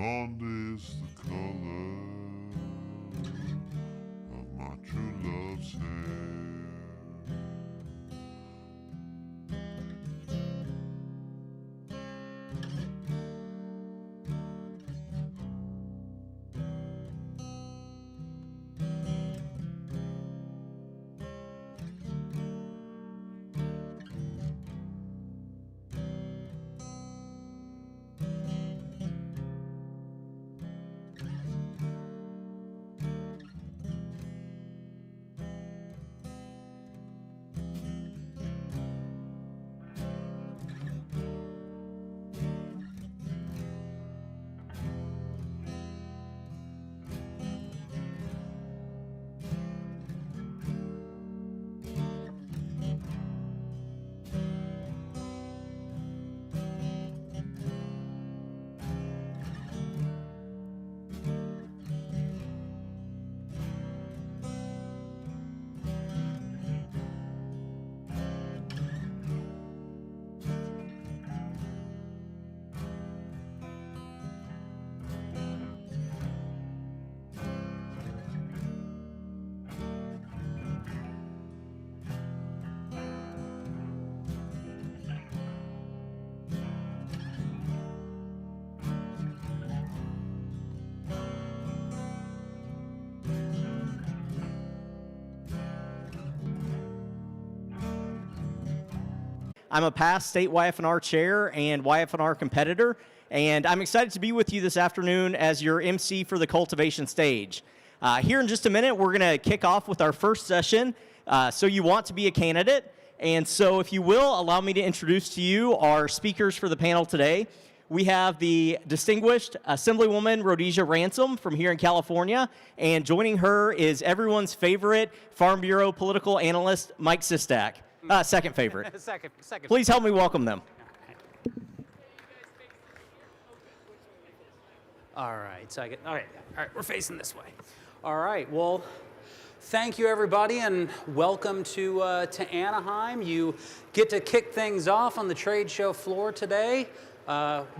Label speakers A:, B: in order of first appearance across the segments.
A: blonde is the color of my true love's hair.
B: I'm a past state YF&R chair and YF&R competitor, and I'm excited to be with you this afternoon as your MC for the Cultivation Stage. Here in just a minute, we're going to kick off with our first session, So You Want to Be a Candidate. And so if you will, allow me to introduce to you our speakers for the panel today. We have the distinguished Assemblywoman Rhodesia Ransom from here in California, and joining her is everyone's favorite Farm Bureau political analyst, Mike Sistak. Second favorite.
C: Second.
B: Please help me welcome them.
C: All right, all right, we're facing this way. All right, well, thank you everybody and welcome to Anaheim. You get to kick things off on the trade show floor today.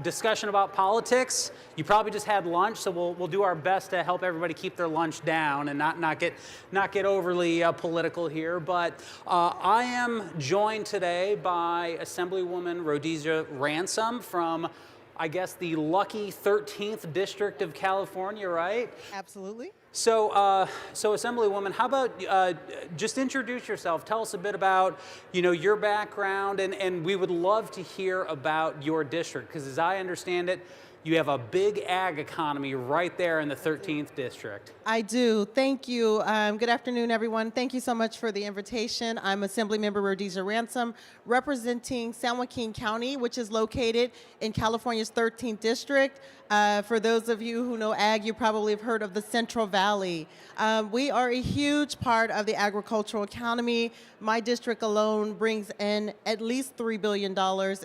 C: Discussion about politics. You probably just had lunch, so we'll do our best to help everybody keep their lunch down and not get overly political here. But I am joined today by Assemblywoman Rhodesia Ransom from, I guess, the lucky 13th District of California, right?
D: Absolutely.
C: So, Assemblywoman, how about just introduce yourself? Tell us a bit about, your background, and we would love to hear about your district, because as I understand it, you have a big ag economy right there in the 13th district.
D: I do. Thank you. Good afternoon, everyone. Thank you so much for the invitation. I'm Assemblymember Rhodesia Ransom, representing San Joaquin County, which is located in California's 13th district. For those of you who know ag, you probably have heard of the Central Valley. We are a huge part of the agricultural economy. My district alone brings in at least $3 billion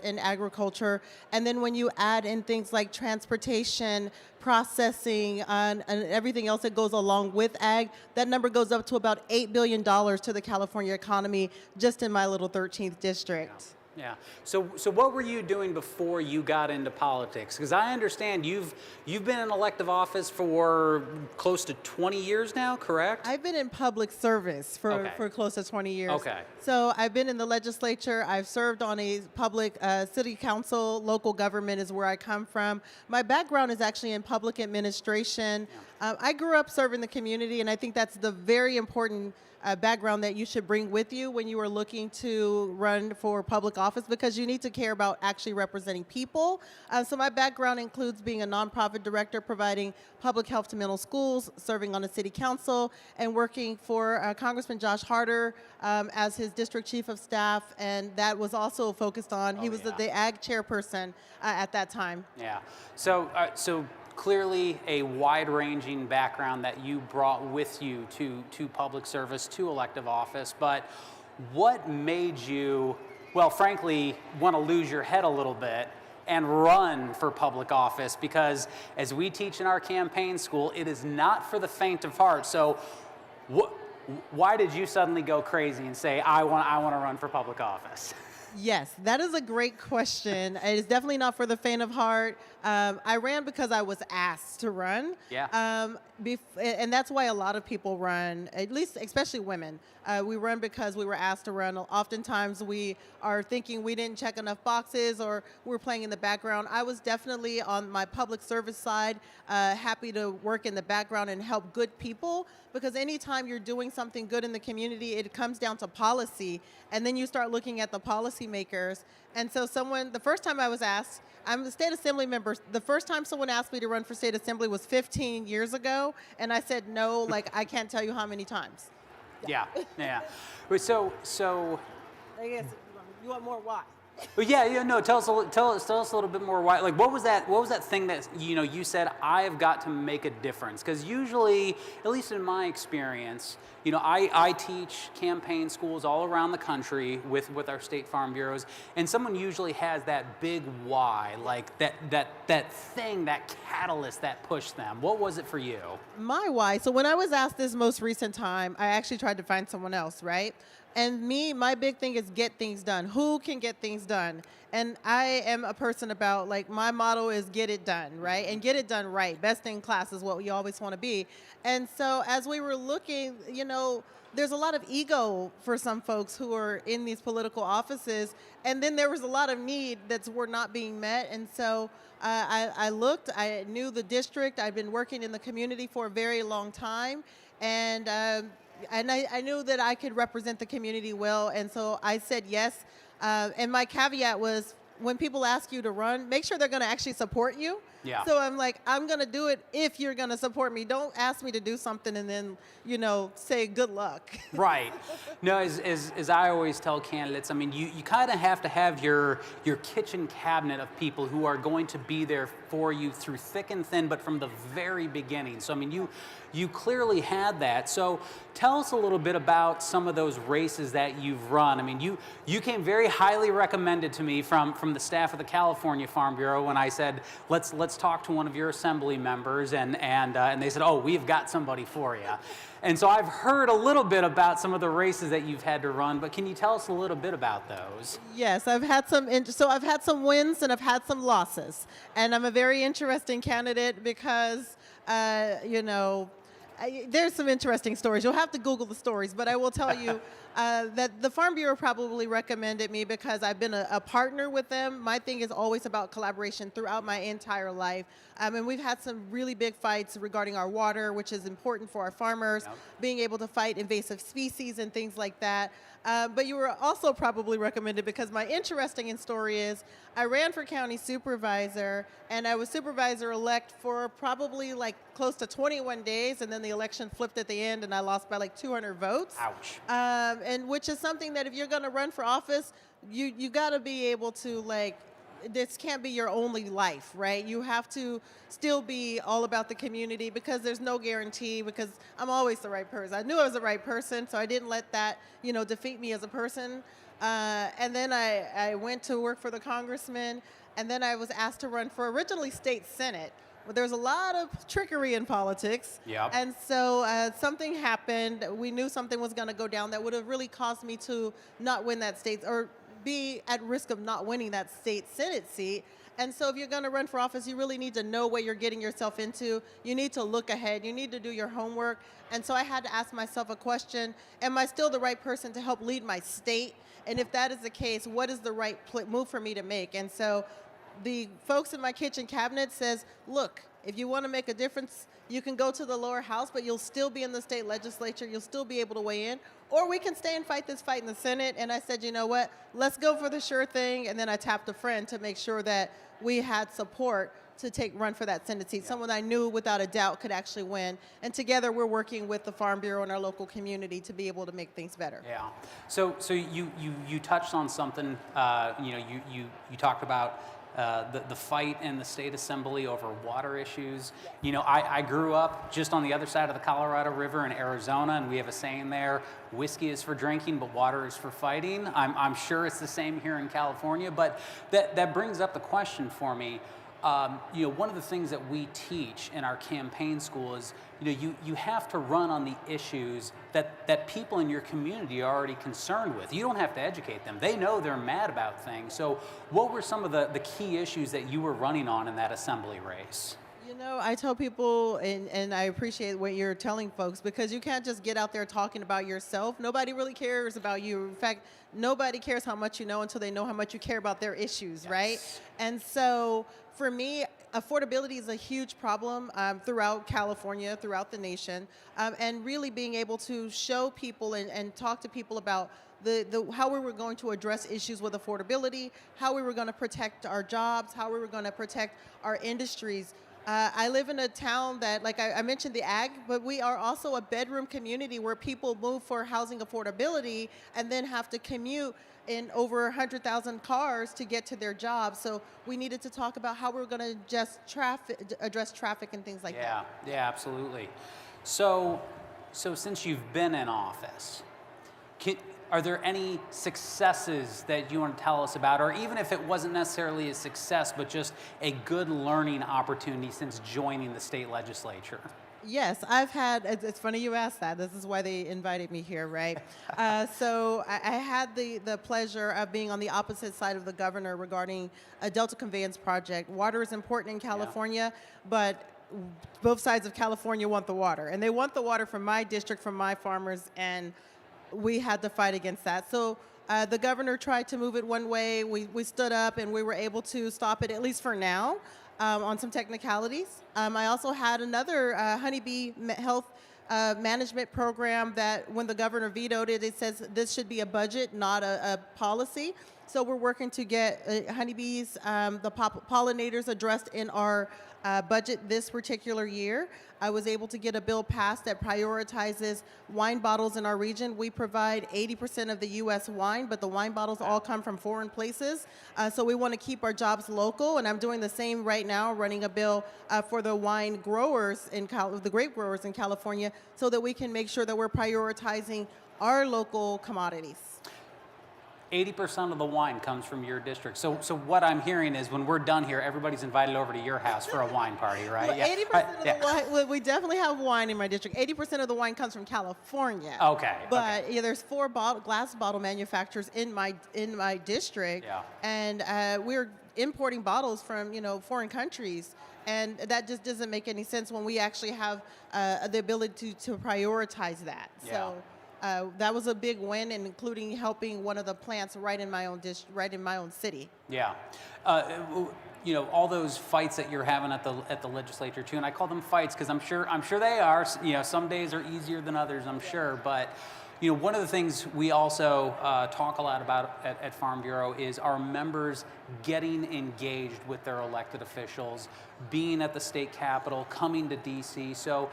D: in agriculture. And then when you add in things like transportation, processing, and everything else that goes along with ag, that number goes up to about $8 billion to the California economy just in my little 13th district.
C: Yeah. So what were you doing before you got into politics? Because I understand you've been in elective office for close to 20 years now, correct?
D: I've been in public service for close to 20 years.
C: Okay.
D: So I've been in the legislature. I've served on a public city council. Local government is where I come from. My background is actually in public administration. Yeah. I grew up serving the community, and I think that's the very important background that you should bring with you when you are looking to run for public office, because you need to care about actually representing people. So my background includes being a nonprofit director, providing public health to middle schools, serving on the city council, and working for Congressman Josh Harder as his district chief of staff, and that was also focused on, he was the ag chairperson at that time.
C: Yeah, so clearly a wide-ranging background that you brought with you to public service, to elective office, but what made you, well, frankly, want to lose your head a little bit and run for public office? Because as we teach in our campaign school, it is not for the faint of heart. So why did you suddenly go crazy and say, I want to run for public office?
D: Yes, that is a great question. It is definitely not for the faint of heart. I ran because I was asked to run.
C: Yeah.
D: And that's why a lot of people run, at least especially women. We run because we were asked to run. Oftentimes we are thinking we didn't check enough boxes or we're playing in the background. I was definitely on my public service side, happy to work in the background and help good people, because anytime you're doing something good in the community, it comes down to policy, and then you start looking at the policymakers. And so the first time I was asked, I'm a state assembly member. The first time someone asked me to run for state assembly was 15 years ago, and I said no, like I can't tell you how many times.
C: Yeah. Wait, so
D: I guess you want more why?
C: But yeah, no. Tell us a little bit more. Why? Like, what was that thing that you said I have got to make a difference? Because usually, at least in my experience, I teach campaign schools all around the country with our state farm bureaus, and someone usually has that big why, like that thing, that catalyst that pushed them. What was it for you?
D: My why. So when I was asked this most recent time, I actually tried to find someone else, right? And my big thing is get things done. Who can get things done? And I am a person about, like, my motto is get it done, right? And get it done right. Best in class is what we always want to be. And so as we were looking, there's a lot of ego for some folks who are in these political offices. And then there was a lot of need were not being met. And so I looked, I knew the district. I'd been working in the community for a very long time. And I knew that I could represent the community well, and so I said yes. And my caveat was, when people ask you to run, make sure they're going to actually support you.
C: Yeah.
D: So I'm like, I'm going to do it if you're going to support me. Don't ask me to do something and then, say good luck.
C: Right. No, as I always tell candidates, I mean, you kind of have to have your kitchen cabinet of people who are going to be there for you through thick and thin, but from the very beginning. So, I mean, you clearly had that. So tell us a little bit about some of those races that you've run. I mean, you came very highly recommended to me from the staff of the California Farm Bureau when I said, let's talk to one of your assembly members, and they said, oh, we've got somebody for you. And so I've heard a little bit about some of the races that you've had to run, but can you tell us a little bit about those?
D: Yes, I've had some wins and I've had some losses. And I'm a very interesting candidate because, there's some interesting stories. You'll have to Google the stories, but I will tell you that the Farm Bureau probably recommended me because I've been a partner with them. My thing is always about collaboration throughout my entire life. And we've had some really big fights regarding our water, which is important for our farmers, being able to fight invasive species and things like that. But you were also probably recommended because my interesting story is I ran for county supervisor, and I was supervisor-elect for probably like close to 21 days, and then the election flipped at the end, and I lost by like 200 votes.
C: Ouch.
D: And which is something that if you're going to run for office, you got to be able to, like, this can't be your only life, right? You have to still be all about the community, because there's no guarantee, because I'm always the right person. I knew I was the right person, so I didn't let that, defeat me as a person. And then I went to work for the congressman, and then I was asked to run for originally state senate. But there's a lot of trickery in politics.
C: Yep.
D: And so something happened. We knew something was going to go down that would have really caused me to not win that state, or be at risk of not winning that state senate seat. And so if you're going to run for office, you really need to know what you're getting yourself into. You need to look ahead. You need to do your homework. And so I had to ask myself a question: am I still the right person to help lead my state? And if that is the case, what is the right move for me to make? And so the folks in my kitchen cabinet says, look, if you want to make a difference, you can go to the lower house, but you'll still be in the state legislature. You'll still be able to weigh in. Or we can stay and fight this fight in the Senate. And I said, you know what? Let's go for the sure thing. And then I tapped a friend to make sure that we had support to run for that Senate seat, someone I knew without a doubt could actually win. And together we're working with the Farm Bureau and our local community to be able to make things better.
C: Yeah. So you touched on something. You talked about the fight in the state assembly over water issues. I grew up just on the other side of the Colorado River in Arizona, and we have a saying there: whiskey is for drinking, but water is for fighting. I'm sure it's the same here in California, but that brings up the question for me: One of the things that we teach in our campaign school is, you have to run on the issues that people in your community are already concerned with. You don't have to educate them. They know they're mad about things. So what were some of the key issues that you were running on in that assembly race?
D: I tell people, and I appreciate what you're telling folks, because you can't just get out there talking about yourself. Nobody really cares about you. In fact, nobody cares how much you know until they know how much you care about their issues,
C: Yes.
D: right? And so for me, affordability is a huge problem throughout California, throughout the nation, and really being able to show people and talk to people about how we were going to address issues with affordability, how we were going to protect our jobs, how we were going to protect our industries. I live in a town that, like I mentioned the ag, but we are also a bedroom community where people move for housing affordability and then have to commute in over 100,000 cars to get to their jobs. So we needed to talk about how we're going to address traffic and things like that.
C: Yeah, absolutely. So since you've been in office, are there any successes that you want to tell us about, or even if it wasn't necessarily a success, but just a good learning opportunity since joining the state legislature?
D: Yes, I've had, it's funny you asked that. This is why they invited me here, right? So I had the pleasure of being on the opposite side of the governor regarding a Delta Conveyance project. Water is important in California, but both sides of California want the water. And they want the water from my district, from my farmers, and we had to fight against that. So the governor tried to move it one way. We stood up and we were able to stop it, at least for now, on some technicalities. I also had another honeybee health management program that when the governor vetoed it, it says this should be a budget, not a policy. So we're working to get honeybees, the pollinators addressed in our budget this particular year. I was able to get a bill passed that prioritizes wine bottles in our region. We provide 80% of the U.S. wine, but the wine bottles all come from foreign places. So we want to keep our jobs local, and I'm doing the same right now, running a bill for the wine growers the grape growers in California, so that we can make sure that we're prioritizing our local commodities.
C: 80% of the wine comes from your district. So what I'm hearing is when we're done here, everybody's invited over to your house for a wine party, right?
D: Well, 80% of the wine, well, we definitely have wine in my district. 80% of the wine comes from California.
C: Okay.
D: But yeah, there's 4 glass bottle manufacturers in my district, and we're importing bottles from foreign countries. And that just doesn't make any sense when we actually have the ability to prioritize that.
C: Yeah.
D: So that was a big win, and including helping one of the plants right in my own right in my own city.
C: Yeah. All those fights that you're having at the legislature too, and I call them fights because I'm sure they are. Some days are easier than others, I'm sure, but one of the things we also talk a lot about at Farm Bureau is our members getting engaged with their elected officials, being at the state capitol, coming to DC. So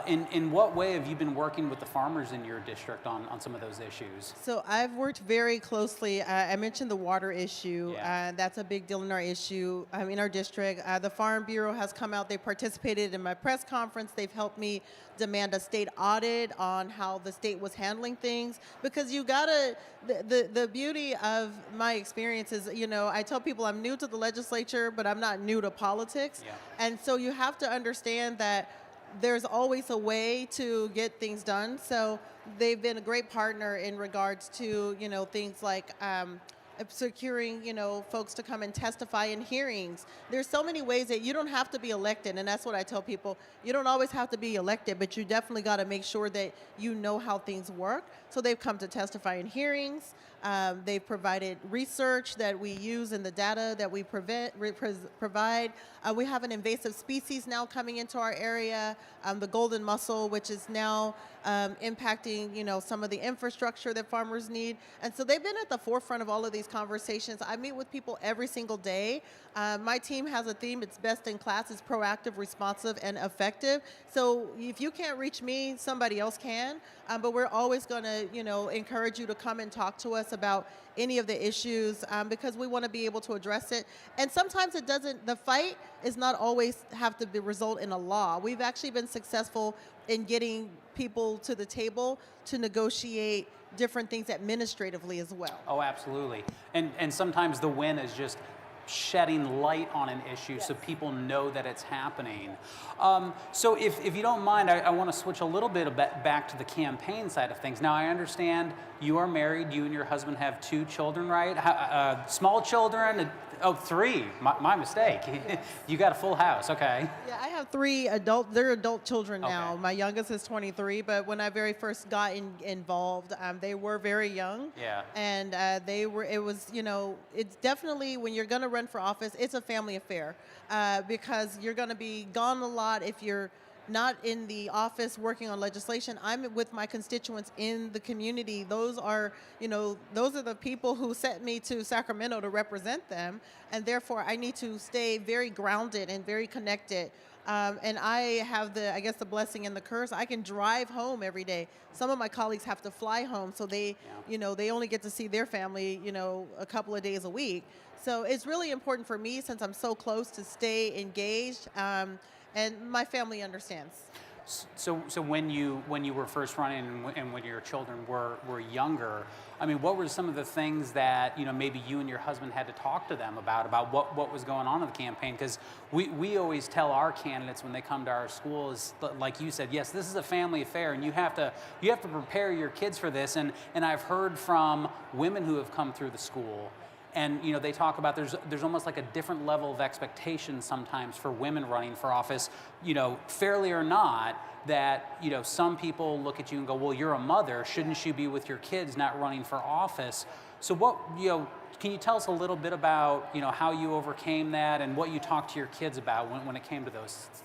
C: in what way have you been working with the farmers in your district on some of those issues?
D: So I've worked very closely. I mentioned the water issue.
C: Yeah.
D: That's a big deal in our in our district. The Farm Bureau has come out. They participated in my press conference. They've helped me demand a state audit on how the state was handling things, because the beauty of my experience is, I tell people I'm new to the legislature, but I'm not new to politics.
C: Yeah.
D: And so you have to understand that there's always a way to get things done. So they've been a great partner in regards to, things like securing, folks to come and testify in hearings. There's so many ways that you don't have to be elected, and that's what I tell people. You don't always have to be elected, but you definitely got to make sure that you know how things work. So they've come to testify in hearings. They've provided research that we use in the data that we provide. We have an invasive species now coming into our area, the golden mussel, which is now impacting, some of the infrastructure that farmers need. And so they've been at the forefront of all of these conversations. I meet with people every single day. My team has a theme. It's best in class. It's proactive, responsive, and effective. So if you can't reach me, somebody else can. But we're always going to, encourage you to come and talk to us about any of the issues, because we want to be able to address it. And sometimes the fight is not always have to result in a law. We've actually been successful in getting people to the table to negotiate different things administratively as well.
C: Oh, absolutely. And sometimes the win is just shedding light on an issue so people know that it's happening. So if you don't mind, I want to switch a little bit back to the campaign side of things. Now, I understand you are married, you and your husband have 2 children, right? Small children? Oh, 3. My mistake. You got a full house, okay.
D: Yeah, I have 3 they're adult children now. Okay. My youngest is 23, but when I very first got involved, they were very young.
C: Yeah.
D: And it's definitely, when you're gonna run for office, it's a family affair because you're gonna be gone a lot if you're not in the office working on legislation. I'm with my constituents in the community. Those are the people who sent me to Sacramento to represent them, and therefore I need to stay very grounded and very connected. And I have the blessing and the curse. I can drive home every day. Some of my colleagues have to fly home, so they only get to see their family, a couple of days a week. So it's really important for me, since I'm so close, to stay engaged. And my family understands.
C: So when you were first running and when your children were younger, I mean, what were some of the things that maybe you and your husband had to talk to them about what was going on in the campaign? Because we always tell our candidates when they come to our schools, like you said, yes, this is a family affair, and you have to prepare your kids for this. And I've heard from women who have come through the school. And they talk about there's almost like a different level of expectation sometimes for women running for office, fairly or not, that some people look at you and go, well, you're a mother, shouldn't you be with your kids, not running for office? So what can you tell us a little bit about how you overcame that and what you talked to your kids about when it came to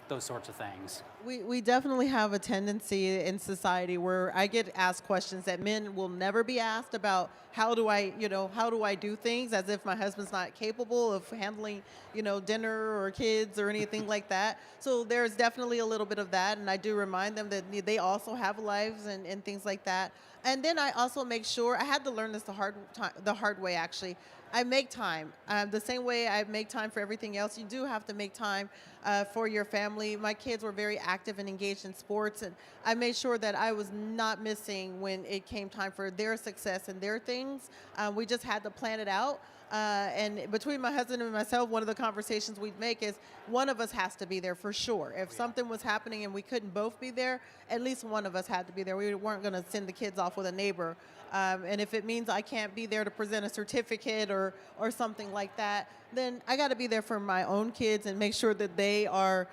C: those sorts of things?
D: We definitely have a tendency in society where I get asked questions that men will never be asked about. How do I do things, as if my husband's not capable of handling, dinner or kids or anything like that. So there's definitely a little bit of that, and I do remind them that they also have lives and things like that. And then I also make sure, I had to learn this the hard way, actually. I make time. The same way I make time for everything else, you do have to make time for your family. My kids were very active and engaged in sports, and I made sure that I was not missing when it came time for their success and their things. We just had to plan it out. And between my husband and myself, one of the conversations we'd make is one of us has to be there for sure. If something was happening and we couldn't both be there, at least one of us had to be there. We weren't going to send the kids off with a neighbor. And if it means I can't be there to present a certificate or something like that, then I got to be there for my own kids and make sure that they are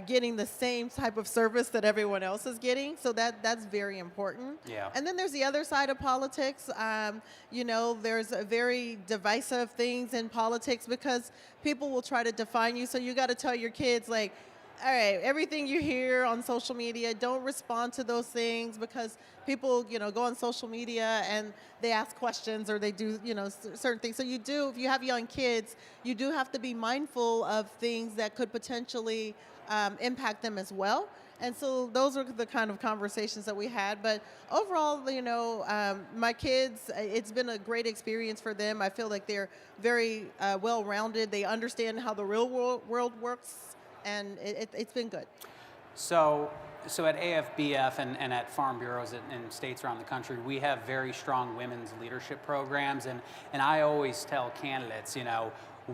D: getting the same type of service that everyone else is getting. So that's very important.
C: Yeah.
D: And then there's the other side of politics. There's a very divisive things in politics because people will try to define you. So you got to tell your kids, like, all right, everything you hear on social media, don't respond to those things, because people, go on social media and they ask questions or they do, certain things. So if you have young kids, you do have to be mindful of things that could potentially impact them as well. And so those are the kind of conversations that we had. But overall, my kids, it's been a great experience for them. I feel like they're very well-rounded. They understand how the real world works. And it's been good.
C: So at AFBF and at farm bureaus in states around the country, we have very strong women's leadership programs. And I always tell candidates,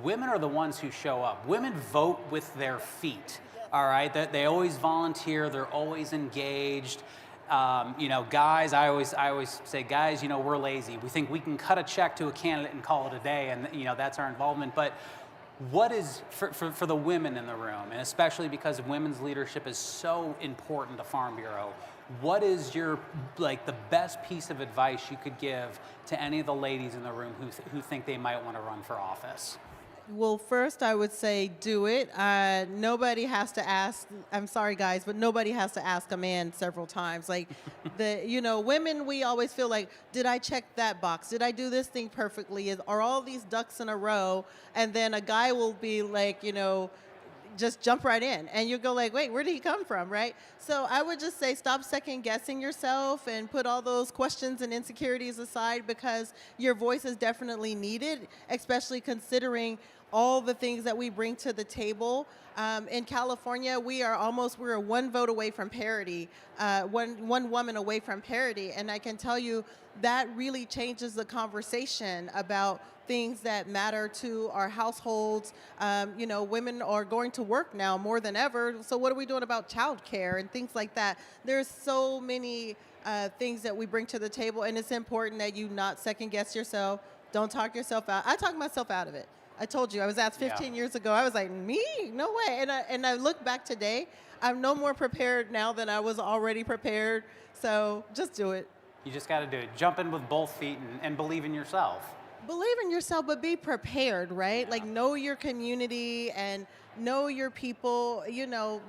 C: women are the ones who show up. Women vote with their feet, all right? They always volunteer. They're always engaged. Guys, I always say, guys, we're lazy. We think we can cut a check to a candidate and call it a day, and, that's our involvement. But what is, for the women in the room, and especially because women's leadership is so important to Farm Bureau, what is the best piece of advice you could give to any of the ladies in the room who think they might want to run for office?
D: Well, first I would say do it. Nobody has to ask, I'm sorry guys, but nobody has to ask a man several times. Like, women, we always feel like, did I check that box? Did I do this thing perfectly? Are all these ducks in a row? And then a guy will be like, just jump right in. And you go like, wait, where did he come from, right? So I would just say stop second guessing yourself and put all those questions and insecurities aside, because your voice is definitely needed, especially considering all the things that we bring to the table. In California, we're one vote away from parity, one woman away from parity, and I can tell you that really changes the conversation about things that matter to our households. Women are going to work now more than ever, so what are we doing about childcare and things like that? There's so many things that we bring to the table, and it's important that you not second guess yourself. Don't talk yourself out. I talked myself out of it. I told you, I was asked 15 years ago. I was like, me? No way. And I look back today, I'm no more prepared now than I was already prepared. So just do it.
C: You just got to do it. Jump in with both feet and believe in yourself.
D: Believe in yourself, but be prepared, right?
C: Yeah.
D: Like, know your community and know your people.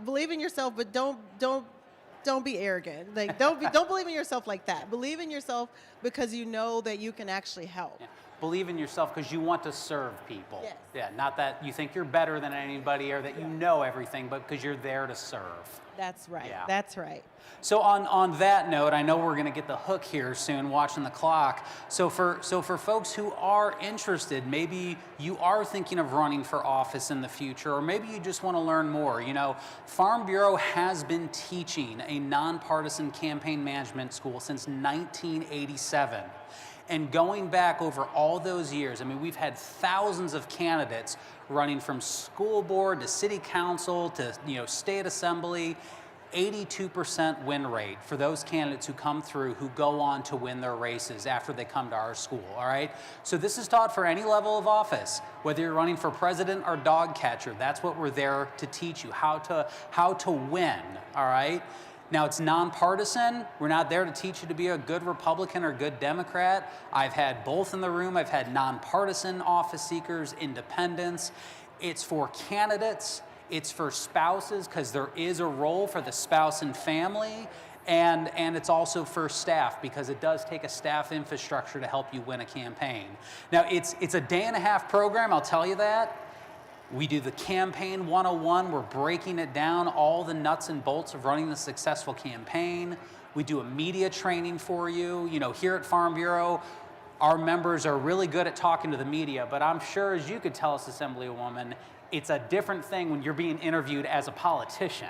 D: Believe in yourself, but don't be arrogant. Like, don't believe in yourself like that. Believe in yourself because you know that you can actually help.
C: Yeah. Believe in yourself because you want to serve people.
D: Yes.
C: Yeah, not that you think you're better than anybody or that you know everything, but because you're there to serve.
D: That's right.
C: Yeah.
D: That's right.
C: So on that note, I know we're going to get the hook here soon, watching the clock. So for folks who are interested, maybe you are thinking of running for office in the future, or maybe you just want to learn more. Farm Bureau has been teaching a nonpartisan campaign management school since 1987. And going back over all those years, we've had thousands of candidates running from school board to city council to state assembly. 82% win rate for those candidates who come through who go on to win their races after they come to our school, all right? So this is taught for any level of office, whether you're running for president or dog catcher. That's what we're there to teach you, how to win, all right? Now, it's nonpartisan. We're not there to teach you to be a good Republican or good Democrat. I've had both in the room. I've had nonpartisan office seekers, independents. It's for candidates. It's for spouses, because there is a role for the spouse and family. And it's also for staff, because it does take a staff infrastructure to help you win a campaign. Now, it's a day-and-a-half program, I'll tell you that. We do the Campaign 101. We're breaking it down, all the nuts and bolts of running a successful campaign. We do a media training for you. Here at Farm Bureau, our members are really good at talking to the media, but I'm sure, as you could tell us, Assemblywoman, it's a different thing when you're being interviewed as a politician.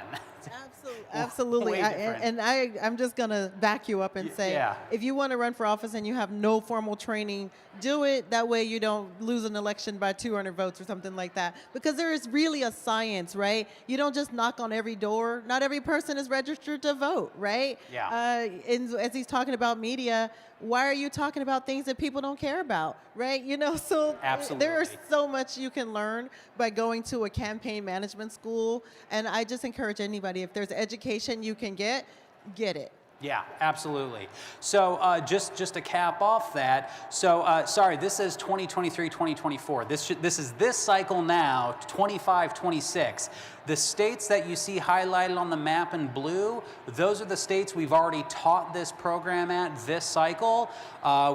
D: Absolutely. I'm just going to back you up and say, if you want to run for office and you have no formal training, do it. That way you don't lose an election by 200 votes or something like that. Because there is really a science, right? You don't just knock on every door. Not every person is registered to vote, right?
C: Yeah.
D: And as he's talking about media, why are you talking about things that people don't care about, right? So
C: Absolutely.
D: there is so much you can learn by going to a campaign management school. And I just encourage anybody, if there's education you can get it.
C: Yeah, absolutely. So just to cap off that, sorry, this says 2023, 2024. This is this cycle now, 25, 26. The states that you see highlighted on the map in blue, those are the states we've already taught this program at this cycle.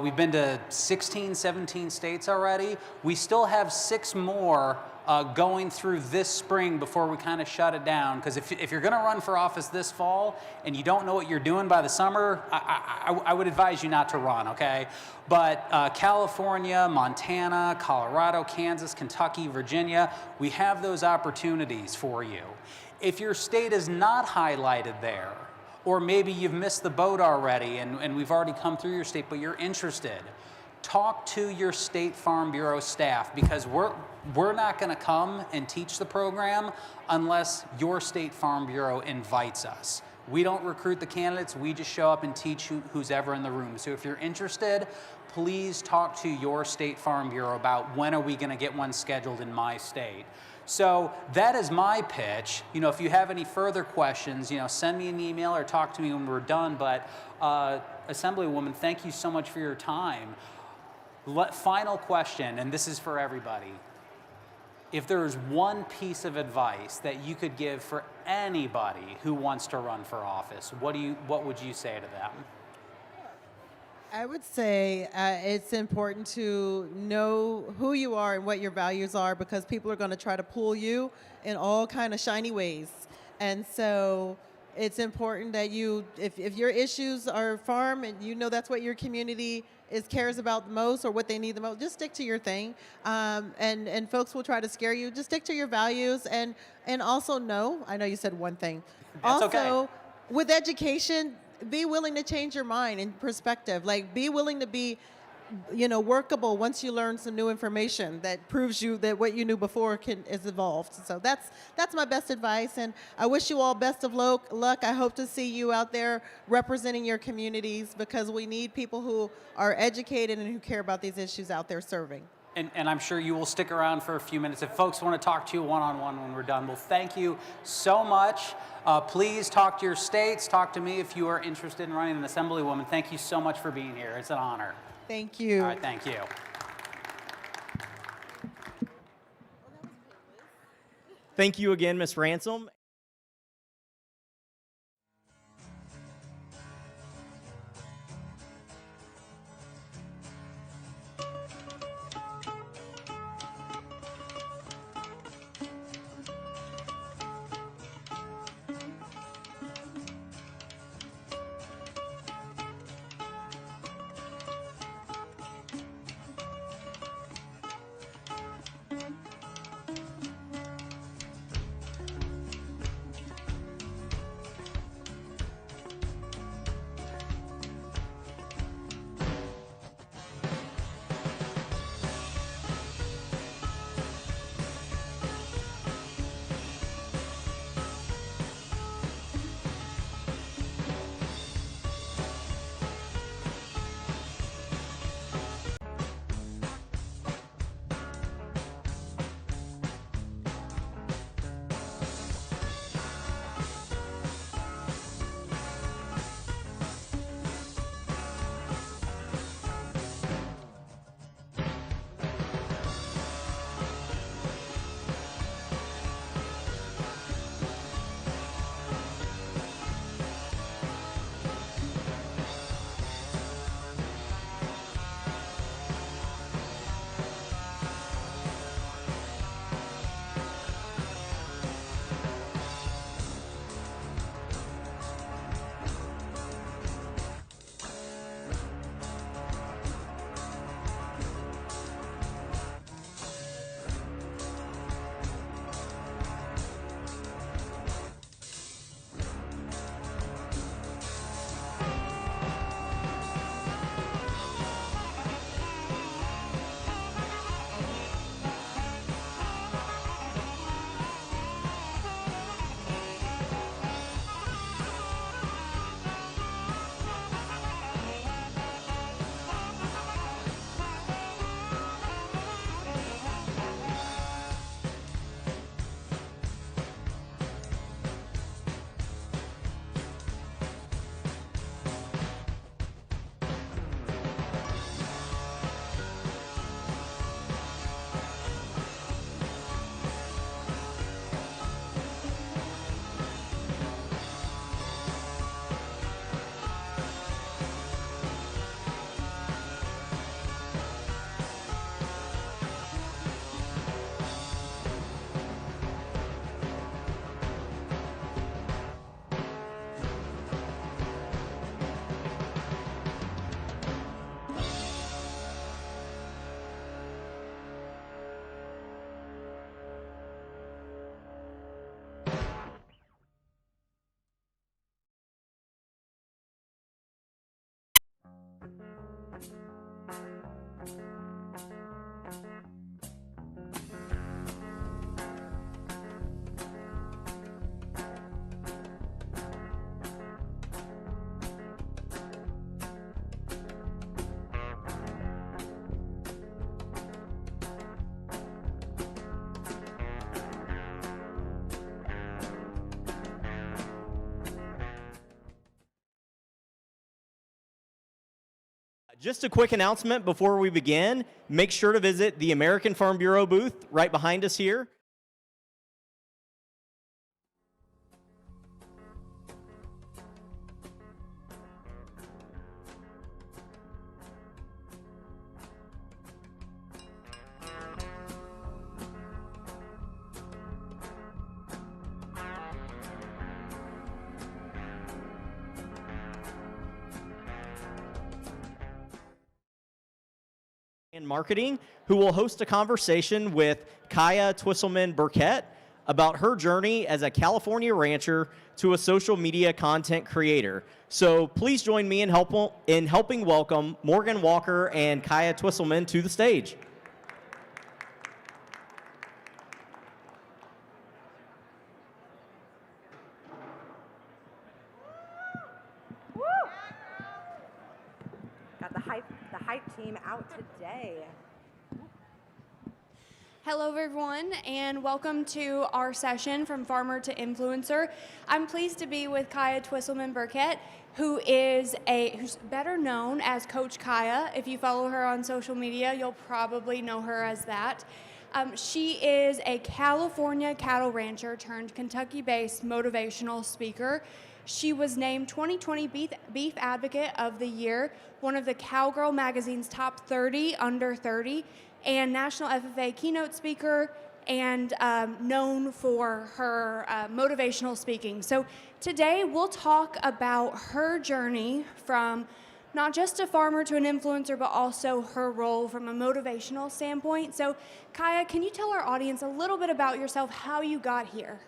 C: We've been to 16, 17 states already. We still have 6 more going through this spring before we kind of shut it down. Because if you're going to run for office this fall and you don't know what you're doing by the summer, I would advise you not to run, okay? But California, Montana, Colorado, Kansas, Kentucky, Virginia, we have those opportunities for you. If your state is not highlighted there, or maybe you've missed the boat already and we've already come through your state, but you're interested, talk to your State Farm Bureau staff, because we're not going to come and teach the program unless your State Farm Bureau invites us. We don't recruit the candidates. We just show up and teach who's ever in the room. So if you're interested, please talk to your State Farm Bureau about when are we going to get one scheduled in my state. So that is my pitch. If you have any further questions, send me an email or talk to me when we're done. But Assemblywoman, thank you so much for your time. Final question, and this is for everybody. If there is one piece of advice that you could give for anybody who wants to run for office, what would you say to them?
D: I would say it's important to know who you are and what your values are, because people are going to try to pull you in all kind of shiny ways. And so It's important that you, if your issues are farm and you know that's what your community cares about the most or what they need the most, just stick to your thing. And folks will try to scare you. Just stick to your values and also know. I know you said one thing.
C: That's
D: also,
C: okay.
D: with education, be willing to change your mind and perspective. Like, be willing to be, workable once you learn some new information that proves you that what you knew before is evolved. So that's my best advice, and I wish you all best of luck. I hope to see you out there representing your communities, because we need people who are educated and who care about these issues out there serving.
C: And I'm sure you will stick around for a few minutes if folks want to talk to you one-on-one when we're done. Well, thank you so much. Please talk to your states. Talk to me if you are interested in running an assemblywoman. Thank you so much for being here. It's an honor.
D: Thank you.
C: All right, thank you.
B: Thank you again, Ms. Ransom. Just a quick announcement before we begin. Make sure to visit the American Farm Bureau booth right behind us here. and Marketing, who will host a conversation with Kaya Twisselman-Burkett about her journey as a California rancher to a social media content creator. So please join me in helping welcome Morgan Walker and Kaya Twisselman to the stage.
E: Got the hype team out today.
F: Hello everyone and welcome to our session from Farmer to Influencer. I'm pleased to be with Kaya Twisselman-Burkett, who's better known as Coach Kaya. If you follow her on social media, you'll probably know her as that. She is a California cattle rancher turned Kentucky-based motivational speaker. She was named 2020 Beef Advocate of the Year, one of the Cowgirl magazine's top 30 under 30, and National FFA keynote speaker, and known for her motivational speaking. So today we'll talk about her journey from not just a farmer to an influencer, but also her role from a motivational standpoint. So Kaya, can you tell our audience a little bit about yourself, how you got here?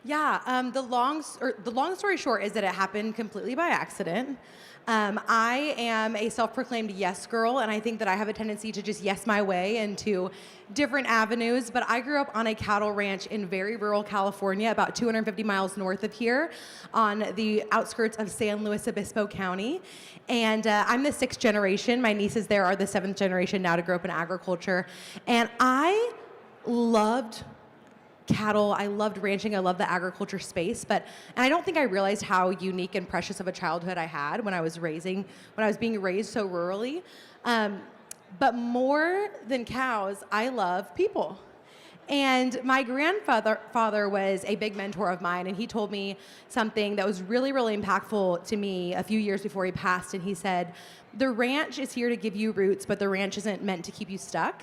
E: Yeah, the long story short is that it happened completely by accident. I am a self-proclaimed yes girl, and I think that I have a tendency to just yes my way into different avenues, but I grew up on a cattle ranch in very rural California, about 250 miles north of here, on the outskirts of San Luis Obispo County, and I'm the 6th generation. My nieces there are the 7th generation now to grow up in agriculture, and I loved cattle, I loved ranching, I loved the agriculture space, and I don't think I realized how unique and precious of a childhood I had when I was being raised so rurally. But more than cows, I love people. And my father was a big mentor of mine, and he told me something that was really, really impactful to me a few years before he passed, and he said, the ranch is here to give you roots, but the ranch isn't meant to keep you stuck.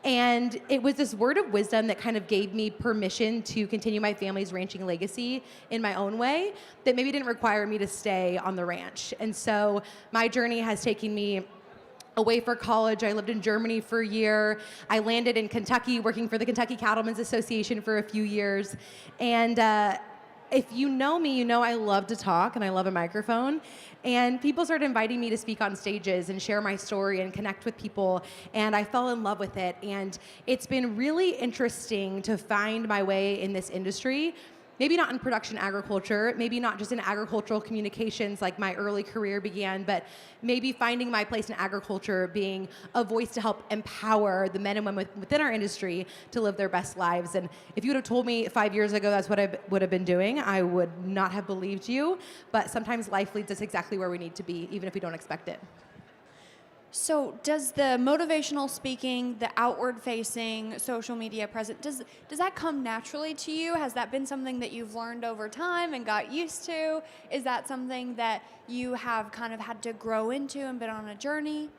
E: And it was this word of wisdom that kind of gave me permission to continue my family's ranching legacy in my own way that maybe didn't require me to stay on the ranch. And so my journey has taken me away for college. I lived in Germany for a year. I landed in Kentucky working for the Kentucky Cattlemen's Association for a few years. And if you know me, you know I love to talk and I love a microphone. And people started inviting me to speak on stages and share my story and connect with people. And I fell in love with it. And it's been really interesting to find my way in this industry. Maybe not in production agriculture, maybe not just in agricultural communications like my early career began, but maybe finding my place in agriculture, being a voice to help empower the men and women within our industry to live their best lives. And if you would have told me 5 years ago that's what I would have been doing, I would not have believed you. But sometimes life leads us exactly where we need to be, even if we don't expect it.
F: So does the motivational speaking, the outward-facing social media present, does that come naturally to you? Has that been something that you've learned over time and got used to? Is that something that you have kind of had to grow into and been on a journey?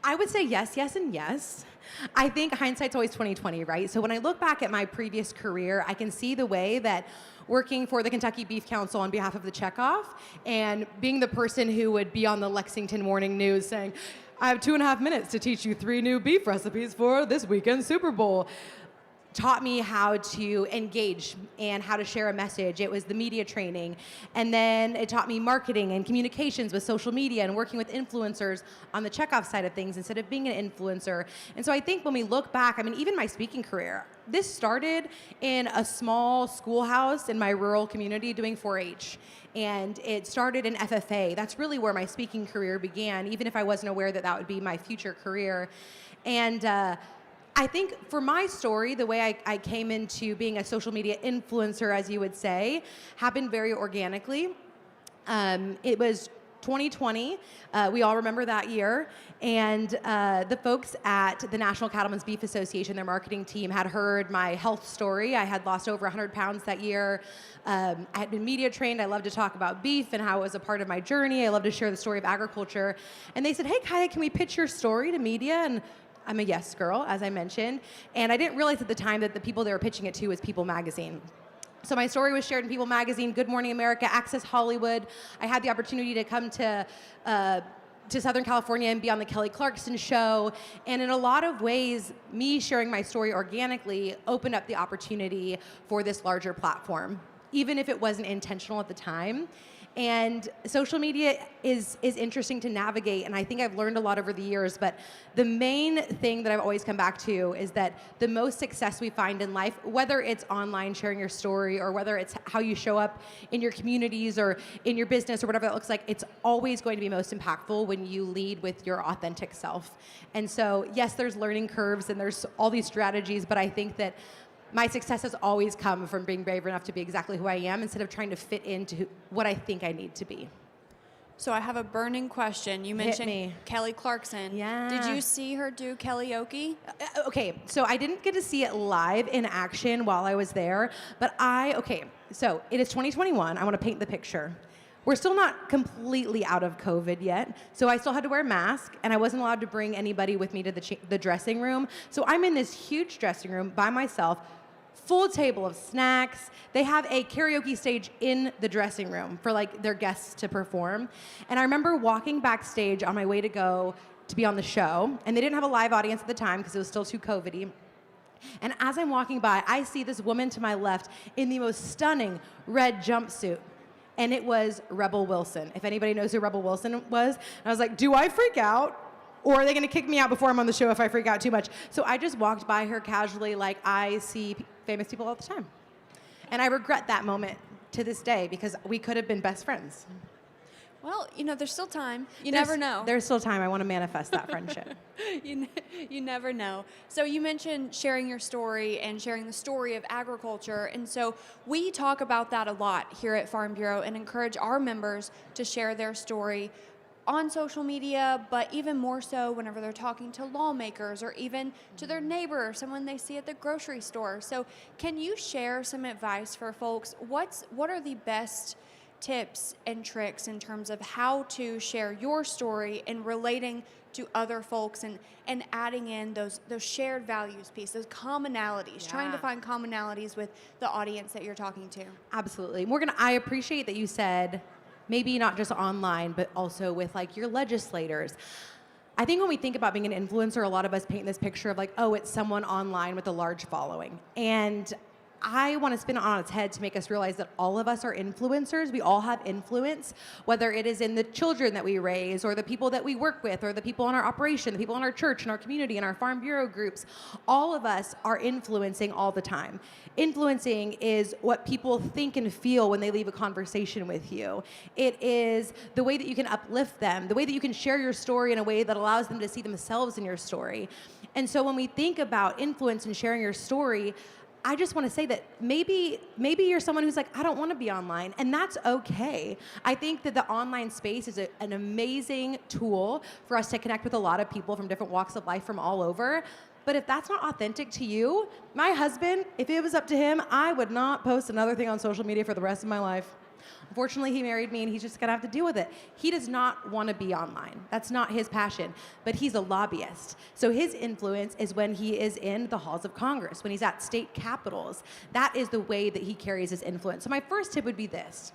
E: I would say yes, yes, and yes. I think hindsight's always 20/20, right? So when I look back at my previous career, I can see the way that working for the Kentucky Beef Council on behalf of the checkoff and being the person who would be on the Lexington Morning News saying, I have 2.5 minutes to teach you 3 new beef recipes for this weekend's Super Bowl, taught me how to engage and how to share a message. It was the media training. And then it taught me marketing and communications with social media and working with influencers on the checkoff side of things instead of being an influencer. And so I think when we look back, I mean, even my speaking career, this started in a small schoolhouse in my rural community doing 4-H. And it started in FFA. That's really where my speaking career began, even if I wasn't aware that that would be my future career. And I think for my story, the way I came into being a social media influencer, as you would say, happened very organically. It was 2020. We all remember that year. And the folks at the National Cattlemen's Beef Association, their marketing team, had heard my health story. I had lost over 100 pounds that year. I had been media trained. I love to talk about beef and how it was a part of my journey. I love to share the story of agriculture. And they said, hey, Kaya, can we pitch your story to media? And I'm a yes girl, as I mentioned. And I didn't realize at the time that the people they were pitching it to was People Magazine. So my story was shared in People Magazine, Good Morning America, Access Hollywood. I had the opportunity to come to to Southern California and be on the Kelly Clarkson show. And in a lot of ways, me sharing my story organically opened up the opportunity for this larger platform, even if it wasn't intentional at the time. And social media is interesting to navigate, and I think I've learned a lot over the years, but the main thing that I've always come back to is that the most success we find in life, whether it's online sharing your story or whether it's how you show up in your communities or in your business or whatever that looks like, it's always going to be most impactful when you lead with your authentic self. And so, yes, there's learning curves and there's all these strategies, but I think that my success has always come from being brave enough to be exactly who I am instead of trying to fit into what I think I need to be.
F: So I have a burning question. You mentioned Kelly Clarkson.
E: Yeah.
F: Did you see her do karaoke?
E: Okay, so I didn't get to see it live in action while I was there, but so it is 2021. I want to paint the picture. We're still not completely out of COVID yet, so I still had to wear a mask, and I wasn't allowed to bring anybody with me to the dressing room. So I'm in this huge dressing room by myself, full table of snacks. They have a karaoke stage in the dressing room for like their guests to perform. And I remember walking backstage on my way to go to be on the show, and they didn't have a live audience at the time because it was still too COVID-y. And as I'm walking by, I see this woman to my left in the most stunning red jumpsuit. And it was Rebel Wilson. If anybody knows who Rebel Wilson was. And I was like, do I freak out? Or are they gonna kick me out before I'm on the show if I freak out too much? So I just walked by her casually like I see famous people all the time. And I regret that moment to this day because we could have been best friends.
F: Well, there's still time. You never know.
E: There's still time. I want to manifest that friendship.
F: You never know. So you mentioned sharing your story and sharing the story of agriculture. And so we talk about that a lot here at Farm Bureau and encourage our members to share their story on social media, but even more so whenever they're talking to lawmakers or even to their neighbor or someone they see at the grocery store. So can you share some advice for folks? What are the best tips and tricks in terms of how to share your story and relating to other folks and adding in those shared values piece, those commonalities, trying to find commonalities with the audience that you're talking to?
E: Absolutely. Morgan, I appreciate that you said maybe not just online, but also with like your legislators. I think when we think about being an influencer, a lot of us paint this picture of like, oh, it's someone online with a large following. And I want to spin it on its head to make us realize that all of us are influencers. We all have influence, whether it is in the children that we raise or the people that we work with or the people in our operation, the people in our church, in our community, in our Farm Bureau groups. All of us are influencing all the time. Influencing is what people think and feel when they leave a conversation with you. It is the way that you can uplift them, the way that you can share your story in a way that allows them to see themselves in your story. And so when we think about influence and sharing your story, I just want to say that maybe you're someone who's like, I don't want to be online, and that's okay. I think that the online space is an amazing tool for us to connect with a lot of people from different walks of life from all over. But if that's not authentic to you, my husband, if it was up to him, I would not post another thing on social media for the rest of my life. Unfortunately, he married me, and he's just going to have to deal with it. He does not want to be online. That's not his passion. But he's a lobbyist. So his influence is when he is in the halls of Congress, when he's at state capitals. That is the way that he carries his influence. So my first tip would be this.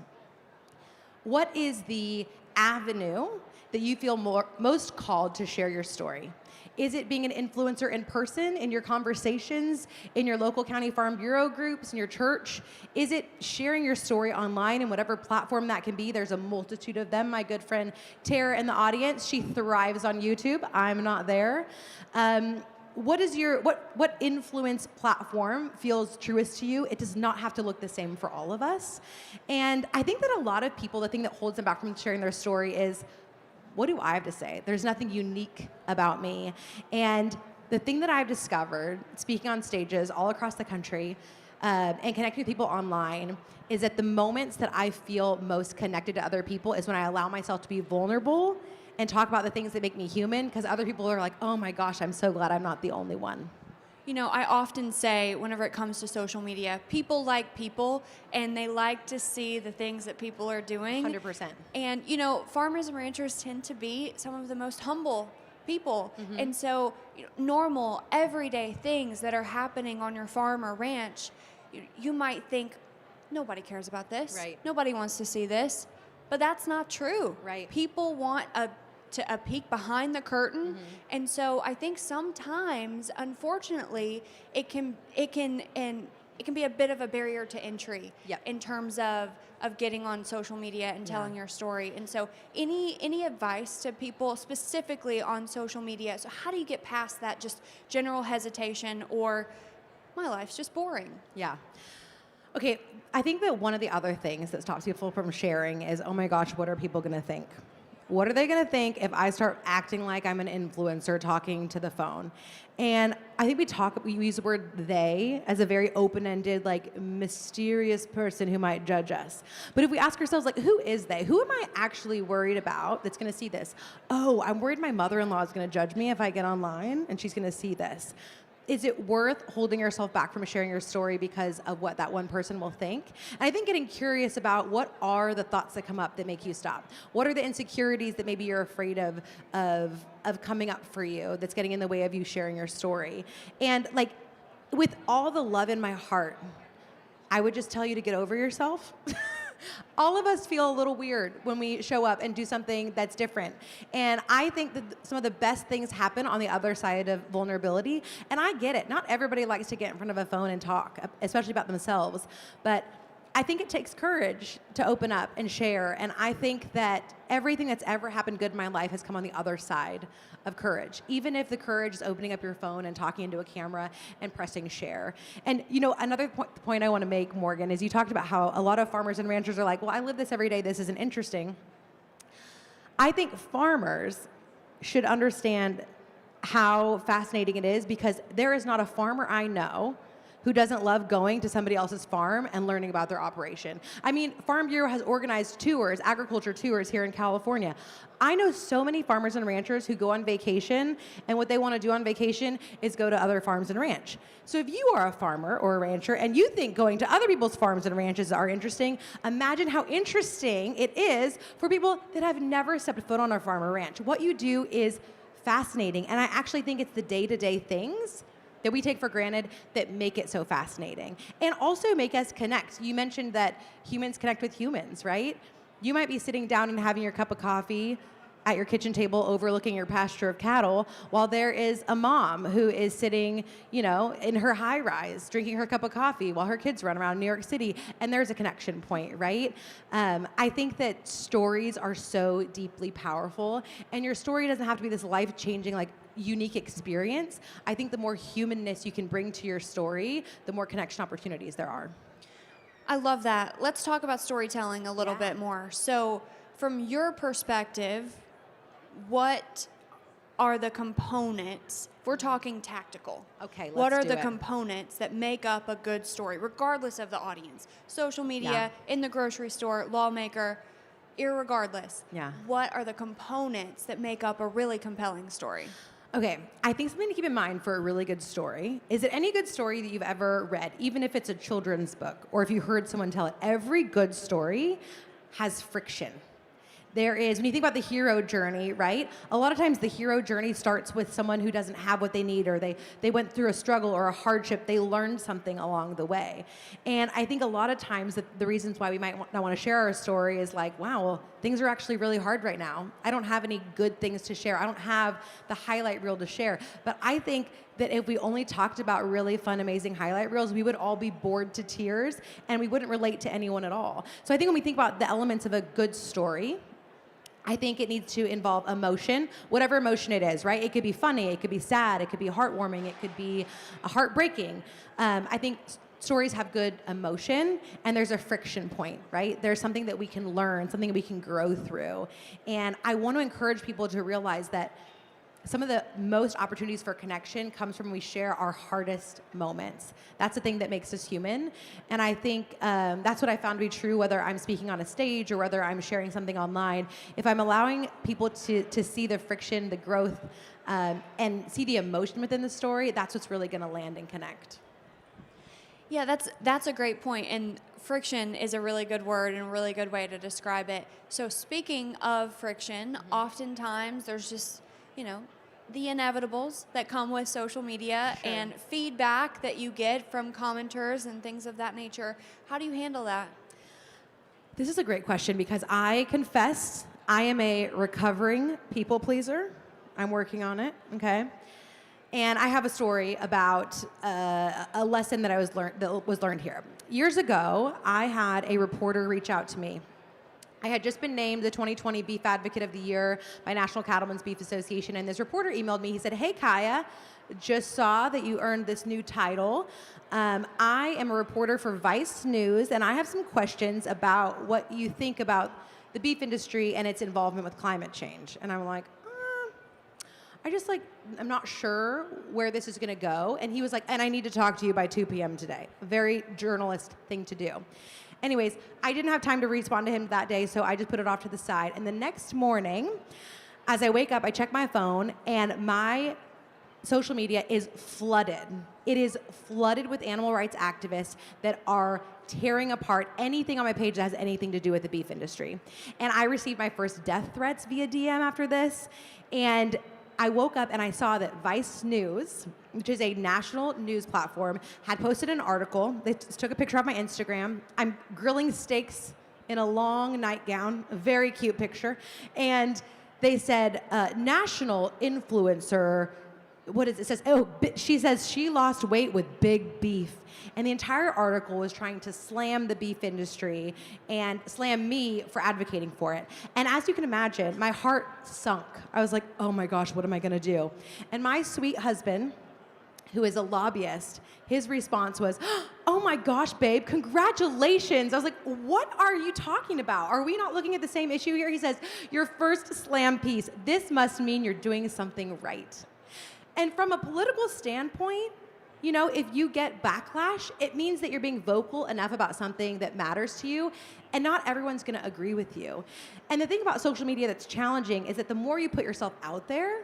E: What is the avenue that you feel most called to share your story? Is it being an influencer in person, in your conversations, in your local county Farm Bureau groups, in your church? Is it sharing your story online in whatever platform that can be? There's a multitude of them. My good friend Tara in the audience, she thrives on YouTube. I'm not there. What influence platform feels truest to you? It does not have to look the same for all of us. And I think that a lot of people, the thing that holds them back from sharing their story is, what do I have to say? There's nothing unique about me. And the thing that I've discovered, speaking on stages all across the country and connecting with people online, is that the moments that I feel most connected to other people is when I allow myself to be vulnerable and talk about the things that make me human, because other people are like, oh my gosh, I'm so glad I'm not the only one.
F: I often say whenever it comes to social media, people like people, and they like to see the things that people are doing.
E: 100%.
F: And, farmers and ranchers tend to be some of the most humble people. Mm-hmm. And so normal, everyday things that are happening on your farm or ranch, you might think, nobody cares about this.
E: Right.
F: Nobody wants to see this. But that's not true.
E: Right.
F: People want a a peek behind the curtain. And so I think sometimes, unfortunately, it can be a bit of a barrier to entry in terms of getting on social media and telling your story. And so any advice to people specifically on social media? So how do you get past that just general hesitation or my life's just boring?
E: Yeah. Okay, I think that one of the other things that stops people from sharing is, oh my gosh, what are people going to think? What are they going to think if I start acting like I'm an influencer talking to the phone? And I think we use the word they as a very open-ended, like mysterious person who might judge us. But if we ask ourselves, like, who is they? Who am I actually worried about that's going to see this? Oh, I'm worried my mother-in-law is going to judge me if I get online and she's going to see this. Is it worth holding yourself back from sharing your story because of what that one person will think? And I think getting curious about what are the thoughts that come up that make you stop? What are the insecurities that maybe you're afraid of coming up for you that's getting in the way of you sharing your story? And like, with all the love in my heart, I would just tell you to get over yourself. All of us feel a little weird when we show up and do something that's different. And I think that some of the best things happen on the other side of vulnerability. And I get it. Not everybody likes to get in front of a phone and talk, especially about themselves. But I think it takes courage to open up and share. And I think that everything that's ever happened good in my life has come on the other side of courage. Even if the courage is opening up your phone and talking into a camera and pressing share. And you know, another point I want to make, Morgan, is you talked about how a lot of farmers and ranchers are like, well, I live this every day. This isn't interesting. I think farmers should understand how fascinating it is, because there is not a farmer I know who doesn't love going to somebody else's farm and learning about their operation. I mean, Farm Bureau has organized tours, agriculture tours here in California. I know so many farmers and ranchers who go on vacation, and what they want to do on vacation is go to other farms and ranch. So if you are a farmer or a rancher and you think going to other people's farms and ranches are interesting, imagine how interesting it is for people that have never stepped foot on a farm or ranch. What you do is fascinating, and I actually think it's the day-to-day things that we take for granted that make it so fascinating and also make us connect. You mentioned that humans connect with humans, right? You might be sitting down and having your cup of coffee at your kitchen table overlooking your pasture of cattle, while there is a mom who is sitting, you know, in her high rise drinking her cup of coffee while her kids run around New York City, and there's a connection point, right? I think that stories are so deeply powerful, and your story doesn't have to be this life-changing, like, unique experience. I think the more humanness you can bring to your story, the more connection opportunities there are.
F: I love that. Let's talk about storytelling a little bit more. So from your perspective, what are the components? We're talking tactical.
E: Okay, let's
F: What are
E: do
F: the
E: it.
F: components that make up a good story, regardless of the audience? Social media, in the grocery store, lawmaker, irregardless.
E: Yeah.
F: What are the components that make up a really compelling story?
E: Okay, I think something to keep in mind for a really good story is that any good story that you've ever read, even if it's a children's book or if you heard someone tell it, every good story has friction. There is, when you think about the hero journey, right? A lot of times the hero journey starts with someone who doesn't have what they need, or they went through a struggle or a hardship. They learned something along the way. And I think a lot of times the reasons why we might not want to share our story is like, wow, well, things are actually really hard right now. I don't have any good things to share. I don't have the highlight reel to share. But I think that if we only talked about really fun, amazing highlight reels, we would all be bored to tears and we wouldn't relate to anyone at all. So I think when we think about the elements of a good story, I think it needs to involve emotion, whatever emotion it is, right? It could be funny, it could be sad, it could be heartwarming, it could be heartbreaking. I think stories have good emotion, and there's a friction point, right? There's something that we can learn, something that we can grow through. And I want to encourage people to realize that some of the most opportunities for connection comes from when we share our hardest moments. That's the thing that makes us human. And I think that's what I found to be true, whether I'm speaking on a stage or whether I'm sharing something online. If I'm allowing people to see the friction, the growth, and see the emotion within the story, that's what's really going to land and connect.
F: Yeah, that's a great point. And friction is a really good word and a really good way to describe it. So speaking of friction, oftentimes there's just, you know, the inevitables that come with social media and feedback that you get from commenters and things of that nature. How do you handle that?
E: This is a great question because I confess I am a recovering people pleaser. I'm working on it, okay? And I have a story about a lesson that was learned here. Years ago, I had a reporter reach out to me. I had just been named the 2020 Beef Advocate of the Year by National Cattlemen's Beef Association, and this reporter emailed me. He said, "Hey, Kaya, just saw that you earned this new title. I am a reporter for Vice News, and I have some questions about what you think about the beef industry and its involvement with climate change." And I'm like, I'm not sure where this is going to go. And he was like, "And I need to talk to you by 2 p.m. today." A very journalist thing to do. Anyways, I didn't have time to respond to him that day, so I just put it off to the side. And the next morning, as I wake up, I check my phone, and my social media is flooded. It is flooded with animal rights activists that are tearing apart anything on my page that has anything to do with the beef industry. And I received my first death threats via DM after this. And I woke up and I saw that Vice News, which is a national news platform, had posted an article. They just took a picture of my Instagram. I'm grilling steaks in a long nightgown, a very cute picture. And they said, national influencer, what is it? It says, she says she lost weight with big beef. And the entire article was trying to slam the beef industry and slam me for advocating for it. And as you can imagine, my heart sunk. I was like, oh my gosh, what am I gonna do? And my sweet husband, who is a lobbyist, his response was, "Oh my gosh, babe, congratulations." I was like, what are you talking about? Are we not looking at the same issue here? He says, "Your first slam piece. This must mean you're doing something right." And from a political standpoint, you know, if you get backlash, it means that you're being vocal enough about something that matters to you, and not everyone's gonna agree with you. And the thing about social media that's challenging is that the more you put yourself out there,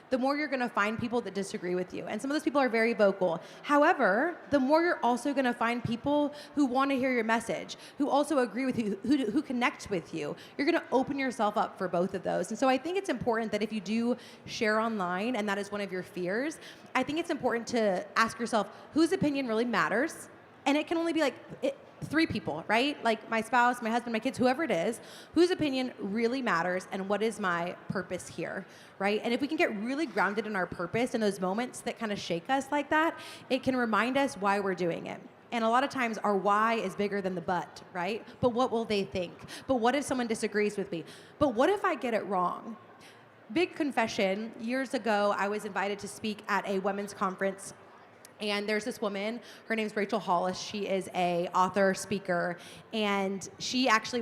E: the more you're gonna find people that disagree with you. And some of those people are very vocal. However, the more you're also gonna find people who wanna hear your message, who also agree with you, who connect with you. You're gonna open yourself up for both of those. And so I think it's important that if you do share online, and that is one of your fears, I think it's important to ask yourself whose opinion really matters. And it can only be like 3 people, right? Like my spouse, my husband, my kids, whoever it is, whose opinion really matters and what is my purpose here, right? And if we can get really grounded in our purpose in those moments that kind of shake us like that, it can remind us why we're doing it. And a lot of times our why is bigger than the but, right? But what will they think? But what if someone disagrees with me? But what if I get it wrong? Big confession, years ago, I was invited to speak at a women's conference. And there's this woman, her name's Rachel Hollis. She is a author, speaker, and she actually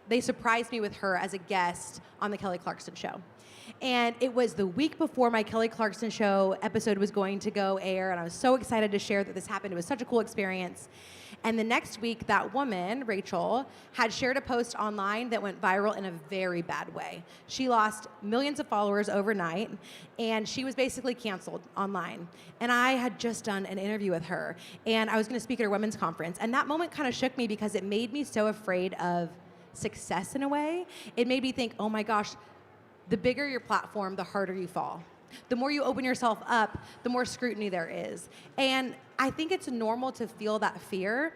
E: they surprised me with her as a guest on the Kelly Clarkson show. And it was the week before my Kelly Clarkson show episode was going to go air, and I was so excited to share that this happened. It was such a cool experience. And the next week, that woman, Rachel, had shared a post online that went viral in a very bad way. She lost millions of followers overnight, and she was basically canceled online. And I had just done an interview with her, and I was going to speak at her women's conference. And that moment kind of shook me because it made me so afraid of success in a way. It made me think, oh my gosh, the bigger your platform, the harder you fall. The more you open yourself up, the more scrutiny there is. And I think it's normal to feel that fear.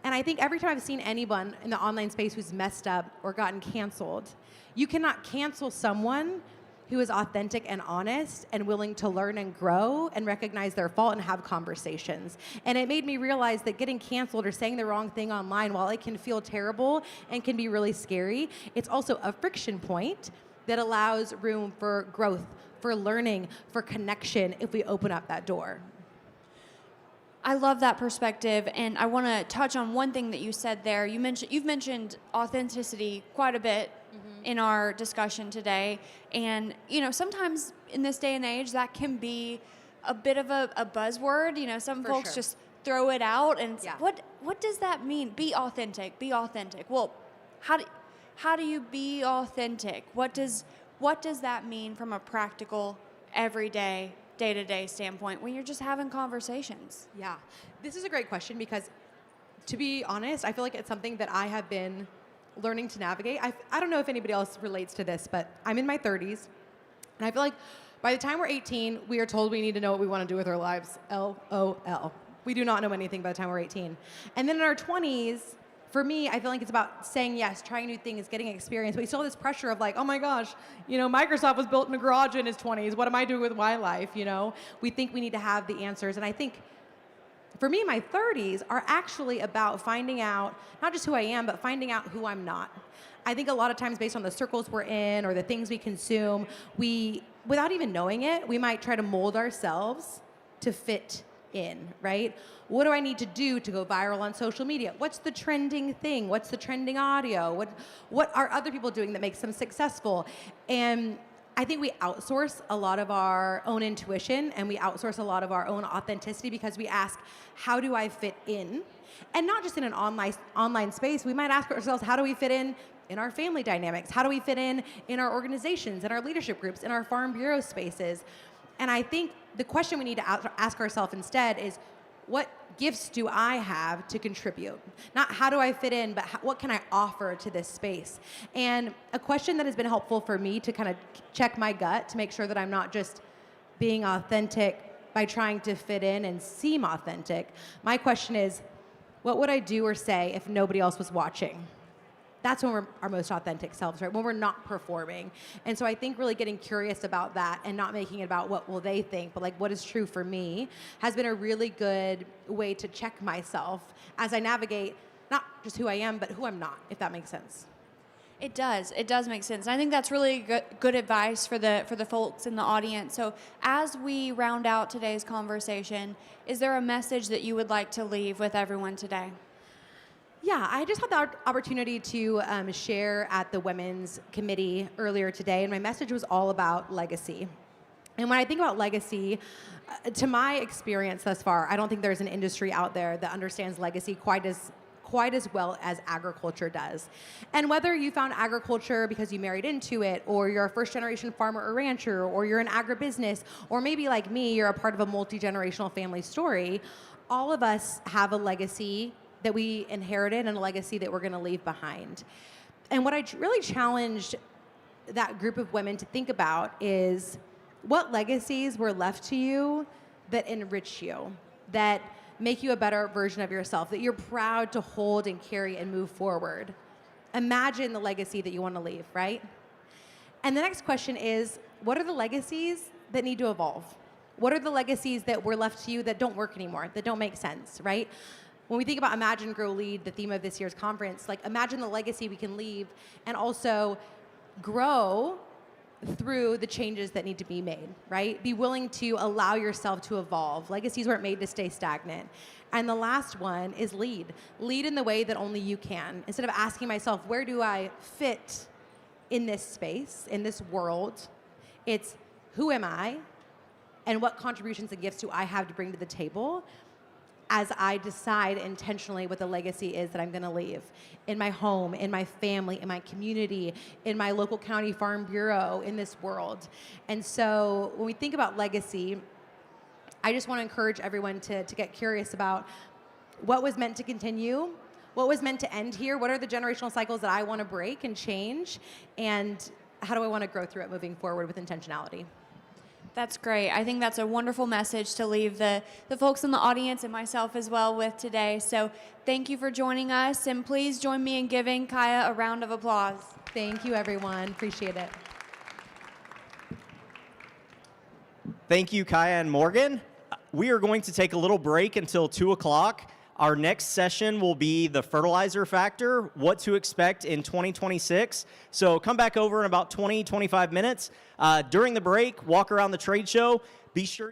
E: And I think every time I've seen anyone in the online space who's messed up or gotten canceled, you cannot cancel someone who is authentic and honest and willing to learn and grow and recognize their fault and have conversations. And it made me realize that getting canceled or saying the wrong thing online, while it can feel terrible and can be really scary, it's also a friction point that allows room for growth, for learning, for connection if we open up that door.
F: I love that perspective, and I want to touch on one thing that you said there. You've mentioned authenticity quite a bit in our discussion today, and you know, sometimes in this day and age that can be a bit of a buzzword. You know, some folks just throw it out, and what does that mean? Be authentic. Be authentic. Well, how do you be authentic? What does that mean from a practical, everyday, day-to-day standpoint when you're just having conversations?
E: Yeah, this is a great question because, to be honest, I feel like it's something that I have been learning to navigate. I don't know if anybody else relates to this, but I'm in my 30s, and I feel like by the time we're 18, we are told we need to know what we want to do with our lives. LOL. We do not know anything by the time we're 18. And then in our 20s, for me, I feel like it's about saying yes, trying new things, getting experience, but you still have this pressure of like, oh my gosh, Microsoft was built in a garage in his 20s. What am I doing with my life? We think we need to have the answers. And I think for me, my 30s are actually about finding out not just who I am, but finding out who I'm not. I think a lot of times based on the circles we're in or the things we consume, without even knowing it, we might try to mold ourselves to fit in, right? What do I need to do to go viral on social media? What's the trending thing? What's the trending audio? What are other people doing that makes them successful? And I think we outsource a lot of our own intuition and we outsource a lot of our own authenticity because we ask, how do I fit in? And not just in an online space, we might ask ourselves, how do we fit in our family dynamics? How do we fit in our organizations, in our leadership groups, in our Farm Bureau spaces? And I think the question we need to ask ourselves instead is, what gifts do I have to contribute? Not how do I fit in, but what can I offer to this space? And a question that has been helpful for me to kind of check my gut to make sure that I'm not just being authentic by trying to fit in and seem authentic. My question is, what would I do or say if nobody else was watching? That's when we're our most authentic selves, right? When we're not performing. And so I think really getting curious about that and not making it about what will they think, but like what is true for me has been a really good way to check myself as I navigate not just who I am, but who I'm not, if that makes sense.
F: It does. It does make sense. And I think that's really good advice for the folks in the audience. So as we round out today's conversation, is there a message that you would like to leave with everyone today?
E: Yeah, I just had the opportunity to share at the Women's Committee earlier today, and my message was all about legacy. And when I think about legacy, to my experience thus far, I don't think there's an industry out there that understands legacy quite as well as agriculture does. And whether you found agriculture because you married into it, or you're a first-generation farmer or rancher, or you're in agribusiness, or maybe like me, you're a part of a multi-generational family story, all of us have a legacy that we inherited and a legacy that we're going to leave behind. And what I really challenged that group of women to think about is what legacies were left to you that enrich you, that make you a better version of yourself, that you're proud to hold and carry and move forward. Imagine the legacy that you want to leave, right? And the next question is, what are the legacies that need to evolve? What are the legacies that were left to you that don't work anymore, that don't make sense, right? When we think about Imagine, Grow, Lead, the theme of this year's conference, like imagine the legacy we can leave and also grow through the changes that need to be made, right? Be willing to allow yourself to evolve. Legacies weren't made to stay stagnant. And the last one is lead. Lead in the way that only you can. Instead of asking myself, where do I fit in this space, in this world? It's who am I and what contributions and gifts do I have to bring to the table as I decide intentionally what the legacy is that I'm going to leave in my home, in my family, in my community, in my local county farm bureau, in this world. And so when we think about legacy, I just want to encourage everyone to get curious about what was meant to continue, what was meant to end here, what are the generational cycles that I want to break and change, and how do I want to grow through it moving forward with intentionality.
F: That's great. I think that's a wonderful message to leave the folks in the audience and myself as well with today. So thank you for joining us, and please join me in giving Kaya a round of applause.
E: Thank you, everyone. Appreciate it.
B: Thank you, Kaya and Morgan. We are going to take a little break until 2 o'clock. Our next session will be the fertilizer factor, what to expect in 2026. So come back over in about 20, 25 minutes. During the break, walk around the trade show. Be sure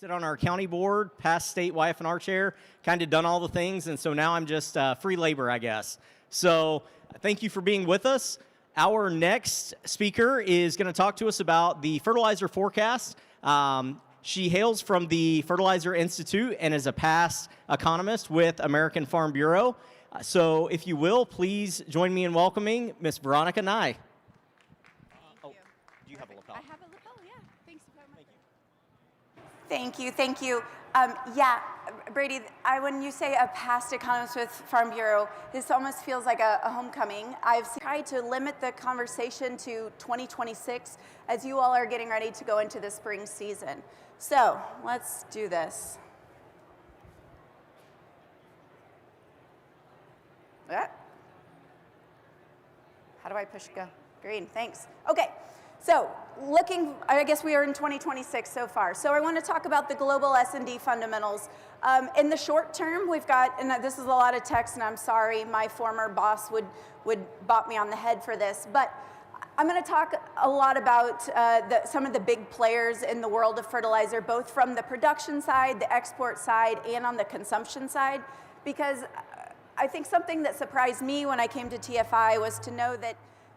B: sit on our county board, past state YF&R chair, kind of done all the things, and so now I'm just free labor, I guess. So thank you for being with us. Our next speaker is going to talk to us about the fertilizer forecast. She hails from the Fertilizer Institute and is a past economist with American Farm Bureau. So if you will, please join me in welcoming Miss Veronica Nye.
G: Thank you.
B: Do you have a lapel?
G: I have a lapel, yeah. Thanks very much.
B: Thank you.
G: Thank you. Yeah, Brady, when you say a past economist with Farm Bureau, this almost feels like a homecoming. I've tried to limit the conversation to 2026 as you all are getting ready to go into the spring season. So let's do this. How do I push go? Green, thanks. Okay, so I guess we are in 2026 so far. So I want to talk about the global S&D fundamentals. In the short term, we've got, and this is a lot of text, and I'm sorry, my former boss would bop me on the head for this, but I'm going to talk a lot about some of the big players in the world of fertilizer, both from the production side, the export side, and on the consumption side, because I think something that surprised me when I came to TFI was to know that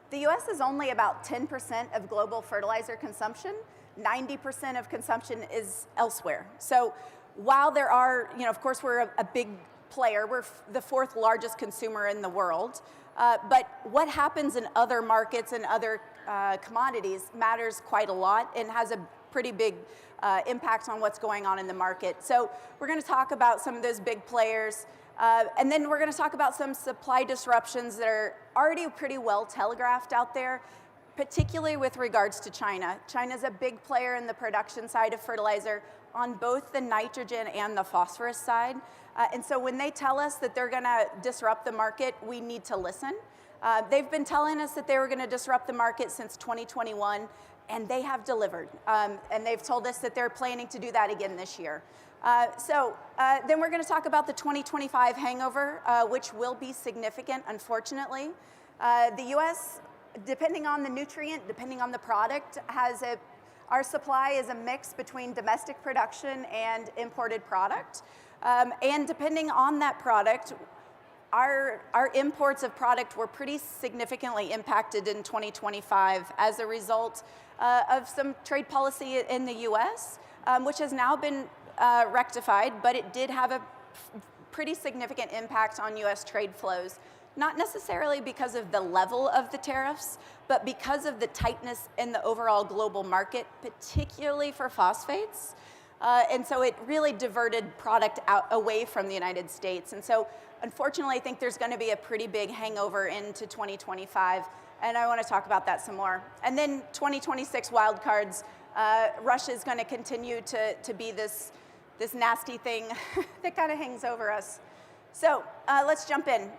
G: the US is only about 10% of global fertilizer consumption. 90% of consumption is elsewhere. So while there are, of course we're a big player, we're the fourth largest consumer in the world, but what happens in other markets and other commodities matters quite a lot and has a pretty big impact on what's going on in the market. So we're going to talk about some of those big players. And then we're going to talk about some supply disruptions that are already pretty well telegraphed out there, particularly with regards to China. China's a big player in the production side of fertilizer on both the nitrogen and the phosphorus side. And so when they tell us that they're going to disrupt the market, we need to listen. They've been telling us that they were going to disrupt the market since 2021, and they have delivered. And they've told us that they're planning to do that again this year. Then we're going to talk about the 2025 hangover, which will be significant, unfortunately. The U.S., depending on the nutrient, depending on the product, our supply is a mix between domestic production and imported product. And depending on that product, our imports of product were pretty significantly impacted in 2025 as a result of some trade policy in the U.S., which has now been rectified, but it did have a pretty significant impact on U.S. trade flows, not necessarily because of the level of the tariffs, but because of the tightness in the overall global market, particularly for phosphates. And so it really diverted product away from the United States. And so unfortunately, I think there's going to be a pretty big hangover into 2025, and I want to talk about that some more. And then 2026 wildcards, Russia is going to continue to be this nasty thing that kind of hangs over us. So let's jump in.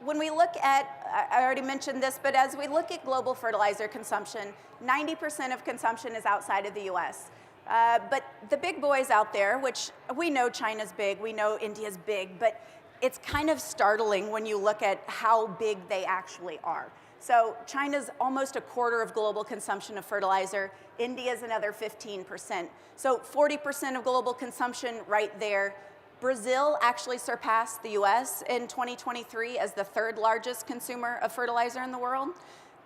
G: When we look at, I already mentioned this, but as we look at global fertilizer consumption, 90% of consumption is outside of the US. But the big boys out there, which we know China's big, we know India's big, but it's kind of startling when you look at how big they actually are. So China's almost a quarter of global consumption of fertilizer. India's another 15%. So 40% of global consumption right there. Brazil actually surpassed the US in 2023 as the third largest consumer of fertilizer in the world.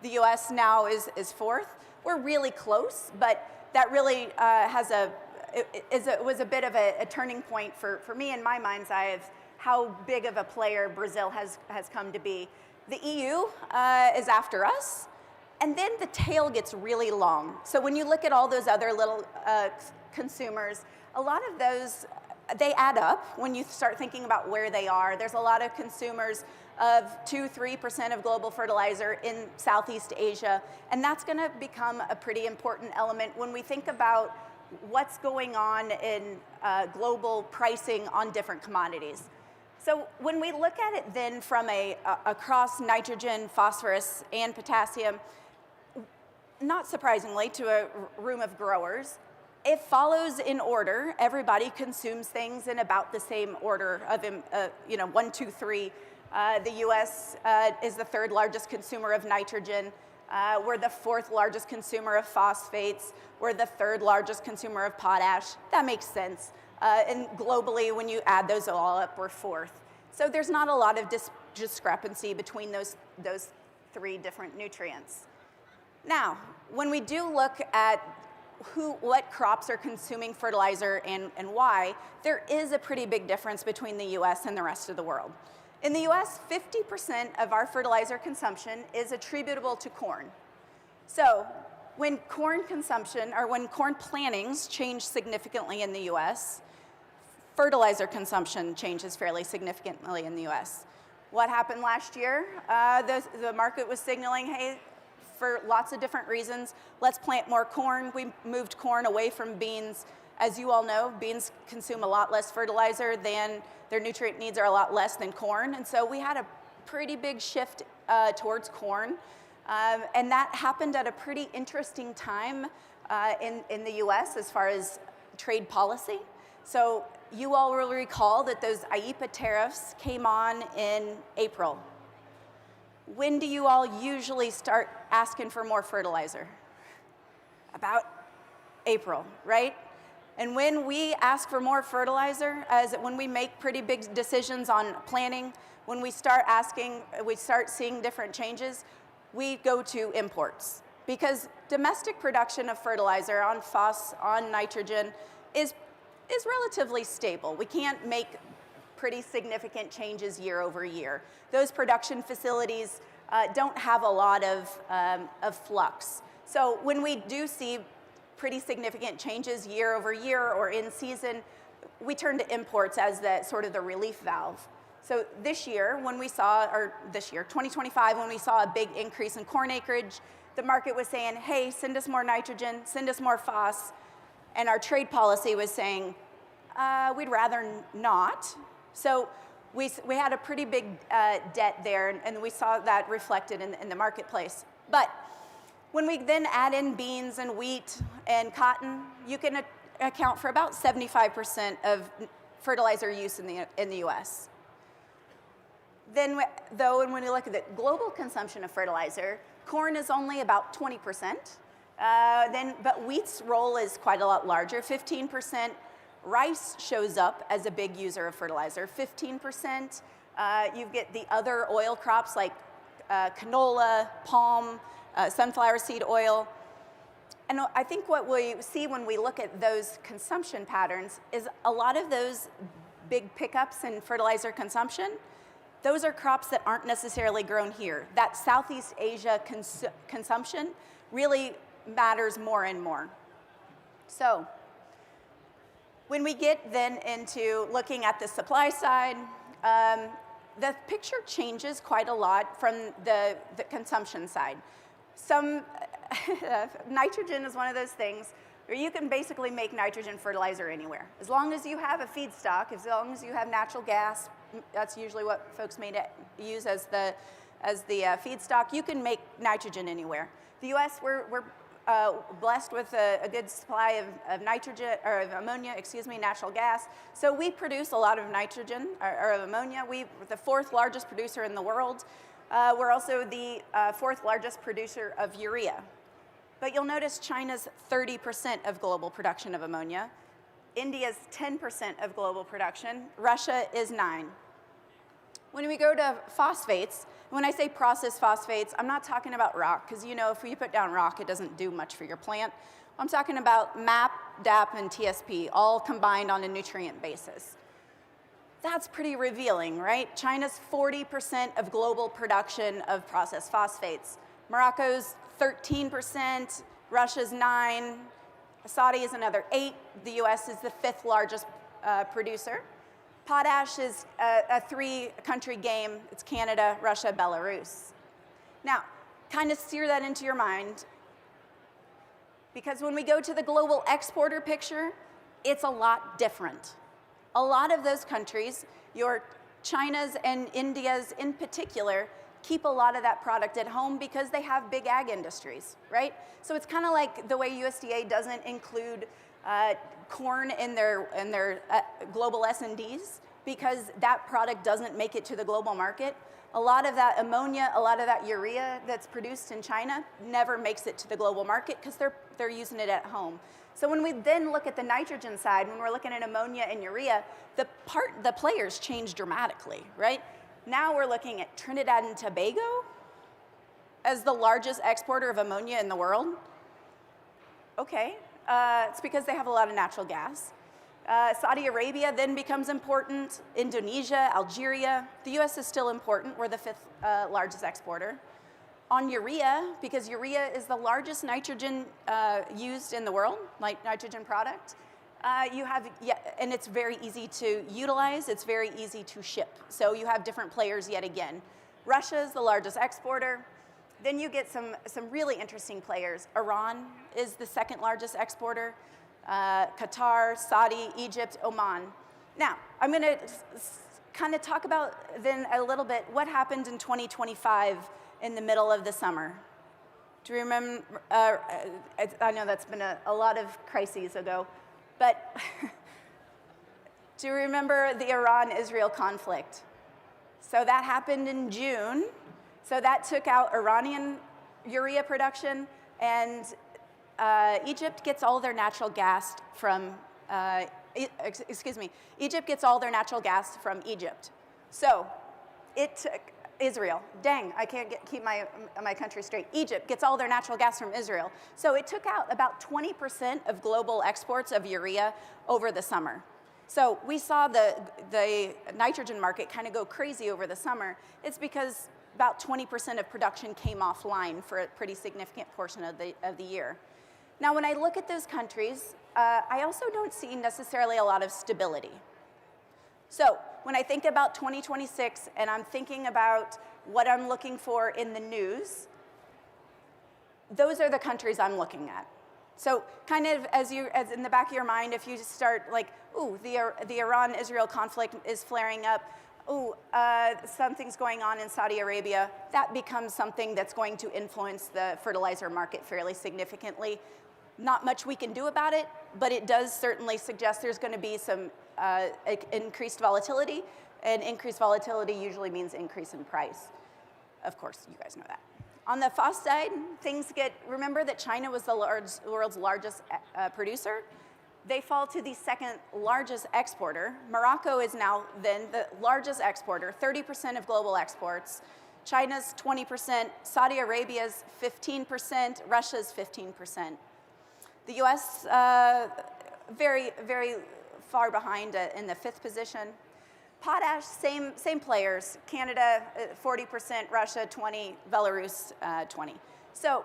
G: The US now is fourth. We're really close, but that really was a bit of a turning point for me in my mind's eye of how big of a player Brazil has come to be. The EU is after us, and then the tail gets really long. So when you look at all those other little consumers, a lot of those, they add up when you start thinking about where they are. There's a lot of consumers of 2-3% of global fertilizer in Southeast Asia, and that's going to become a pretty important element when we think about what's going on in global pricing on different commodities. So when we look at it then from across nitrogen, phosphorus, and potassium, not surprisingly to a room of growers, it follows in order. Everybody consumes things in about the same order of 1, 2, 3. The U.S. is the third largest consumer of nitrogen. We're the 4th largest consumer of phosphates. We're the 3rd largest consumer of potash. That makes sense. And globally, when you add those all up, we're 4th. So there's not a lot of discrepancy between those 3 different nutrients. Now, when we do look at what crops are consuming fertilizer and why, there is a pretty big difference between the US and the rest of the world. In the US, 50% of our fertilizer consumption is attributable to corn. So when corn consumption, or when corn plantings change significantly in the US, fertilizer consumption changes fairly significantly in the US. What happened last year? The market was signaling, hey, for lots of different reasons, let's plant more corn. We moved corn away from beans. As you all know, beans consume a lot less fertilizer than their nutrient needs are a lot less than corn. And so we had a pretty big shift towards corn. And that happened at a pretty interesting time in the US as far as trade policy. So you all will recall that those IEEPA tariffs came on in April. When do you all usually start asking for more fertilizer? About April, right? And when we ask for more fertilizer, when we make pretty big decisions on planting, when we start seeing different changes, we go to imports. Because domestic production of fertilizer on on nitrogen is relatively stable. We can't make pretty significant changes year over year. Those production facilities don't have a lot of flux. So when we do see pretty significant changes year over year or in season, we turn to imports as the sort of the relief valve. So this year, 2025, when we saw a big increase in corn acreage, the market was saying, hey, send us more nitrogen, send us more phos, and our trade policy was saying, we'd rather not. So we had a pretty big debt there, and we saw that reflected in the marketplace. But when we then add in beans and wheat and cotton, you can account for about 75% of fertilizer use in the US. Then, when we look at the global consumption of fertilizer, corn is only about 20%. But wheat's role is quite a lot larger, 15%. Rice shows up as a big user of fertilizer, 15%. You get the other oil crops like canola, palm, sunflower seed oil. And I think what we see when we look at those consumption patterns is a lot of those big pickups in fertilizer consumption, those are crops that aren't necessarily grown here. That Southeast Asia consumption really matters more and more. So when we get then into looking at the supply side, the picture changes quite a lot from the consumption side. Nitrogen is one of those things where you can basically make nitrogen fertilizer anywhere. As long as you have a feedstock, as long as you have natural gas, that's usually what folks use as the feedstock, you can make nitrogen anywhere. The US, we're blessed with a good supply of nitrogen, or of ammonia, natural gas. So we produce a lot of nitrogen, or of ammonia. We're the 4th largest producer in the world. We're also the 4th largest producer of urea. But you'll notice China's 30% of global production of ammonia. India's 10% of global production. Russia is 9%. When we go to phosphates, when I say processed phosphates, I'm not talking about rock, because if you put down rock, it doesn't do much for your plant. I'm talking about MAP, DAP, and TSP, all combined on a nutrient basis. That's pretty revealing, right? China's 40% of global production of processed phosphates. Morocco's 13%, Russia's 9%, Saudi is another 8%, the US is the 5th largest producer. Potash is a 3-country game. It's Canada, Russia, Belarus. Now, kind of steer that into your mind, because when we go to the global exporter picture, it's a lot different. A lot of those countries, your China's and India's in particular, keep a lot of that product at home because they have big ag industries, right? So it's kind of like the way USDA doesn't include corn in their global S&Ds, because that product doesn't make it to the global market. A lot of that ammonia, a lot of that urea that's produced in China never makes it to the global market because they're using it at home. So when we then look at the nitrogen side, when we're looking at ammonia and urea, the players change dramatically, right? Now we're looking at Trinidad and Tobago as the largest exporter of ammonia in the world. Okay, it's because they have a lot of natural gas. Saudi Arabia then becomes important, Indonesia, Algeria. The US is still important, we're the 5th largest exporter. On urea, because urea is the largest nitrogen used in the world, like nitrogen product, and it's very easy to utilize, it's very easy to ship. So you have different players yet again. Russia is the largest exporter. Then you get some really interesting players. Iran is the 2nd largest exporter. Qatar, Saudi, Egypt, Oman. Now, I'm going to kind of talk about then a little bit what happened in 2025 in the middle of the summer. Do you remember? I know that's been a lot of crises ago, but do you remember the Iran-Israel conflict? So that happened in June. So that took out Iranian urea production, and Egypt gets all their natural gas from, Egypt gets all their natural gas from Egypt. So it took Israel. Dang, I can't keep my country straight. Egypt gets all their natural gas from Israel. So it took out about 20% of global exports of urea over the summer. So we saw the nitrogen market kind of go crazy over the summer. It's because about 20% of production came offline for a pretty significant portion of the year. Now, when I look at those countries, I also don't see necessarily a lot of stability. So when I think about 2026 and I'm thinking about what I'm looking for in the news, those are the countries I'm looking at. So kind of as in the back of your mind, if you just start like, ooh, the Iran-Israel conflict is flaring up, ooh, something's going on in Saudi Arabia, that becomes something that's going to influence the fertilizer market fairly significantly. Not much we can do about it, but it does certainly suggest there's going to be some increased volatility, and increased volatility usually means increase in price. Of course, you guys know that. On the phos side, remember that China was the world's largest producer. They fall to the 2nd largest exporter. Morocco is now then the largest exporter, 30% of global exports. China's 20%, Saudi Arabia's 15%, Russia's 15%. The US, very, very far behind in the 5th position. Potash, same players. Canada, 40%, Russia, 20%, Belarus, 20%. So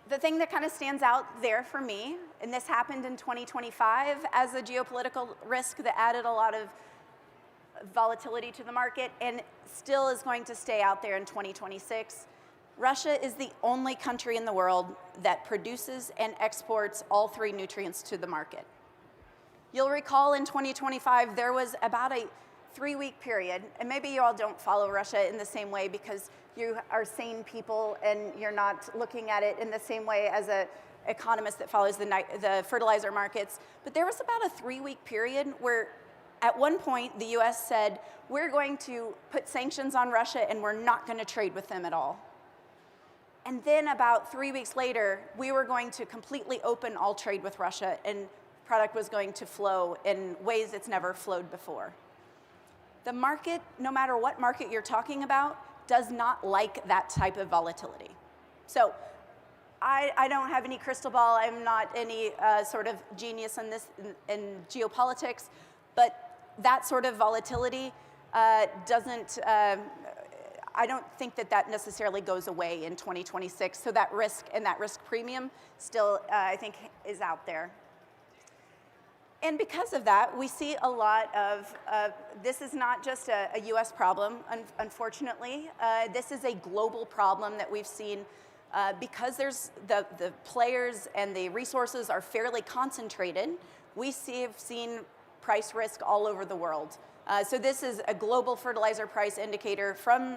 G: the thing that kind of stands out there for me, and this happened in 2025 as a geopolitical risk that added a lot of volatility to the market and still is going to stay out there in 2026. Russia is the only country in the world that produces and exports all 3 nutrients to the market. You'll recall in 2025, there was about a 3-week period, and maybe you all don't follow Russia in the same way because you are sane people and you're not looking at it in the same way as an economist that follows the fertilizer markets. But there was about a 3-week period where at one point the US said, we're going to put sanctions on Russia and we're not going to trade with them at all. And then about 3 weeks later, we were going to completely open all trade with Russia, and product was going to flow in ways it's never flowed before. The market, no matter what market you're talking about, does not like that type of volatility. So I don't have any crystal ball. I'm not any sort of genius in this in geopolitics, but that sort of volatility doesn't. I don't think that necessarily goes away in 2026. So that risk and that risk premium still, I think, is out there. And because of that, we see a lot of, this is not just a US problem, unfortunately. This is a global problem that we've seen because there's the players and the resources are fairly concentrated. Have seen price risk all over the world. So this is a global fertilizer price indicator from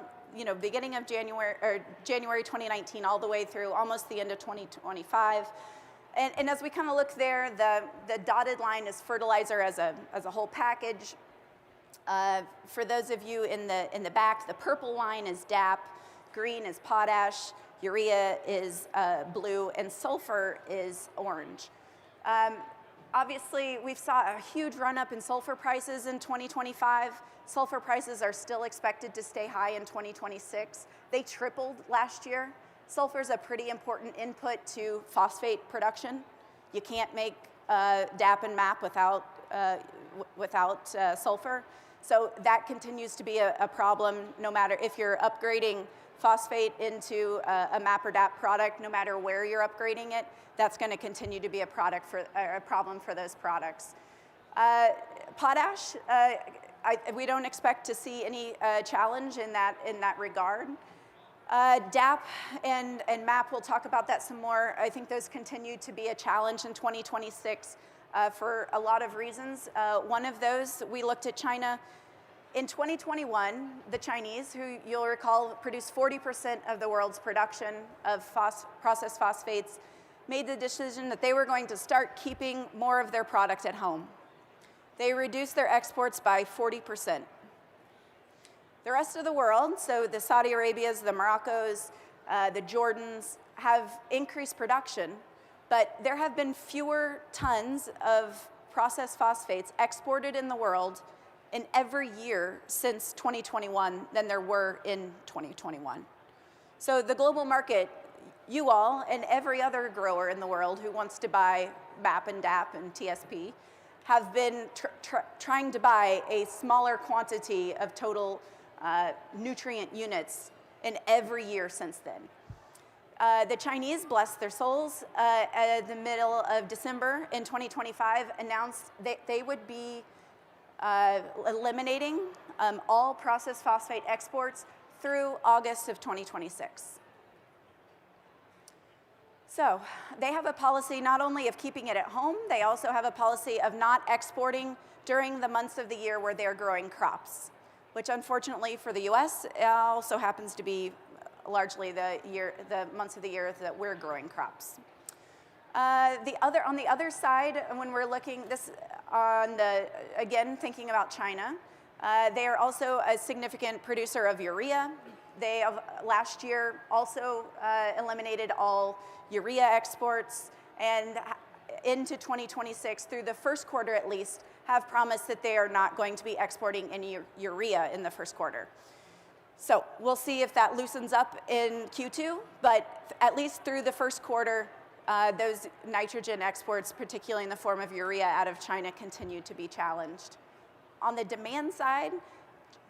G: beginning of January 2019 all the way through almost the end of 2025. And as we kind of look there, the dotted line is fertilizer as a whole package. For those of you in the back, the purple line is DAP, green is potash, urea is blue, and sulfur is orange. Obviously, we saw a huge run-up in sulfur prices in 2025. Sulfur prices are still expected to stay high in 2026. They tripled last year. Sulfur is a pretty important input to phosphate production. You can't make DAP and MAP without sulfur. So that continues to be a problem no matter if you're upgrading phosphate into a MAP or DAP product, no matter where you're upgrading it, that's going to continue to be a problem for those products. Potash, we don't expect to see any challenge in that regard. DAP and MAP, we'll talk about that some more. I think those continue to be a challenge in 2026 for a lot of reasons. One of those, we looked at China. In 2021, the Chinese, who you'll recall produced 40% of the world's production of processed phosphates, made the decision that they were going to start keeping more of their product at home. They reduced their exports by 40%. The rest of the world, so the Saudi Arabias, the Moroccos, the Jordans, have increased production, but there have been fewer tons of processed phosphates exported in the world in every year since 2021 than there were in 2021. So the global market, you all and every other grower in the world who wants to buy MAP and DAP and TSP have been trying to buy a smaller quantity of total nutrient units in every year since then. The Chinese, bless their souls, at the middle of December in 2025 announced that they would be eliminating all processed phosphate exports through August of 2026. So they have a policy not only of keeping it at home, they also have a policy of not exporting during the months of the year where they're growing crops, which unfortunately for the US also happens to be largely the months of the year that we're growing crops. On the other side, when we're looking again, thinking about China, they are also a significant producer of urea. They last year also eliminated all urea exports, and into 2026, through the first quarter at least, have promised that they are not going to be exporting any urea in the first quarter. So we'll see if that loosens up in Q2, but at least through the first quarter, those nitrogen exports, particularly in the form of urea out of China, continue to be challenged. On the demand side,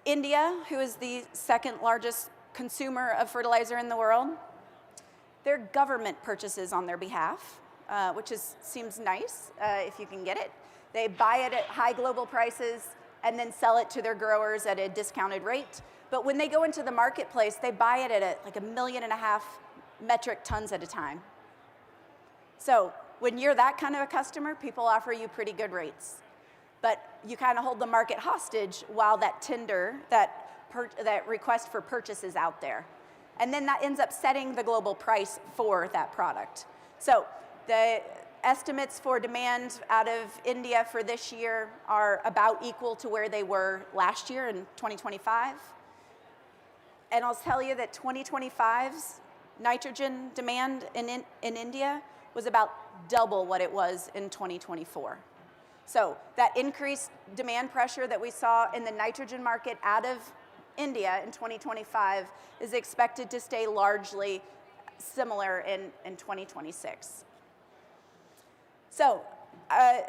G: India, who is the second largest consumer of fertilizer in the world, their government purchases on their behalf, which seems nice if you can get it. They buy it at high global prices and then sell it to their growers at a discounted rate. But when they go into the marketplace, they buy it at like 1.5 million metric tons at a time. So when you're that kind of a customer, people offer you pretty good rates. But you kind of hold the market hostage while that tender, that request for purchase is out there. And then that ends up setting the global price for that product. So the estimates for demand out of India for this year are about equal to where they were last year in 2025. And I'll tell you that 2025's nitrogen demand in India was about double what it was in 2024. So that increased demand pressure that we saw in the nitrogen market out of India in 2025 is expected to stay largely similar in 2026. So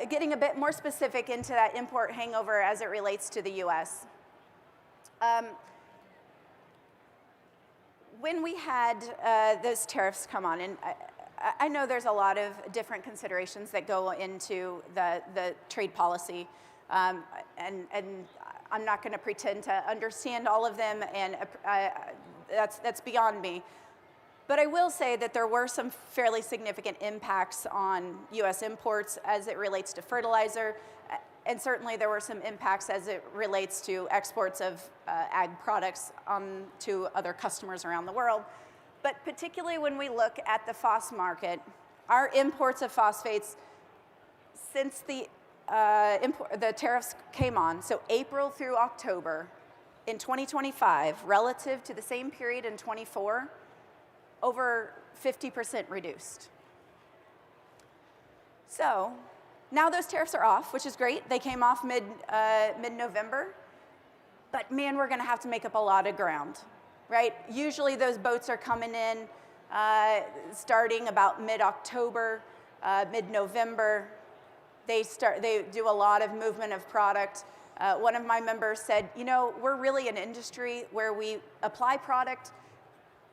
G: getting a bit more specific into that import hangover as it relates to the US. When we had those tariffs come on, and I know there's a lot of different considerations that go into the trade policy, and I'm not going to pretend to understand all of them, and that's beyond me. But I will say that there were some fairly significant impacts on U.S. imports as it relates to fertilizer, and certainly there were some impacts as it relates to exports of ag products to other customers around the world. But particularly when we look at the phos market, our imports of phosphates since the the tariffs came on, so April through October in 2025, relative to the same period in 24, over 50% reduced. So now those tariffs are off, which is great. They came off mid-November, but man, we're going to have to make up a lot of ground, right? Usually those boats are coming in starting about mid-October, mid-November. They do a lot of movement of product. One of my members said, you know, we're really an industry where we apply product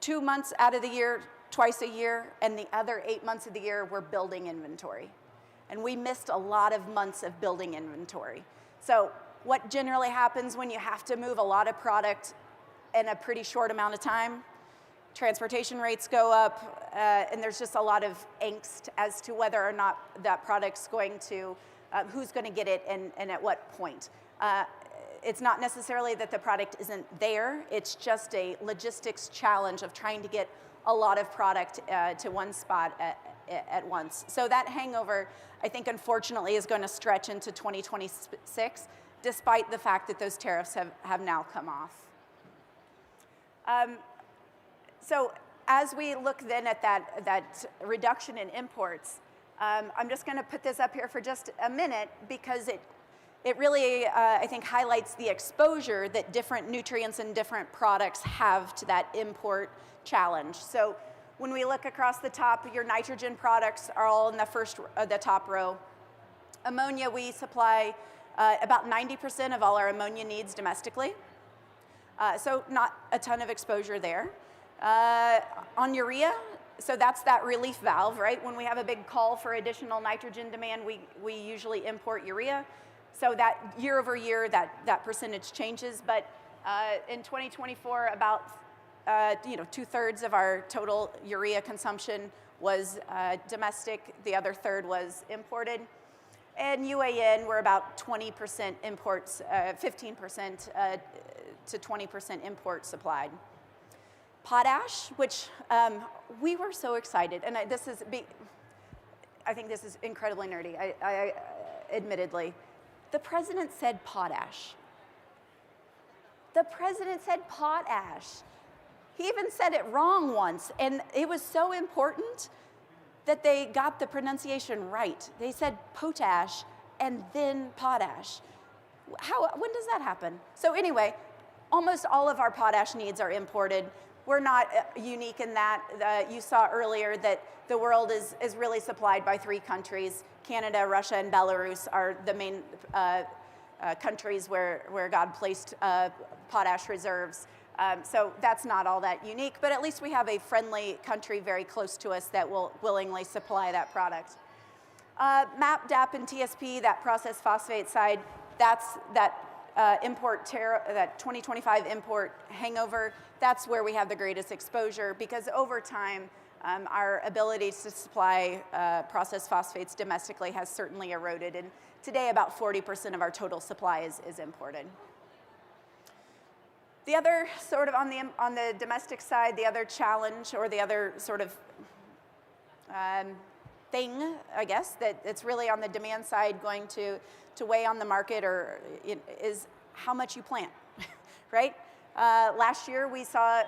G: 2 months out of the year, twice a year, and the other 8 months of the year, we're building inventory. And we missed a lot of months of building inventory. So what generally happens when you have to move a lot of product in a pretty short amount of time? Transportation rates go up, and there's just a lot of angst as to whether or not that product's going to, who's going to get it and at what point. It's not necessarily that the product isn't there, it's just a logistics challenge of trying to get a lot of product to one spot at once. So that hangover, I think, unfortunately, is going to stretch into 2026, despite the fact that those tariffs have now come off. So as we look then at that reduction in imports, I'm just going to put this up here for just a minute because it really, I think, highlights the exposure that different nutrients and different products have to that import challenge. So when we look across the top, your nitrogen products are all in the top row. Ammonia, we supply about 90% of all our ammonia needs domestically. So not a ton of exposure there. On urea, so that's that relief valve, right? When we have a big call for additional nitrogen demand, we usually import urea. So that year over year, that percentage changes. But in 2024, about 2/3 of our total urea consumption was domestic. The other third was imported. And UAN, we're about 20% imports, 15% to 20% import supplied. Potash, which we were so excited, and I think this is incredibly nerdy, I admittedly. The president said potash. The president said potash. He even said it wrong once, and it was so important that they got the pronunciation right. They said potash and then potash. When does that happen? So anyway, almost all of our potash needs are imported. We're not unique in that. You saw earlier that the world is really supplied by 3 countries. Canada, Russia, and Belarus are the main countries where God placed potash reserves. So that's not all that unique, but at least we have a friendly country very close to us that will willingly supply that product. MAP, DAP, and TSP, that processed phosphate side, that's that that 2025 import hangover. That's where we have the greatest exposure because over time, our ability to supply processed phosphates domestically has certainly eroded, and today about 40% of our total supply is imported. The other sort of on the domestic side, the other challenge or the other sort of thing, I guess, that it's really on the demand side going to weigh on the market is how much you plant, right? Last year we saw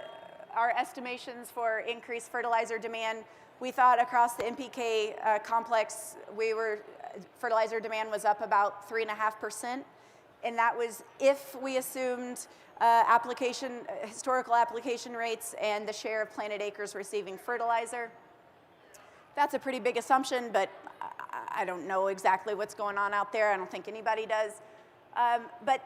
G: our estimations for increased fertilizer demand. We thought across the NPK complex, fertilizer demand was up about 3.5%, and that was if we assumed historical application rates and the share of planted acres receiving fertilizer. That's a pretty big assumption, but I don't know exactly what's going on out there. I don't think anybody does. But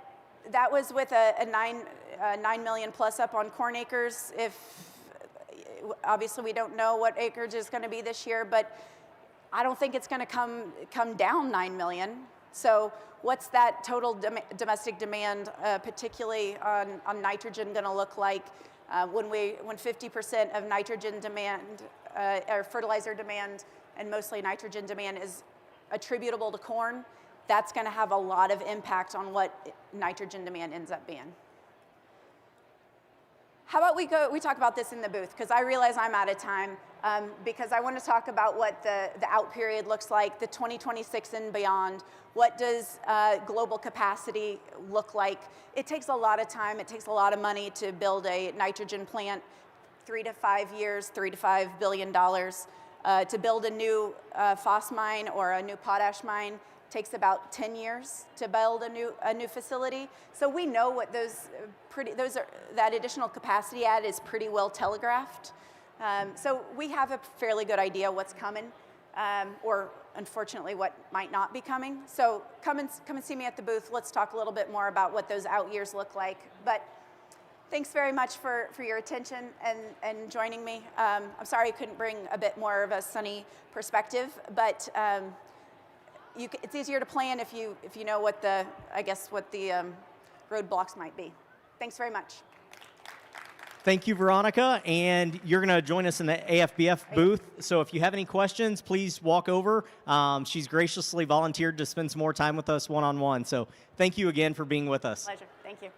G: that was with a 9 million plus up on corn acres. Obviously we don't know what acreage is going to be this year, but I don't think it's going to come down 9 million. So what's that total domestic demand, particularly on nitrogen, going to look like when 50% of nitrogen demand or fertilizer demand and mostly nitrogen demand is attributable to corn? That's going to have a lot of impact on what nitrogen demand ends up being. how about we talk about this in the booth, because I realize I'm out of time, because I want to talk about what the out period looks like, the 2026 and beyond. What does global capacity look like? It takes a lot of time. It takes a lot of money to build a nitrogen plant, 3 to 5 years, $3 to $5 billion. To build a new phos mine or a new potash mine takes about 10 years to build a new facility. So we know what that additional capacity add is pretty well telegraphed. So we have a fairly good idea what's coming, or unfortunately what might not be coming. So come and see me at the booth. Let's talk a little bit more about what those out years look like. But thanks very much for your attention and joining me. I'm sorry I couldn't bring a bit more of a sunny perspective, but it's easier to plan if you know what the roadblocks might be. Thanks very much.
B: Thank you, Veronica. And you're going to join us in the AFBF booth. So if you have any questions, please walk over. She's graciously volunteered to spend some more time with us one-on-one. So thank you again for being with us.
G: Pleasure. Thank you.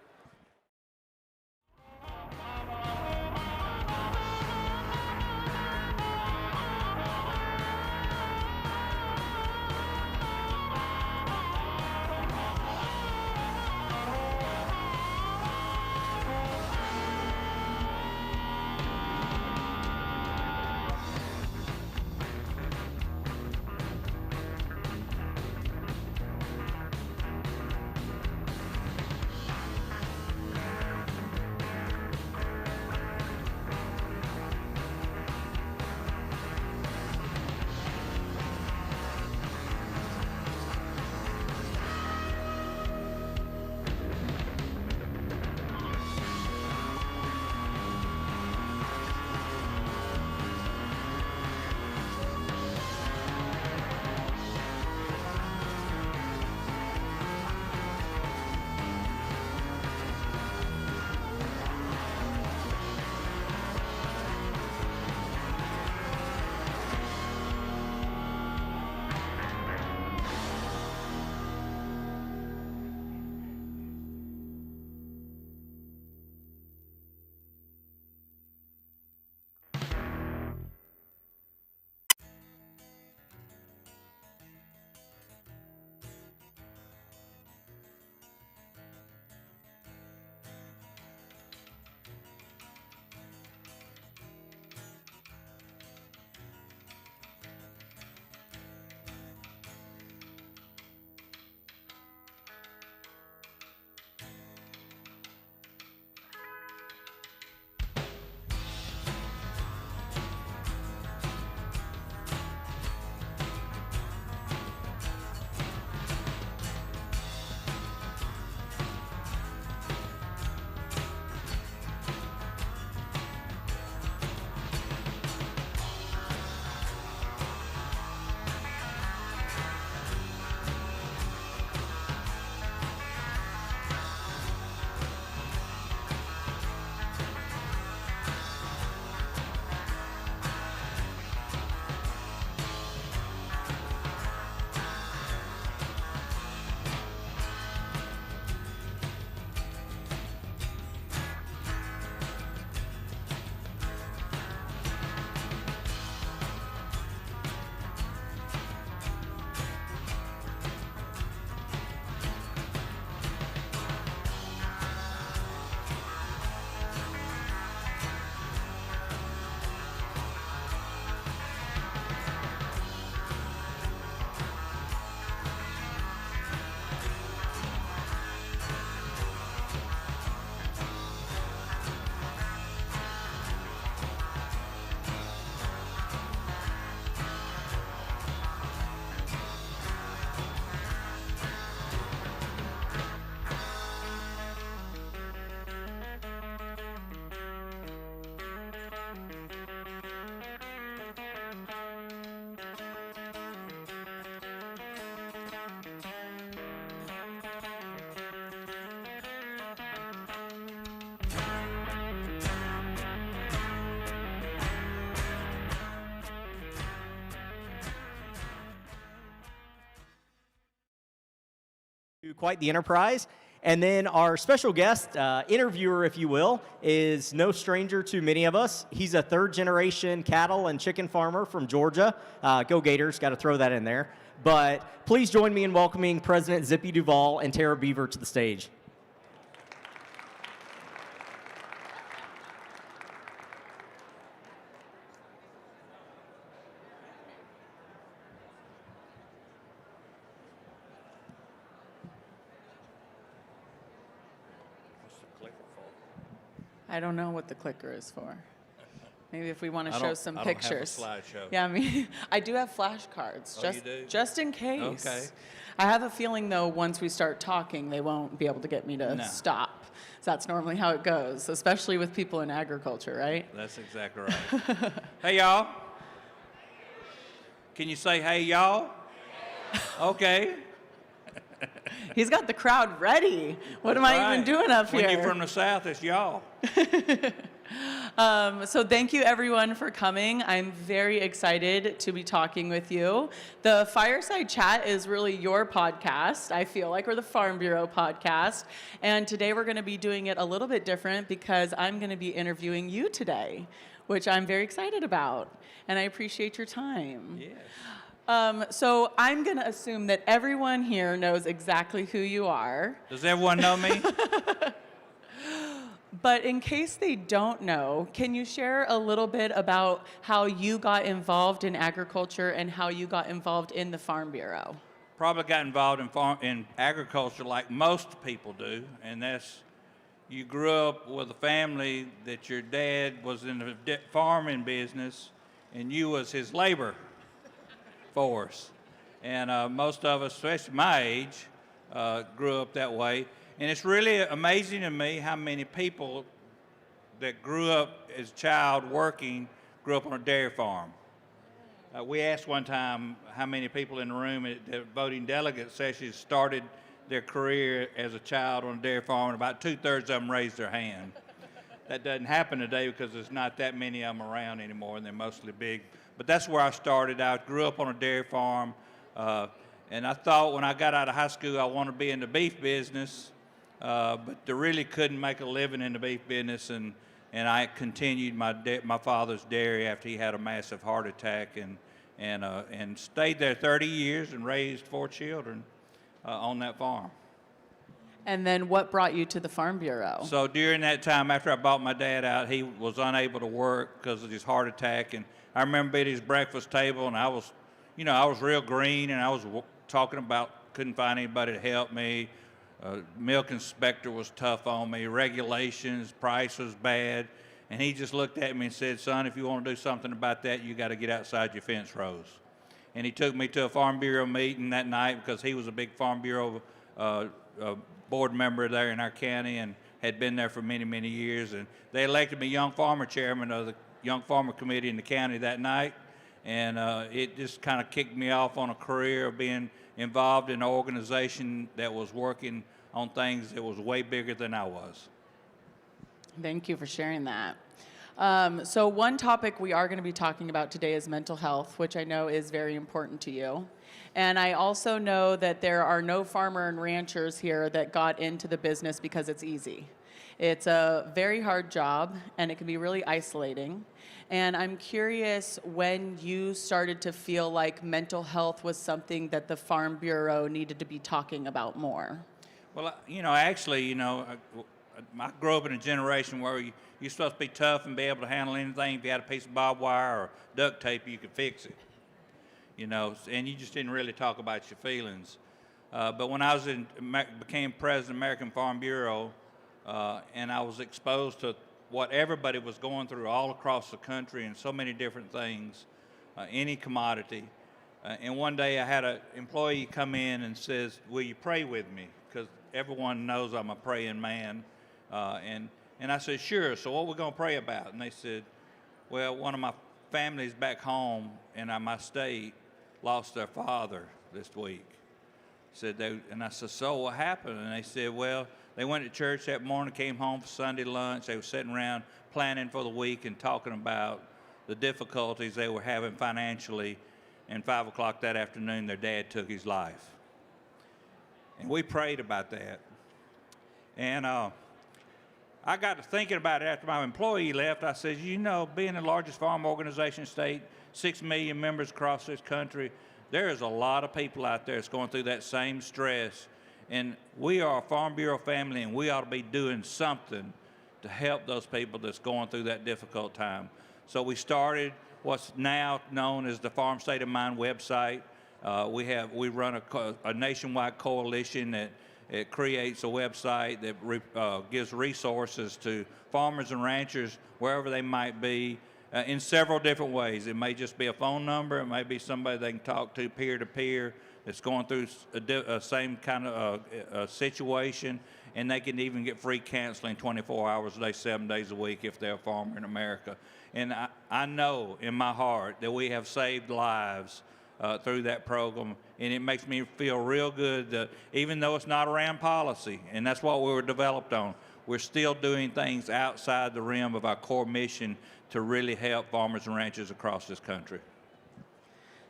B: Quite the enterprise. And then our special guest, interviewer, if you will, is no stranger to many of us. He's a third-generation cattle and chicken farmer from Georgia. Go Gators, got to throw that in there. But please join me in welcoming President Zippy Duvall and Tara Beaver to the stage.
H: I don't know what the clicker is for. Maybe if we want to
I: I
H: show
I: don't-
H: some
I: I don't have a
H: pictures.
I: slideshow.
H: Yeah, I mean, I do have flashcards.
I: Oh, you do?
H: Just in case.
I: Okay.
H: I have a feeling, though, once we start talking, they won't be able to get me to
I: No.
H: stop. So that's normally how it goes, especially with people in agriculture, right?
I: That's exactly right. Hey, y'all. Can you say, hey, y'all? Okay.
H: He's got the crowd ready. What am I even
I: Right.
H: doing up here?
I: When you're from the South, it's y'all.
H: So thank you everyone for coming. I'm very excited to be talking with you. The Fireside Chat is really your podcast. I feel like we're the Farm Bureau podcast. And today we're going to be doing it a little bit different because I'm going to be interviewing you today, which I'm very excited about. And I appreciate your time.
I: Yes.
H: So I'm going to assume that everyone here knows exactly who you are.
I: Does everyone know me?
H: But in case they don't know, can you share a little bit about how you got involved in agriculture and how you got involved in the Farm Bureau?
I: Probably got involved in agriculture like most people do, and that's you grew up with a family that your dad was in the farming business, and you was his labor force. And most of us, especially my age, grew up that way. And it's really amazing to me how many people that grew up as a child working grew up on a dairy farm. We asked one time how many people in the room at the voting delegate sessions started their career as a child on a dairy farm, and about 2/3 of them raised their hand. That doesn't happen today because there's not that many of them around anymore, and they're mostly big. But that's where I started. I grew up on a dairy farm, and I thought when I got out of high school I wanted to be in the beef business. But they really couldn't make a living in the beef business, and I continued my father's dairy after he had a massive heart attack, and stayed there 30 years and raised 4 children on that farm.
H: And then what brought you to the Farm Bureau?
I: So during that time, after I bought my dad out, he was unable to work because of his heart attack, and I remember being at his breakfast table, and I was real green, and I was talking about couldn't find anybody to help me. Milk inspector was tough on me, regulations, price was bad, and he just looked at me and said, son, if you want to do something about that, you got to get outside your fence rows. And he took me to a Farm Bureau meeting that night because he was a big Farm Bureau board member there in our county and had been there for many, many years. And they elected me Young Farmer Chairman of the Young Farmer Committee in the county that night, and it just kind of kicked me off on a career of being involved in an organization that was working on things that was way bigger than I was.
H: Thank you for sharing that. So one topic we are going to be talking about today is mental health, which I know is very important to you. And I also know that there are no farmer and ranchers here that got into the business because it's easy. It's a very hard job, and it can be really isolating. And I'm curious when you started to feel like mental health was something that the Farm Bureau needed to be talking about more.
I: Well, actually, I grew up in a generation where you're supposed to be tough and be able to handle anything. If you had a piece of barbed wire or duct tape, you could fix it. And you just didn't really talk about your feelings. But when I became president of American Farm Bureau, and I was exposed to what everybody was going through all across the country and so many different things, any commodity. And one day I had an employee come in and says, will you pray with me? Because everyone knows I'm a praying man. And I said, sure, so what are we going to pray about? And they said, well, one of my families back home in my state lost their father this week. And I said, so what happened? And they said, well, they went to church that morning, came home for Sunday lunch. They were sitting around planning for the week and talking about the difficulties they were having financially. And 5 o'clock that afternoon, their dad took his life. And we prayed about that. And I got to thinking about it after my employee left. I said, you know, being the largest farm organization in the state, 6 million members across this country, there is a lot of people out there that's going through that same stress. And we are a Farm Bureau family, and we ought to be doing something to help those people that's going through that difficult time. So we started what's now known as the Farm State of Mind website. We run a nationwide coalition that it creates a website that gives resources to farmers and ranchers wherever they might be in several different ways. It may just be a phone number. It may be somebody they can talk to peer-to-peer that's going through a same kind of situation, and they can even get free counseling 24 hours a day, 7 days a week if they're a farmer in America. And I know in my heart that we have saved lives through that program, and it makes me feel real good that even though it's not around policy, and that's what we were developed on, we're still doing things outside the realm of our core mission to really help farmers and ranchers across this country.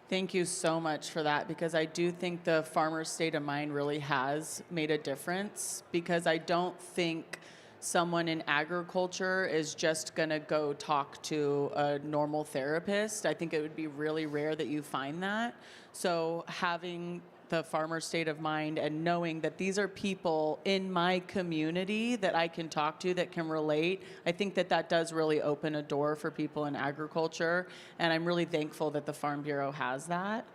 H: Thank you so much for that, because I do think the Farmer's State of Mind really has made a difference, because I don't think someone in agriculture is just going to go talk to a normal therapist. I think it would be really rare that you find that. So having the Farmer's State of Mind and knowing that these are people in my community that I can talk to, that can relate, I think that that does really open a door for people in agriculture. And I'm really thankful that the Farm Bureau has that.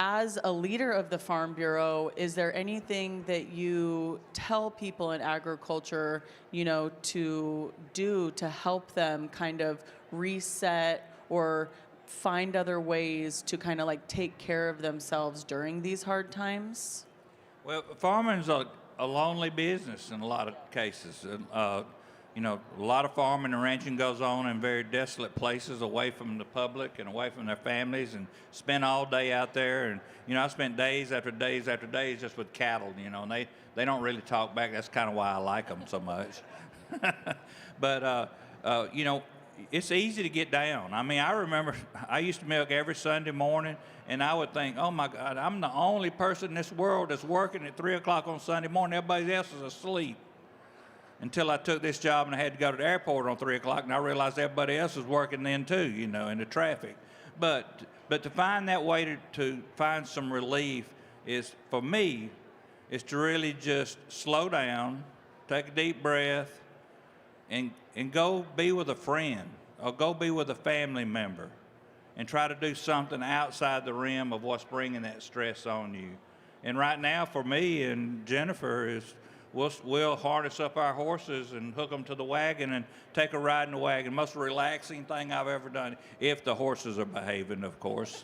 H: As a leader of the Farm Bureau, is there anything that you tell people in agriculture, you know, to do to help them kind of reset or find other ways to kind of like take care of themselves during these hard times?
I: Well, farming is a lonely business in a lot of cases. You know, a lot of farming and ranching goes on in very desolate places, away from the public and away from their families, and spend all day out there. And, you know, I spent days after days after days just with cattle, you know, and they don't really talk back. That's kind of why I like them so much. But, you know, it's easy to get down. I mean, I remember I used to milk every Sunday morning, and I would think, oh, my God, I'm the only person in this world that's working at 3 o'clock on Sunday morning. Everybody else is asleep. Until I took this job and I had to go to the airport on 3 o'clock, and I realized everybody else was working then too, you know, in the traffic. But to find that way to find some relief is, for me, is to really just slow down, take a deep breath, and go be with a friend or go be with a family member and try to do something outside the realm of what's bringing that stress on you. And right now, for me and Jennifer, is we'll harness up our horses and hook them to the wagon and take a ride in the wagon. Most relaxing thing I've ever done, if the horses are behaving, of course.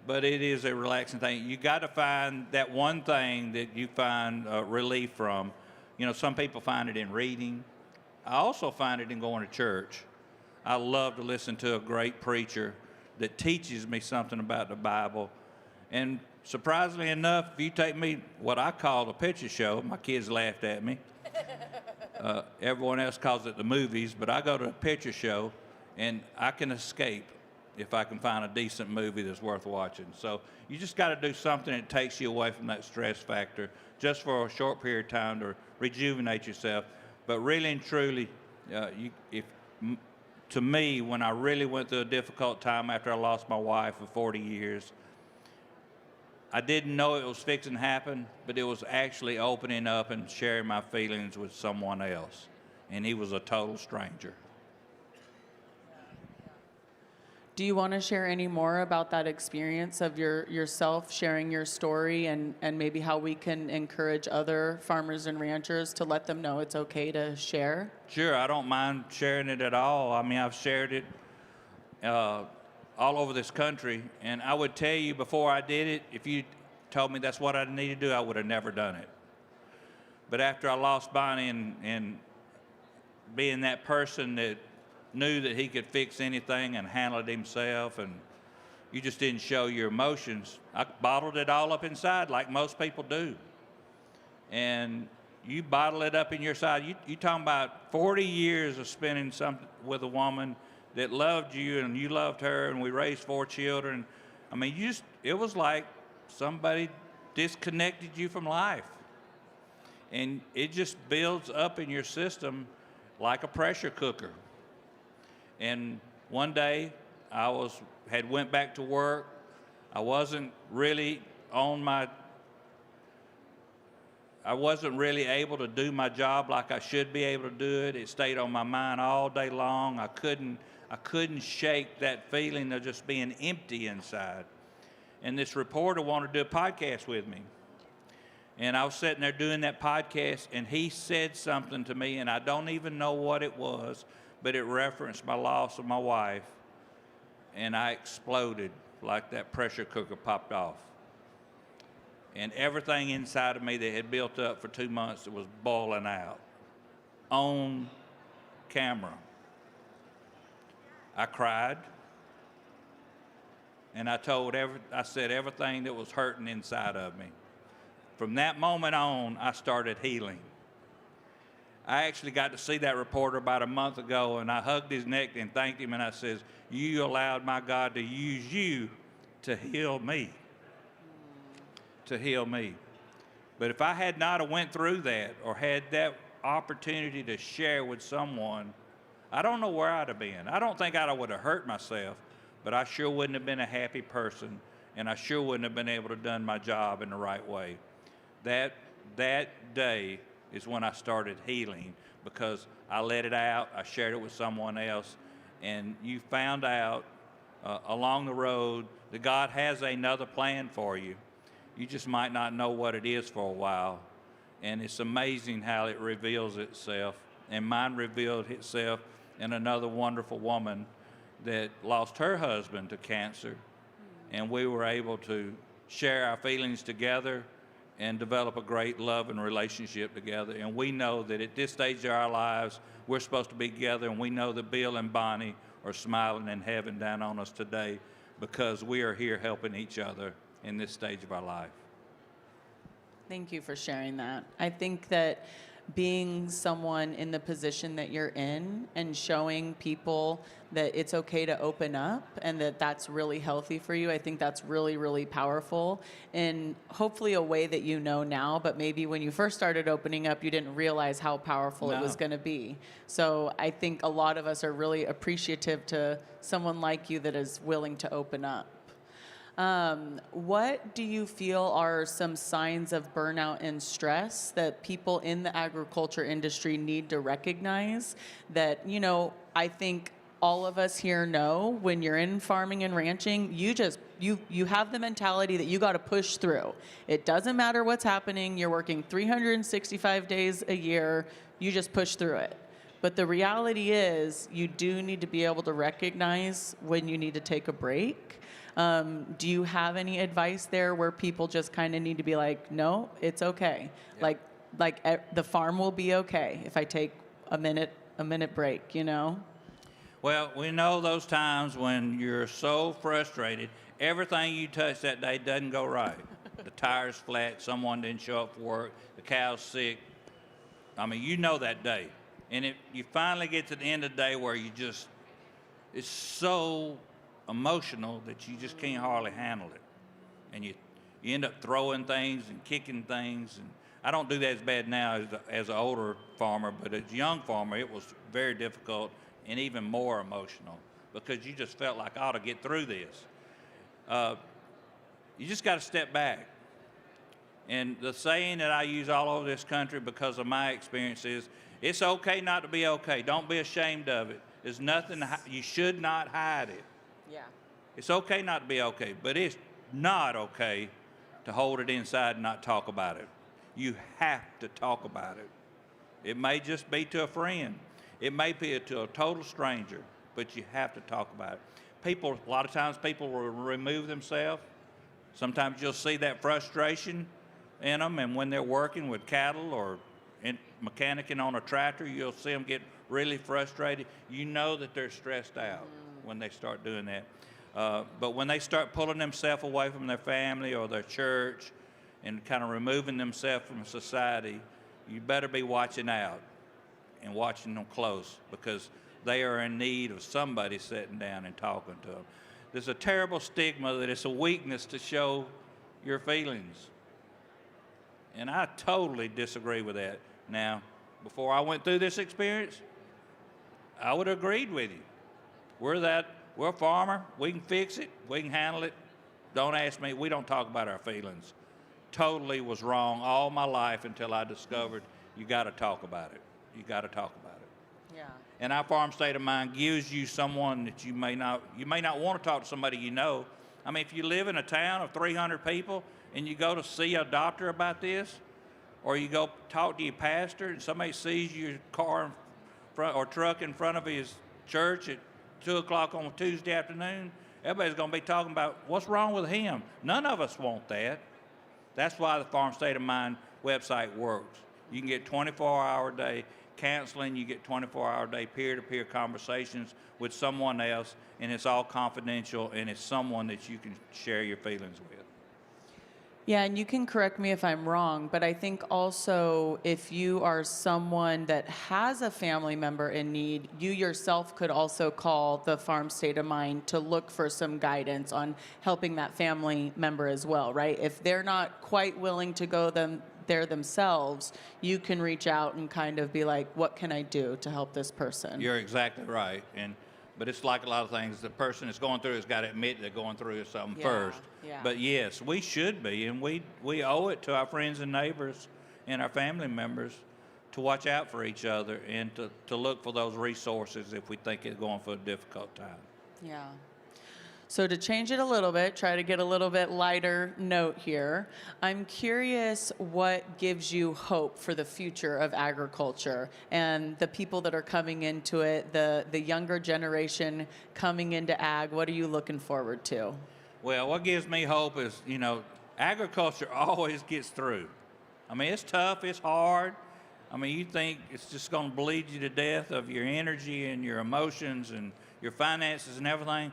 I: But it is a relaxing thing. You got to find that one thing that you find relief from. You know, some people find it in reading. I also find it in going to church. I love to listen to a great preacher that teaches me something about the Bible. And surprisingly enough, if you take me what I call the picture show, my kids laughed at me. Everyone else calls it the movies, but I go to a picture show, and I can escape if I can find a decent movie that's worth watching. So you just got to do something that takes you away from that stress factor just for a short period of time to rejuvenate yourself. But really and truly, to me, when I really went through a difficult time after I lost my wife for 40 years, I didn't know it was fixing to happen, but it was actually opening up and sharing my feelings with someone else. And he was a total stranger.
H: Do you want to share any more about that experience of yourself sharing your story and maybe how we can encourage other farmers and ranchers to let them know it's okay to share?
I: Sure, I don't mind sharing it at all. I mean, I've shared it all over this country, and I would tell you before I did it, if you told me that's what I needed to do, I would have never done it. But after I lost Bonnie and being that person that knew that he could fix anything and handle it himself, and you just didn't show your emotions, I bottled it all up inside like most people do. And you bottle it up in your side. You talking about 40 years of spending something with a woman that loved you and you loved her, and we raised 4 children. I mean, it was like somebody disconnected you from life. And it just builds up in your system like a pressure cooker. And one day had went back to work. I wasn't really able to do my job like I should be able to do it. It stayed on my mind all day long. I couldn't shake that feeling of just being empty inside. And this reporter wanted to do a podcast with me. And I was sitting there doing that podcast, and he said something to me, and I don't even know what it was, but it referenced my loss of my wife. And I exploded like that pressure cooker popped off. And everything inside of me that had built up for 2 months was boiling out on camera. I cried, and I said everything that was hurting inside of me. From that moment on, I started healing. I actually got to see that reporter about a month ago, and I hugged his neck and thanked him, and I says, "You allowed my God to use you to heal me." To heal me. But if I had not went through that or had that opportunity to share with someone, I don't know where I'd have been. I don't think I would have hurt myself, but I sure wouldn't have been a happy person, and I sure wouldn't have been able to done my job in the right way. That day is when I started healing, because I let it out, I shared it with someone else, and you found out along the road that God has another plan for you. You just might not know what it is for a while, and it's amazing how it reveals itself. And mine revealed itself in another wonderful woman that lost her husband to cancer, and we were able to share our feelings together and develop a great love and relationship together. And we know that at this stage of our lives, we're supposed to be together, and we know that Bill and Bonnie are smiling in heaven down on us today because we are here helping each other in this stage of our life.
H: Thank you for sharing that. I think that being someone in the position that you're in and showing people that it's okay to open up and that that's really healthy for you, I think that's really, really powerful. And hopefully a way that you know now, but maybe when you first started opening up, you didn't realize how powerful it was going to be. So I think a lot of us are really appreciative to someone like you that is willing to open up. What do you feel are some signs of burnout and stress that people in the agriculture industry need to recognize that, I think all of us here know when you're in farming and ranching, you have the mentality that you got to push through. It doesn't matter what's happening. You're working 365 days a year. You just push through it. But the reality is you do need to be able to recognize when you need to take a break. Do you have any advice there where people just kind of need to be like, no, it's okay. Yeah. Like the farm will be okay if I take a minute break,
I: Well, we know those times when you're so frustrated, everything you touch that day doesn't go right. The tire's flat, someone didn't show up for work, the cow's sick. I mean, you know that day. And you finally get to the end of the day where it's so emotional that you just can't hardly handle it. And you end up throwing things and kicking things. And I don't do that as bad now as an older farmer, but as a young farmer, it was very difficult and even more emotional because you just felt like I ought to get through this. You just got to step back. And the saying that I use all over this country because of my experience is, it's okay not to be okay. Don't be ashamed of it. There's nothing, you should not hide it.
H: Yeah.
I: It's okay not to be okay, but it's not okay to hold it inside and not talk about it. You have to talk about it. It may just be to a friend. It may be to a total stranger, but you have to talk about it. A lot of times people will remove themselves. Sometimes you'll see that frustration in them, and when they're working with cattle or mechanicking on a tractor, you'll see them get really frustrated. You know that they're stressed out when they start doing that. But when they start pulling themselves away from their family or their church and kind of removing themselves from society, you better be watching out and watching them close because they are in need of somebody sitting down and talking to them. There's a terrible stigma that it's a weakness to show your feelings. And I totally disagree with that. Now, before I went through this experience, I would have agreed with you. We're a farmer. We can fix it. We can handle it. Don't ask me. We don't talk about our feelings. Totally was wrong all my life until I discovered you got to talk about it. You got to talk about it.
H: Yeah.
I: And our farm state of mind gives you someone that you may not want to talk to somebody you know. I mean, if you live in a town of 300 people and you go to see a doctor about this, or you go talk to your pastor and somebody sees your car in front or truck in front of his church at 2 o'clock on a Tuesday afternoon, everybody's going to be talking about what's wrong with him. None of us want that. That's why the Farm State of Mind website works. You can get 24-hour-a-day counseling. You get 24-hour-a-day peer-to-peer conversations with someone else, and it's all confidential, and it's someone that you can share your feelings with.
H: Yeah, and you can correct me if I'm wrong, but I think also if you are someone that has a family member in need, you yourself could also call the Farm State of Mind to look for some guidance on helping that family member as well, right? If they're not quite willing to go there themselves, you can reach out and kind of be like, what can I do to help this person?
I: You're exactly right. But it's like a lot of things. The person that's going through has got to admit they're going through something first.
H: Yeah.
I: But yes, we should be, and we owe it to our friends and neighbors and our family members to watch out for each other and to look for those resources if we think it's going for a difficult time.
H: Yeah. So to change it a little bit, try to get a little bit lighter note here, I'm curious what gives you hope for the future of agriculture and the people that are coming into it, the younger generation coming into ag. What are you looking forward to?
I: Well, what gives me hope is, agriculture always gets through. I mean, it's tough, it's hard. I mean, you think it's just going to bleed you to death of your energy and your emotions and your finances and everything.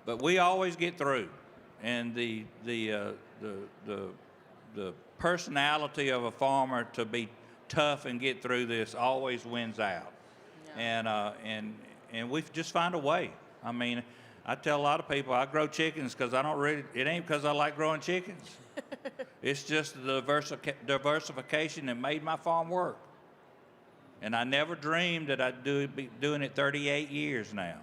I: But we always get through, and the personality of a farmer to be tough and get through this always wins out. Yeah. And we just find a way. I mean, I tell a lot of people I grow chickens because it ain't because I like growing chickens. It's just the diversification that made my farm work. And I never dreamed that I'd be doing it 38 years now.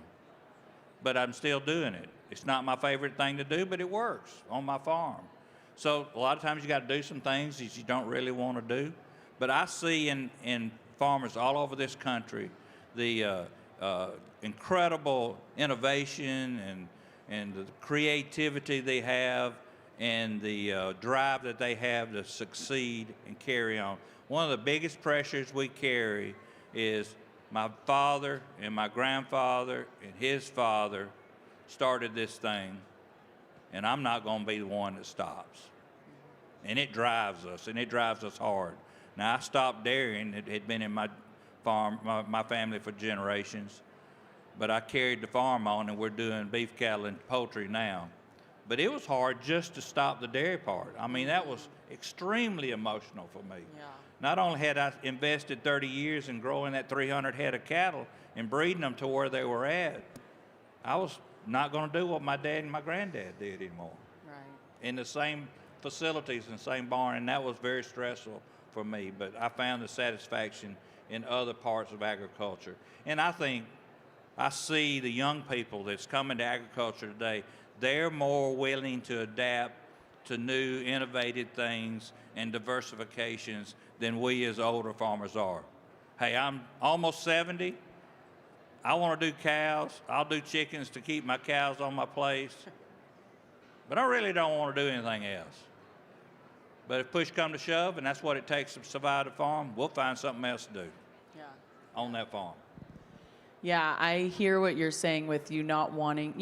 I: But I'm still doing it. It's not my favorite thing to do, but it works on my farm. So a lot of times you got to do some things that you don't really want to do. But I see in farmers all over this country the incredible innovation and the creativity they have and the drive that they have to succeed and carry on. One of the biggest pressures we carry is my father and my grandfather and his father started this thing, and I'm not going to be the one that stops. And it drives us, and it drives us hard. Now, I stopped dairying. It had been in my farm, my family for generations, but I carried the farm on, and we're doing beef, cattle, and poultry now. But it was hard just to stop the dairy part. I mean, that was extremely emotional for me.
H: Yeah.
I: Not only had I invested 30 years in growing that 300 head of cattle and breeding them to where they were at, I was not going to do what my dad and my granddad did anymore.
H: Right.
I: In the same facilities and same barn, and that was very stressful for me. But I found the satisfaction in other parts of agriculture. And I think I see the young people that's coming to agriculture today, they're more willing to adapt to new, innovative things and diversifications than we as older farmers are. Hey, I'm almost 70. I want to do cows. I'll do chickens to keep my cows on my place. But I really don't want to do anything else. But if push come to shove, and that's what it takes to survive the farm, we'll find something else to do on that farm.
H: Yeah, I hear what you're saying with you not wanting,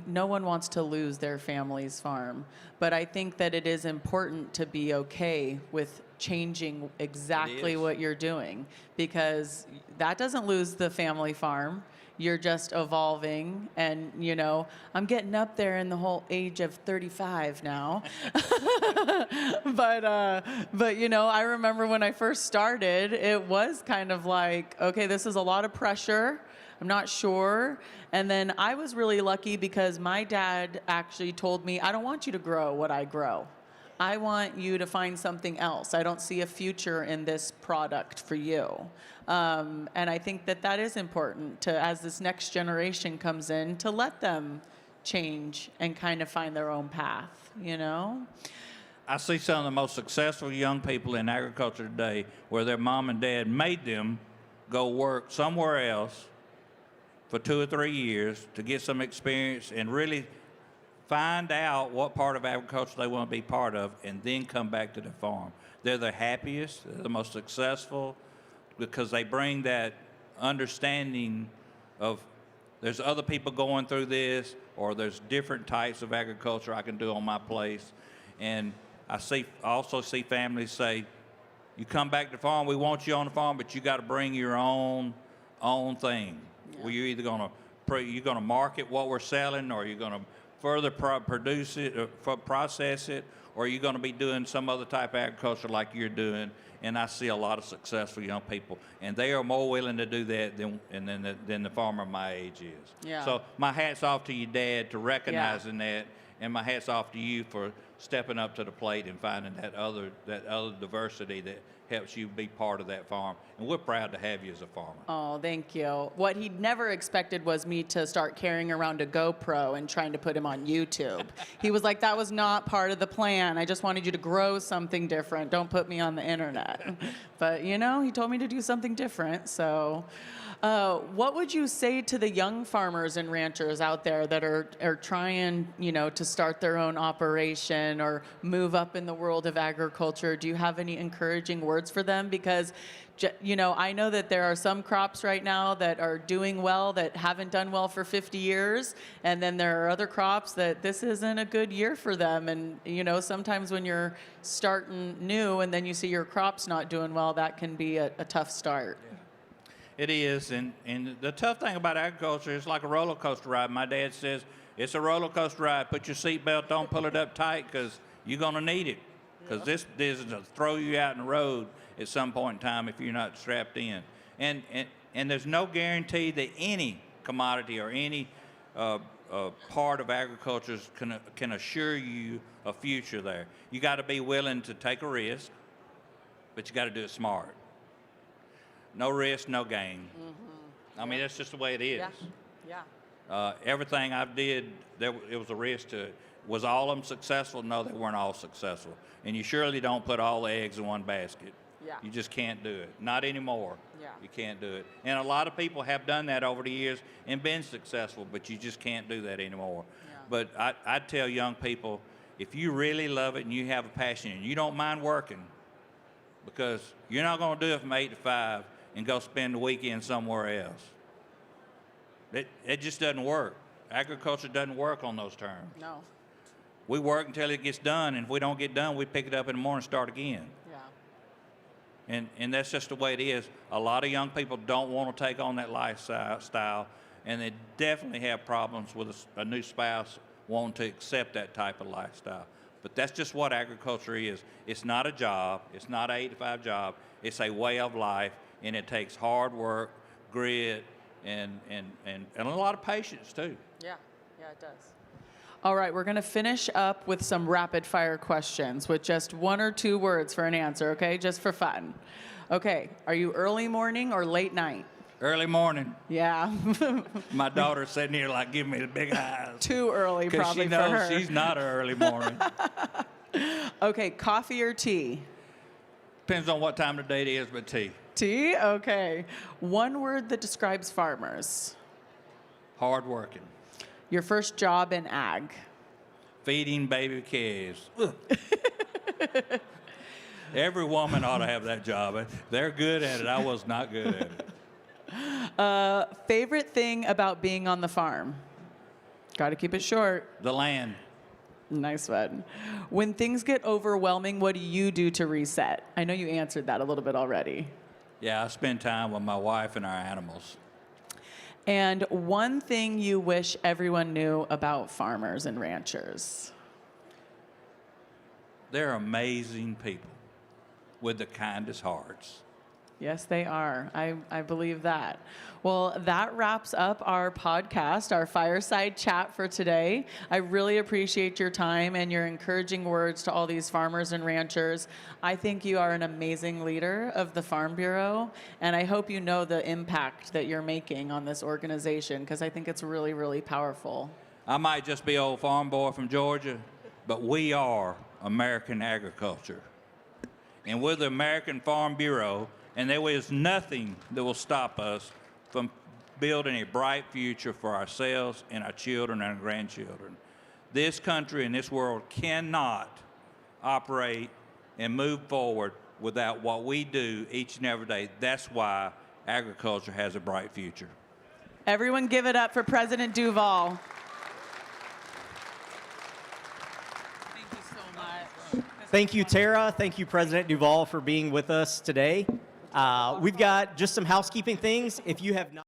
H: no one wants to lose their family's farm. But I think that it is important to be okay with changing exactly what you're doing, because that doesn't lose the family farm. You're just evolving, and I'm getting up there in the whole age of 35 now. but I remember when I first started, it was kind of like, okay, this is a lot of pressure. I'm not sure. And then I was really lucky because my dad actually told me, I don't want you to grow what I grow. I want you to find something else. I don't see a future in this product for you. And I think that that is important to, as this next generation comes in, to let them change and kind of find their own path, you know?
I: I see some of the most successful young people in agriculture today where their mom and dad made them go work somewhere else for 2 or 3 years to get some experience and really find out what part of agriculture they want to be part of, and then come back to the farm. They're the happiest, they're the most successful, because they bring that understanding of there's other people going through this, or there's different types of agriculture I can do on my place. And I also see families say, you come back to the farm, we want you on the farm, but you got to bring your own thing. Yeah. Well, you're either you're going to market what we're selling, or you're going to further produce it, or process it, or you're going to be doing some other type of agriculture like you're doing. And I see a lot of successful young people, and they are more willing to do that than the farmer my age is.
H: Yeah.
I: So my hat's off to your dad to recognizing that, and my hat's off to you for stepping up to the plate and finding that other diversity that helps you be part of that farm. And we're proud to have you as a farmer.
H: Oh, thank you. What he never expected was me to start carrying around a GoPro and trying to put him on YouTube. He was like, that was not part of the plan. I just wanted you to grow something different. Don't put me on the internet. But, you know, he told me to do something different. So what would you say to the young farmers and ranchers out there that are trying, you know, to start their own operation or move up in the world of agriculture? Do you have any encouraging words for them? Because, you know, I know that there are some crops right now that are doing well that haven't done well for 50 years. And then there are other crops that this isn't a good year for them. And, you know, sometimes when you're starting new and then you see your crops not doing well, that can be a tough start.
I: Yeah. It is, and the tough thing about agriculture is like a roller coaster ride. My dad says, it's a roller coaster ride. Put your seatbelt on, pull it up tight, because you're going to need it. Because this is to throw you out in the road at some point in time if you're not strapped in. And there's no guarantee that any commodity or any part of agriculture can assure you a future there. You got to be willing to take a risk, but you got to do it smart. No risk, no gain. Mm-hmm. I mean, that's just the way it is.
H: Yeah.
I: Everything I did, it was a risk to it. Was all of them successful? No, they weren't all successful. And you surely don't put all the eggs in one basket.
H: Yeah.
I: You just can't do it. Not anymore.
H: Yeah.
I: You can't do it. And a lot of people have done that over the years and been successful, but you just can't do that anymore. Yeah. But I tell young people, if you really love it and you have a passion and you don't mind working, because you're not going to do it from 8 to 5 and go spend the weekend somewhere else. It just doesn't work. Agriculture doesn't work on those terms.
H: No.
I: We work until it gets done, and if we don't get done, we pick it up in the morning and start again.
H: Yeah.
I: And that's just the way it is. A lot of young people don't want to take on that lifestyle, and they definitely have problems with a new spouse wanting to accept that type of lifestyle. But that's just what agriculture is. It's not a job. It's not an 8 to 5 job. It's a way of life, and it takes hard work, grit, and a lot of patience too.
H: Yeah, it does. All right, we're going to finish up with some rapid fire questions with just 1 or 2 words for an answer, okay? Just for fun. Okay, are you early morning or late night?
I: Early morning.
H: Yeah.
I: My daughter's sitting here like giving me the big eyes.
H: Too early probably for her.
I: Because she knows she's not an early morning.
H: Okay, coffee or tea?
I: Depends on what time of the day it is, but tea.
H: Tea? Okay. 1 word that describes farmers.
I: Hard working.
H: Your first job in ag.
I: Feeding baby calves. Every woman ought to have that job. They're good at it. I was not good at it.
H: Favorite thing about being on the farm? Got to keep it short.
I: The land.
H: Nice one. When things get overwhelming, what do you do to reset? I know you answered that a little bit already.
I: Yeah, I spend time with my wife and our animals.
H: And one thing you wish everyone knew about farmers and ranchers?
I: They're amazing people with the kindest hearts.
H: Yes, they are. I believe that. Well, that wraps up our podcast, our fireside chat for today. I really appreciate your time and your encouraging words to all these farmers and ranchers. I think you are an amazing leader of the Farm Bureau, and I hope you know the impact that you're making on this organization, because I think it's really, really powerful.
I: I might just be old farm boy from Georgia, but we are American agriculture. And we're the American Farm Bureau, and there is nothing that will stop us from building a bright future for ourselves and our children and our grandchildren. This country and this world cannot operate and move forward without what we do each and every day. That's why agriculture has a bright future.
H: Everyone give it up for President Duval. Thank you so much.
B: Thank you, Tara. Thank you, President Duval, for being with us today. We've got just some housekeeping things. If you have not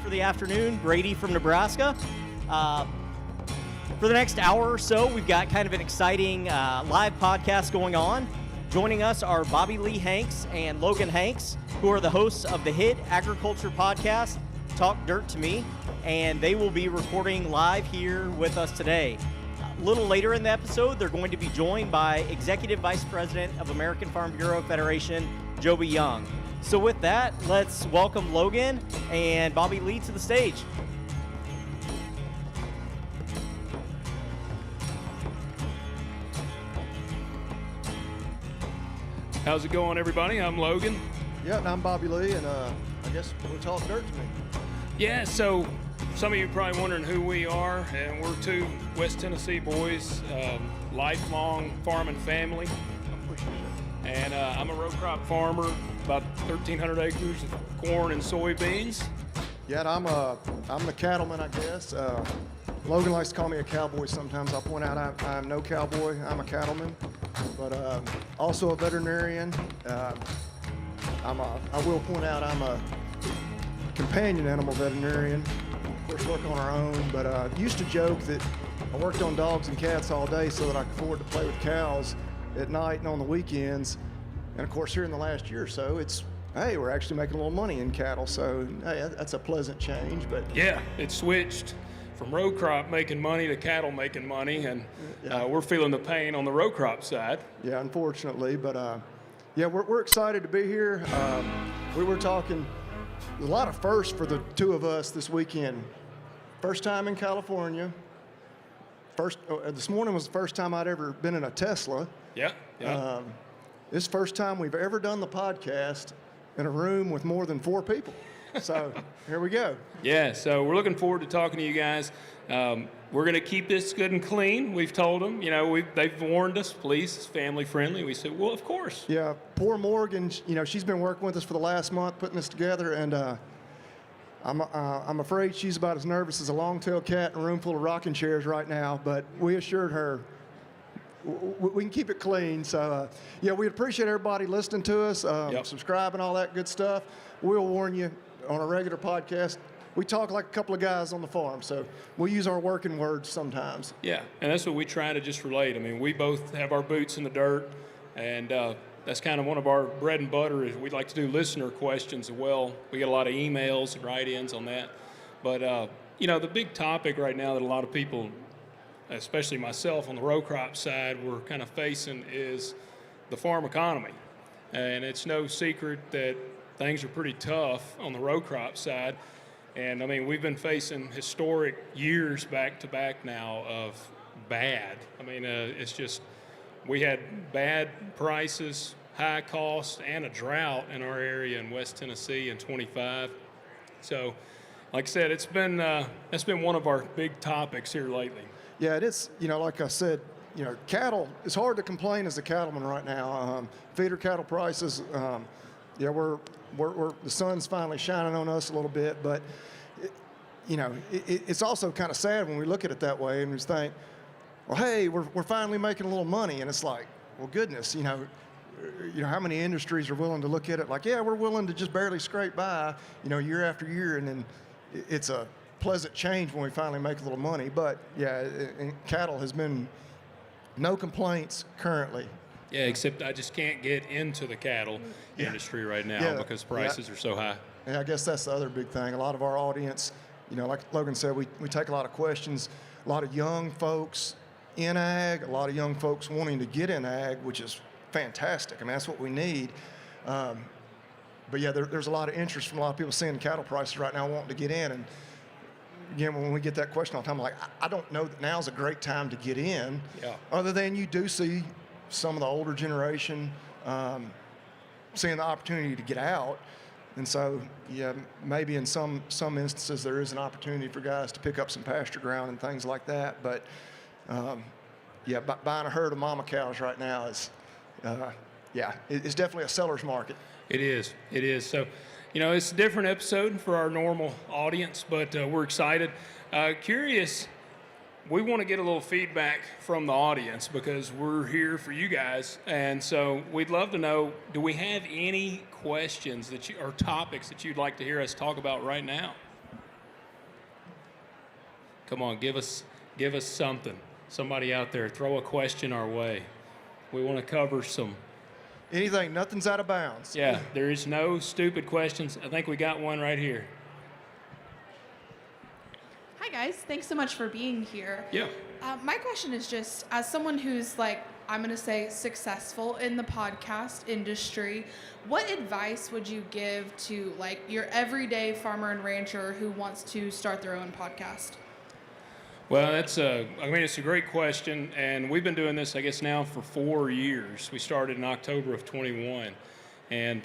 B: for the afternoon, Brady from Nebraska. For the next hour or so, we've got kind of an exciting live podcast going on. Joining us are Bobby Lee Hanks and Logan Hanks, who are the hosts of the hit agriculture podcast, Talk Dirt to Me. and they will be recording live here with us today. A little later in the episode, they're going to be joined by Executive Vice President of American Farm Bureau Federation, Joby Young. So with that, let's welcome Logan and Bobby Lee to the stage.
J: How's it going, everybody? I'm Logan.
K: Yeah, and I'm Bobby Lee, and I guess we'll talk dirt to me.
J: Yeah, so some of you are probably wondering who we are, and we're two West Tennessee boys, lifelong farming family. And I'm a row crop farmer, about 1,300 acres of corn and soybeans.
K: Yeah, and I'm the cattleman, I guess. Logan likes to call me a cowboy sometimes. I'll point out I'm no cowboy, I'm a cattleman, but also a veterinarian. I will point out I'm a companion animal veterinarian. Of course, work on our own, but used to joke that I worked on dogs and cats all day so that I could afford to play with cows at night and on the weekends. And of course, here in the last year or so, hey, we're actually making a little money in cattle, so hey, that's a pleasant change. But
J: yeah, it switched from row crop making money to cattle making money, and we're feeling the pain on the row crop side.
K: Yeah, unfortunately, but yeah, we're excited to be here. We were talking a lot of firsts for the two of us this weekend. First time in California. This morning was the first time I'd ever been in a Tesla.
J: Yeah.
K: This is the first time we've ever done the podcast in a room with more than 4 people. So here we go.
J: Yeah, so we're looking forward to talking to you guys. We're going to keep this good and clean. We've told them, they've warned us, please, it's family friendly. We said, well, of course.
K: Yeah, poor Morgan, she's been working with us for the last month putting this together, and I'm afraid she's about as nervous as a long-tailed cat in a room full of rocking chairs right now, but we assured her we can keep it clean. So, yeah, we appreciate everybody listening to us, subscribing, all that good stuff. We'll warn you on a regular podcast. We talk like a couple of guys on the farm, so we'll use our working words sometimes.
J: Yeah, and that's what we try to just relate. I mean, we both have our boots in the dirt, and that's kind of one of our bread and butter is we like to do listener questions as well. We get a lot of emails and write-ins on that. But, the big topic right now that a lot of people, especially myself on the row crop side, we're kind of facing is the farm economy. And it's no secret that things are pretty tough on the row crop side. And, we've been facing historic years back-to-back now of bad. It's just we had bad prices, high costs, and a drought in our area in West Tennessee in 25. So, like I said, that's been one of our big topics here lately.
K: Yeah, it is. Like I said, cattle. It's hard to complain as a cattleman right now. Feeder cattle prices. We're the sun's finally shining on us a little bit, but it's also kind of sad when we look at it that way and we think, well, hey, we're finally making a little money, and it's like, well, goodness, how many industries are willing to look at it like, yeah, we're willing to just barely scrape by, year after year, and then it's a pleasant change when we finally make a little money. But yeah, cattle has been no complaints currently.
J: Yeah, except I just can't get into the cattle industry right now because prices are so high.
K: Yeah, I guess that's the other big thing. A lot of our audience, like Logan said, we take a lot of questions, a lot of young folks in ag, a lot of young folks wanting to get in ag, which is fantastic. That's what we need. But yeah, there's a lot of interest from a lot of people seeing cattle prices right now wanting to get in. And again, when we get that question all the time, I'm like, I don't know that now's a great time to get in.
J: Yeah. Other
K: than you do see some of the older generation seeing the opportunity to get out. And so, yeah, maybe in some instances there is an opportunity for guys to pick up some pasture ground and things like that. But, buying a herd of mama cows right now is, it's definitely a seller's market.
J: It is. So, it's a different episode for our normal audience, but we're excited. Curious, we want to get a little feedback from the audience because we're here for you guys. And so we'd love to know, do we have any questions or topics that you'd like to hear us talk about right now? Come on, give us something. Somebody out there, throw a question our way. We want to cover some.
K: Anything, nothing's out of bounds.
J: Yeah, there is no stupid questions. I think we got one right here.
L: guys. Thanks so much for being here.
J: Yeah.
L: My question is just, as someone who's like, I'm going to say successful in the podcast industry, what advice would you give to like your everyday farmer and rancher who wants to start their own podcast?
J: Well, it's a great question, and we've been doing this, I guess, now for 4 years. We started in October of 21, and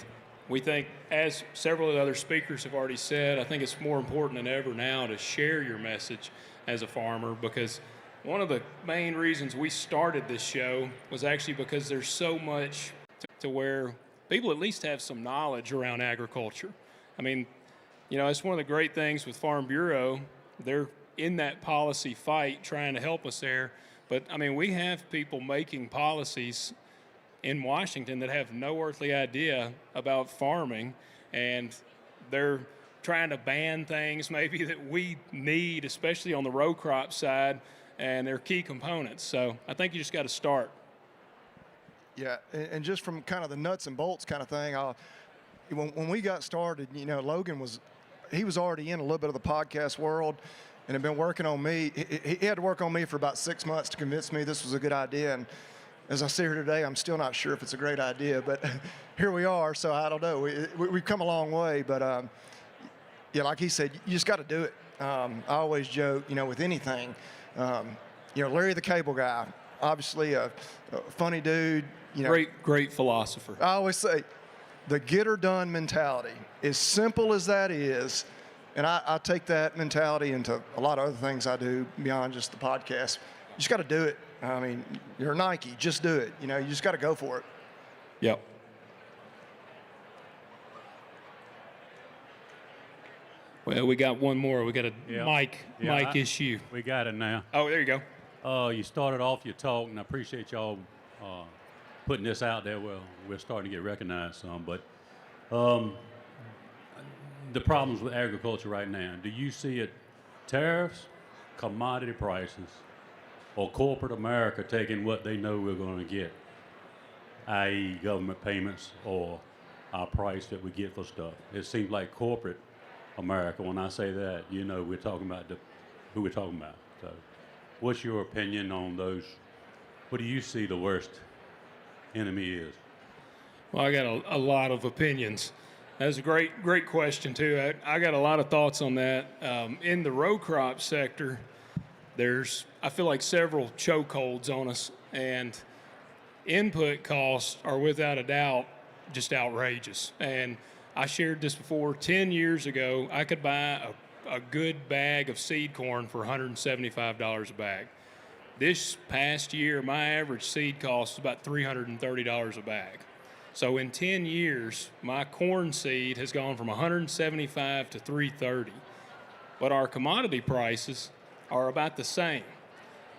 J: we think, as several of the other speakers have already said, I think it's more important than ever now to share your message as a farmer, because one of the main reasons we started this show was actually because there's so much to where people at least have some knowledge around agriculture. I mean, it's one of the great things with Farm Bureau. They're in that policy fight trying to help us there. But, we have people making policies in Washington that have no earthly idea about farming, and they're trying to ban things maybe that we need, especially on the row crop side, and they're key components. So I think you just got to start.
K: Yeah, and just from kind of the nuts and bolts kind of thing, when we got started, Logan was already in a little bit of the podcast world and had been working on me. He had to work on me for about 6 months to convince me this was a good idea. And as I sit here today, I'm still not sure if it's a great idea, but here we are. So I don't know. We've come a long way, but yeah, like he said, you just got to do it. I always joke, with anything. Larry the Cable Guy, obviously a funny dude.
J: Great philosopher.
K: I always say, the get her done mentality, as simple as that is, and I take that mentality into a lot of other things I do beyond just the podcast. You just got to do it. You're Nike, just do it. You just got to go for it.
J: Yep. Well, we got one more. We got a mic issue.
M: We got it now.
J: Oh, there you go.
M: You started off your talk, and I appreciate y'all putting this out there. Well, we're starting to get recognized some, but the problems with agriculture right now, do you see it tariffs, commodity prices, or corporate America taking what they know we're going to get, i.e. government payments or our price that we get for stuff? It seems like corporate America, when I say that, we're talking about who we're talking about. So what's your opinion on those? What do you see the worst enemy is?
J: Well, I got a lot of opinions. That's a great question, too. I got a lot of thoughts on that. In the row crop sector, I feel like several chokeholds on us, and input costs are without a doubt just outrageous. And I shared this before. 10 years ago, I could buy a good bag of seed corn for $175 a bag. This past year, my average seed cost is about $330 a bag. So in 10 years, my corn seed has gone from $175 to $330. But our commodity prices are about the same.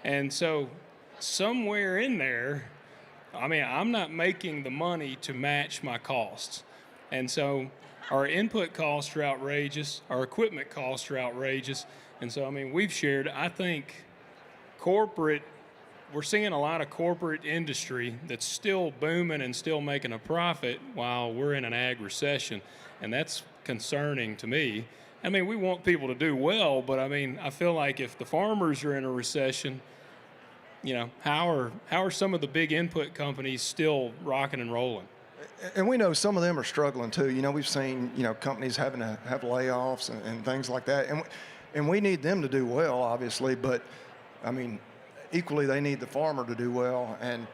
J: And so somewhere in there, I'm not making the money to match my costs. And so our input costs are outrageous, our equipment costs are outrageous. And so, we've shared, I think, we're seeing a lot of corporate industry that's still booming and still making a profit while we're in an ag recession. And that's concerning to me. We want people to do well, but I feel like if the farmers are in a recession, how are some of the big input companies still rocking and rolling?
K: And we know some of them are struggling too. We've seen, companies having to have layoffs and things like that. And we need them to do well, obviously, but equally they need the farmer to do well. And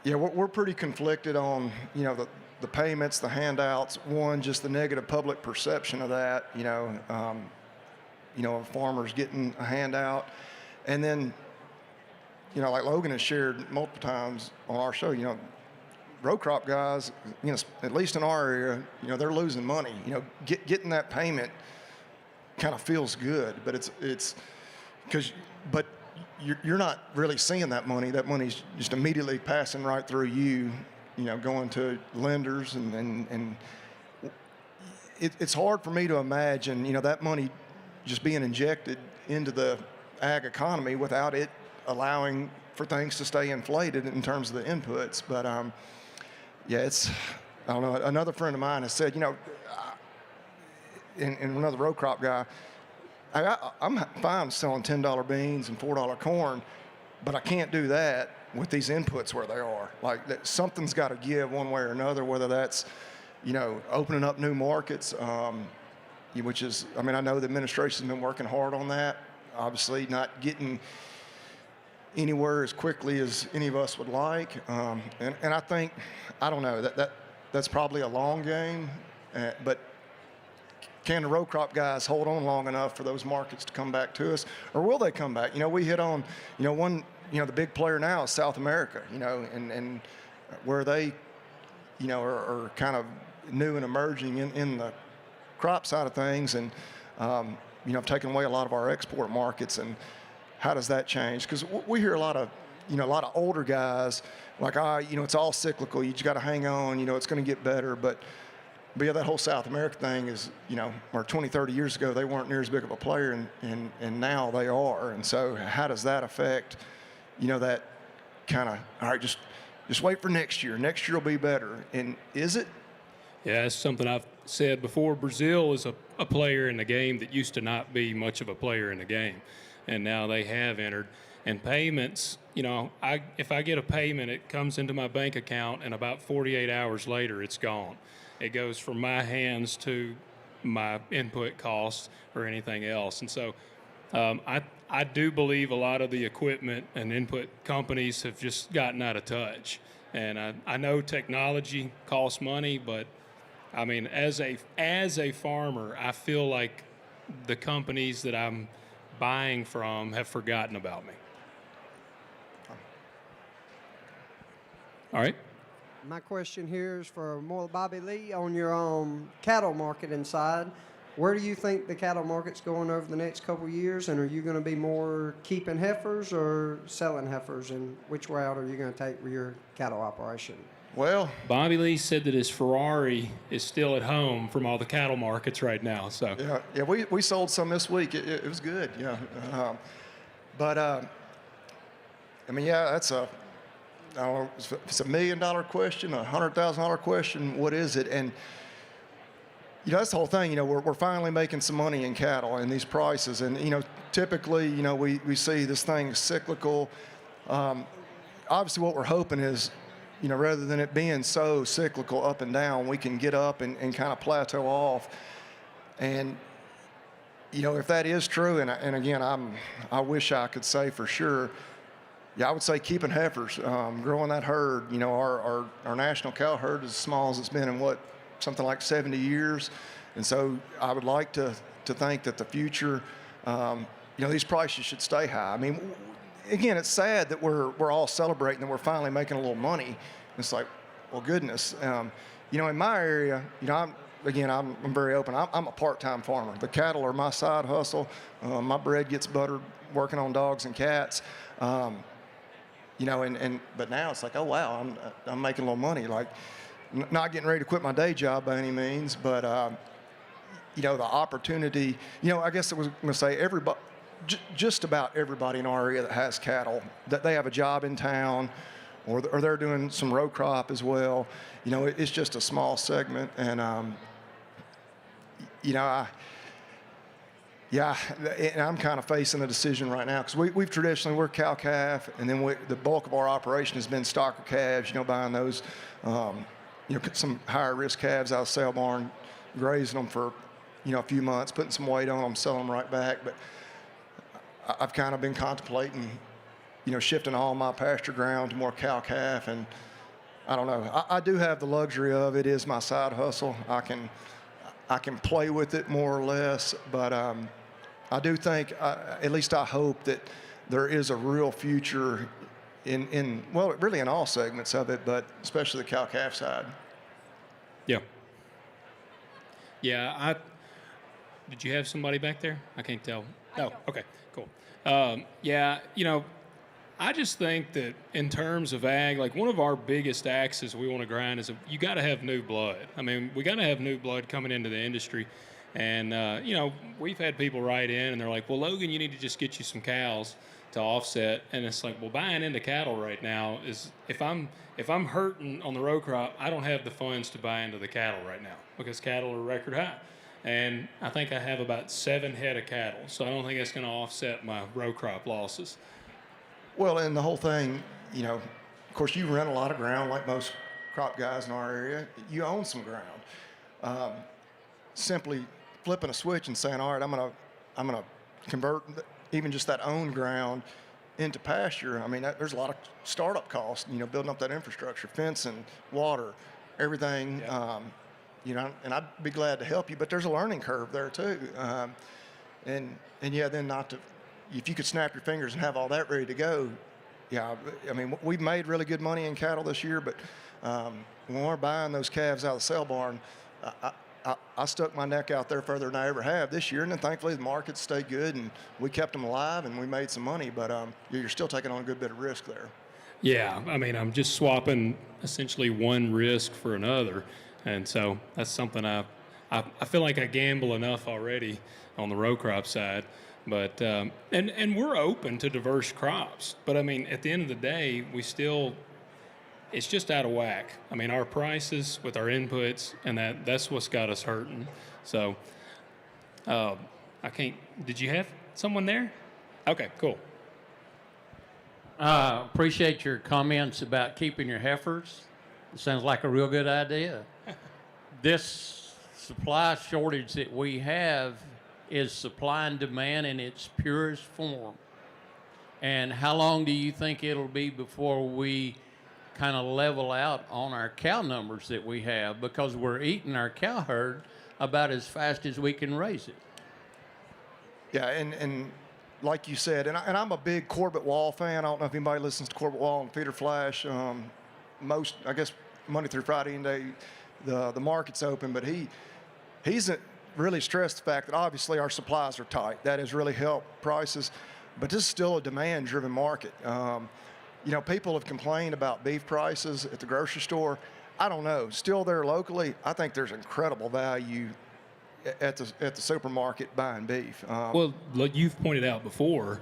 K: yeah, we're pretty conflicted on, the payments, the handouts. One, just the negative public perception of that, farmers getting a handout. And then, like Logan has shared multiple times on our show, row crop guys, at least in our area, they're losing money. Getting that payment kind of feels good, but it's because, but you're not really seeing that money. That money's just immediately passing right through you, going to lenders, and it's hard for me to imagine, that money just being injected into the ag economy without it allowing for things to stay inflated in terms of the inputs. But yeah, I don't know. Another friend of mine has said, and another row crop guy, I'm fine selling $10 beans and $4 corn, but I can't do that with these inputs where they are. Like something's got to give one way or another, whether that's, opening up new markets, which is, I mean, I know the administration's been working hard on that. Obviously not getting anywhere as quickly as any of us would like. And I think, I don't know, that's probably a long game, but can the row crop guys hold on long enough for those markets to come back to us, or will they come back? We hit on, the big player now is South America, and where they, are kind of new and emerging in the crop side of things, and have taken away a lot of our export markets. And how does that change? Because we hear a lot of older guys like, it's all cyclical. You just got to hang on. It's going to get better. But yeah, that whole South America thing is, or 20, 30 years ago, they weren't near as big of a player, and now they are. And so how does that affect, that kind of, all right, just wait for next year. Next year will be better. And is it?
J: Yeah, it's something I've said before. Brazil is a player in the game that used to not be much of a player in the game, and now they have entered. And payments, if I get a payment, it comes into my bank account, and about 48 hours later, it's gone. It goes from my hands to my input costs or anything else. And so I do believe a lot of the equipment and input companies have just gotten out of touch. And I know technology costs money, but I mean, as a farmer, I feel like the companies that I'm buying from have forgotten about me. All right.
N: My question here is for more Bobby Lee on your cattle marketing side. Where do you think the cattle market's going over the next couple of years, and are you going to be more keeping heifers or selling heifers, and which route are you going to take with your cattle operation?
K: Well,
J: Bobby Lee said that his Ferrari is still at home from all the cattle markets right now. So
K: yeah, we sold some this week. It was good, yeah. But I mean, yeah, that's a. If it's $1 million question, a $100,000 question, what is it? And that's the whole thing. We're finally making some money in cattle and these prices. And typically, we see this thing is cyclical. Obviously, what we're hoping is, rather than it being so cyclical up and down, we can get up and kind of plateau off. And if that is true, and again, I wish I could say for sure. Yeah, I would say keeping heifers, growing that herd. Our national cow herd is as small as it's been in something like 70 years. And so I would like to think that the future, these prices should stay high. I mean, again, it's sad that we're all celebrating that we're finally making a little money. It's like, well, goodness. In my area, I'm very open. I'm a part-time farmer. The cattle are my side hustle. My bread gets buttered working on dogs and cats. But now it's like, oh wow, I'm making a little money. Like, not getting ready to quit my day job by any means, but the opportunity. I guess I was going to say everybody, just about everybody in our area that has cattle, that they have a job in town, or they're doing some row crop as well. It's just a small segment, and Yeah, and I'm kind of facing a decision right now because we've traditionally, we're cow-calf, and then the bulk of our operation has been stocker calves, buying those, some higher risk calves out of sale barn, grazing them for, a few months, putting some weight on them, selling them right back. But I've kind of been contemplating, shifting all my pasture ground to more cow-calf, and I don't know. I do have the luxury of it is my side hustle. I can play with it more or less, but I do think, at least I hope, that there is a real future really in all segments of it, but especially the cow-calf side.
J: Yeah. Yeah, did you have somebody back there? I can't tell. Oh, okay, cool. I just think that in terms of ag, like one of our biggest axes we want to grind is you got to have new blood. I mean, we got to have new blood coming into the industry. And, we've had people write in and they're like, well, Logan, you need to just get you some cows to offset. And it's like, well, buying into cattle right now is, if I'm hurting on the row crop, I don't have the funds to buy into the cattle right now because cattle are record high. And I think I have about 7 head of cattle, so I don't think that's going to offset my row crop losses.
K: Well, and the whole thing, you know, of course, you rent a lot of ground like most crop guys in our area. You own some ground. Simply flipping a switch and saying, all right, I'm gonna convert even just that owned ground into pasture. I mean, there's a lot of startup costs, you know, building up that infrastructure, fencing, water, everything.
J: Yeah.
K: You know, and I'd be glad to help you, but there's a learning curve there too. And yeah, then not to, if you could snap your fingers and have all that ready to go, yeah, I mean, we've made really good money in cattle this year, but when we're buying those calves out of the sale barn, I stuck my neck out there further than I ever have this year, and then thankfully the markets stayed good, and we kept them alive, and we made some money, but you're still taking on a good bit of risk there.
J: Yeah, I mean, I'm just swapping essentially one risk for another, and so that's something I feel like I gamble enough already on the row crop side, but and we're open to diverse crops, but I mean, at the end of the day, it's just out of whack. I mean, our prices with our inputs, and that's what's got us hurting. So, I can't. Did you have someone there? Okay, cool.
O: Appreciate your comments about keeping your heifers. It sounds like a real good idea. This supply shortage that we have is supply and demand in its purest form. And how long do you think it'll be before we kind of level out on our cow numbers that we have, because we're eating our cow herd about as fast as we can raise it?
K: Yeah, and like you said, and I'm a big Corbett Wall fan. I don't know if anybody listens to Corbett Wall and Peter Flash. Most, I guess, Monday through Friday and day, the market's open, but he's really stressed the fact that obviously our supplies are tight. That has really helped prices, but this is still a demand-driven market. You know, people have complained about beef prices at the grocery store. I don't know. Still there locally, I think there's incredible value at the supermarket buying beef.
J: Well, like you've pointed out before,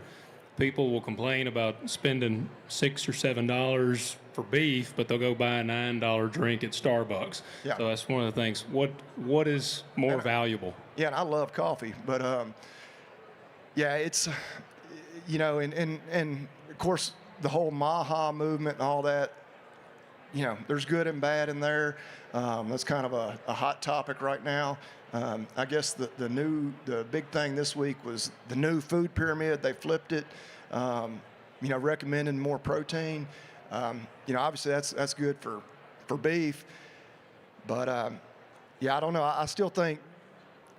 J: people will complain about spending $6 or $7 for beef, but they'll go buy a $9 drink at Starbucks.
K: Yeah.
J: So that's one of the things. What is more valuable?
K: Yeah, and I love coffee, but yeah, it's, you know, and of course the whole Maha movement and all that, you know, there's good and bad in there. That's kind of a hot topic right now. I guess the big thing this week was the new food pyramid. They flipped it, you know, recommending more protein. You know, obviously that's good for beef, but yeah, I don't know. I still think,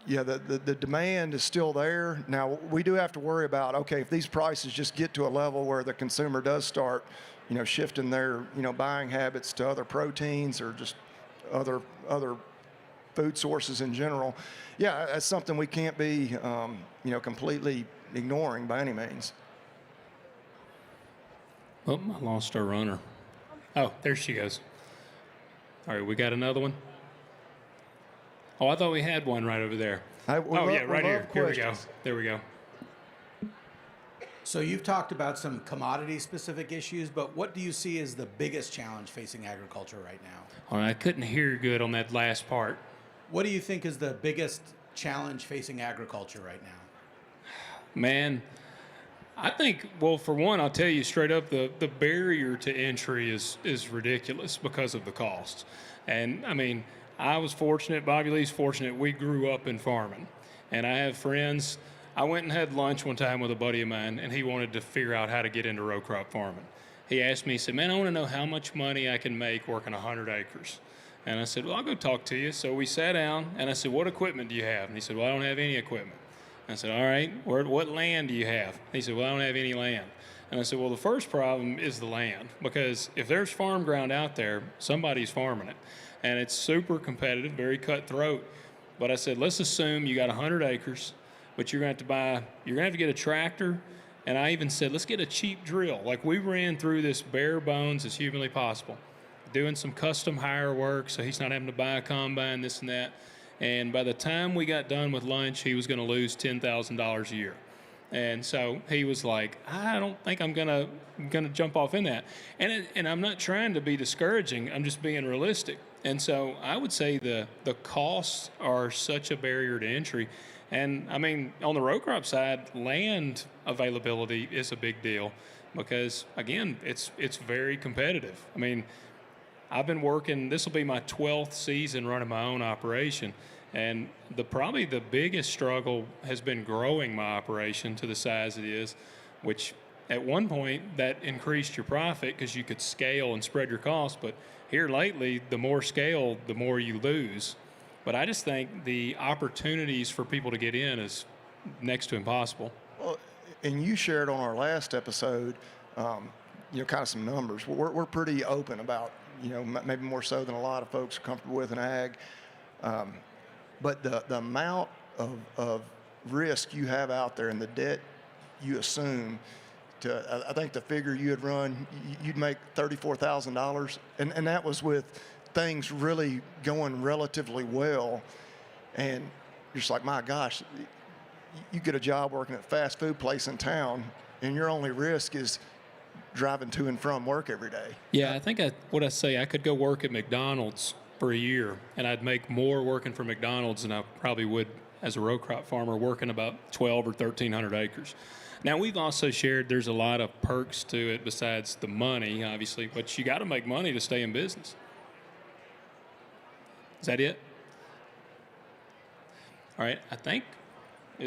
K: yeah, the demand is still there. Now, we do have to worry about, okay, if these prices just get to a level where the consumer does start, you know, shifting their, you know, buying habits to other proteins or just other food sources in general, yeah, that's something we can't be, you know, completely ignoring by any means.
J: Oh, I lost our runner. Oh, there she goes. All right, we got another one. Oh, I thought we had one right over there. Yeah, right here. Here we go. There we go.
P: So you've talked about some commodity-specific issues, but what do you see as the biggest challenge facing agriculture right now?
J: All right, I couldn't hear good on that last part.
P: What do you think is the biggest challenge facing agriculture right now?
J: Man, I think, well, for one, I'll tell you straight up, the barrier to entry is ridiculous because of the costs. And, I mean, I was fortunate, Bobby Lee's fortunate, we grew up in farming. And I have friends, I went and had lunch one time with a buddy of mine, and he wanted to figure out how to get into row crop farming. He asked me, he said, man, I want to know how much money I can make working 100 acres. And I said, well, I'll go talk to you. So we sat down, and I said, what equipment do you have? And he said, well, I don't have any equipment. I said, all right, what land do you have? He said, well, I don't have any land. And I said, well, the first problem is the land, because if there's farm ground out there, somebody's farming it. And it's super competitive, very cutthroat. But I said, let's assume you got 100 acres, but you're going to have to get a tractor. And I even said, let's get a cheap drill. Like, we ran through this bare bones as humanly possible, doing some custom hire work so he's not having to buy a combine, this and that. And by the time we got done with lunch, he was going to lose $10,000 a year. And so he was like, I don't think I'm gonna jump off in that. And I'm not trying to be discouraging. I'm just being realistic. And so I would say the costs are such a barrier to entry. And I mean, on the row crop side, land availability is a big deal because, again, it's very competitive. I mean, I've been working, this will be my 12th season running my own operation. And probably the biggest struggle has been growing my operation to the size it is, which at one point that increased your profit because you could scale and spread your costs. But here lately, the more scale, the more you lose. But I just think the opportunities for people to get in is next to impossible.
K: Well, and you shared on our last episode, kind of some numbers. We're pretty open about, maybe more so than a lot of folks are comfortable with in ag. But the amount of risk you have out there and the debt you assume I think the figure you had run, you'd make $34,000, and that was with things really going relatively well. And you're just like, my gosh, you get a job working at a fast food place in town, and your only risk is driving to and from work every day.
J: Yeah, I think I could go work at McDonald's for a year, and I'd make more working for McDonald's than I probably would as a row crop farmer working about 12 or 1,300 acres. Now, we've also shared there's a lot of perks to it besides the money, obviously, but you got to make money to stay in business. Is that it? All right,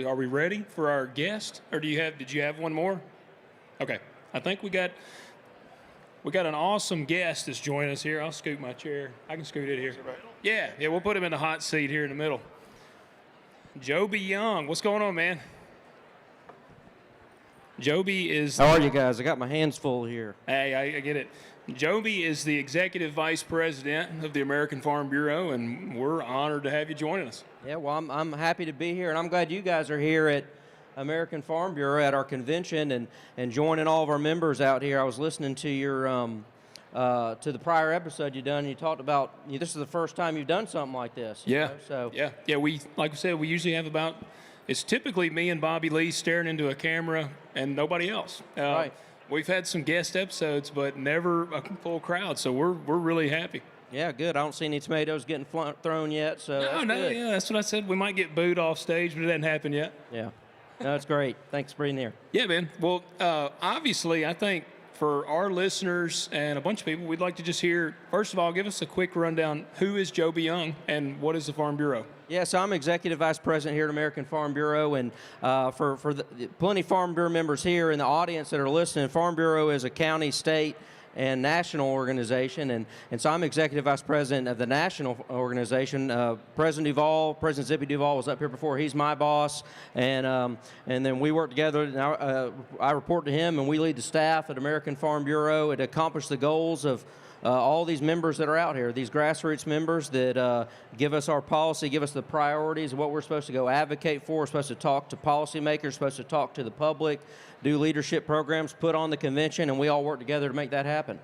J: are we ready for our guest, or did you have one more? Okay, I think we got an awesome guest that's joining us here. I'll scoot my chair. I can scoot it here. Yeah, we'll put him in the hot seat here in the middle. Joby Young, what's going on, man? Joby is...
Q: How are you guys? I got my hands full here.
J: Hey, I get it. Joby is the Executive Vice President of the American Farm Bureau, and we're honored to have you joining us.
Q: Yeah, well, I'm happy to be here, and I'm glad you guys are here at American Farm Bureau at our convention and joining all of our members out here. I was listening to your to the prior episode you done. And you talked about this is the first time you've done something like this.
J: Yeah.
Q: So
J: yeah. We, like I said, we usually have about. It's typically me and Bobby Lee staring into a camera and nobody else.
Q: Right.
J: We've had some guest episodes, but never a full crowd, so we're really happy.
Q: Yeah, good. I don't see any tomatoes getting thrown yet, so good.
J: Yeah, that's what I said. We might get booed off stage, but it hasn't happened yet.
Q: Yeah. No, that's great. Thanks for being here.
J: Yeah, man. Well, obviously, I think for our listeners and a bunch of people, we'd like to just hear, first of all, give us a quick rundown. Who is Joby Young, and what is the Farm Bureau?
Q: Yeah, so I'm Executive Vice President here at American Farm Bureau, and for plenty of Farm Bureau members here in the audience that are listening, Farm Bureau is a county, state, and national organization, and so I'm Executive Vice President of the national organization. President Zippy Duvall was up here before. He's my boss, and then we work together. And I report to him, and we lead the staff at American Farm Bureau to accomplish the goals of all these members that are out here, these grassroots members that give us our policy, give us the priorities of what we're supposed to go advocate for. We're supposed to talk to policymakers, supposed to talk to the public, do leadership programs, put on the convention, and we all work together to make that happen.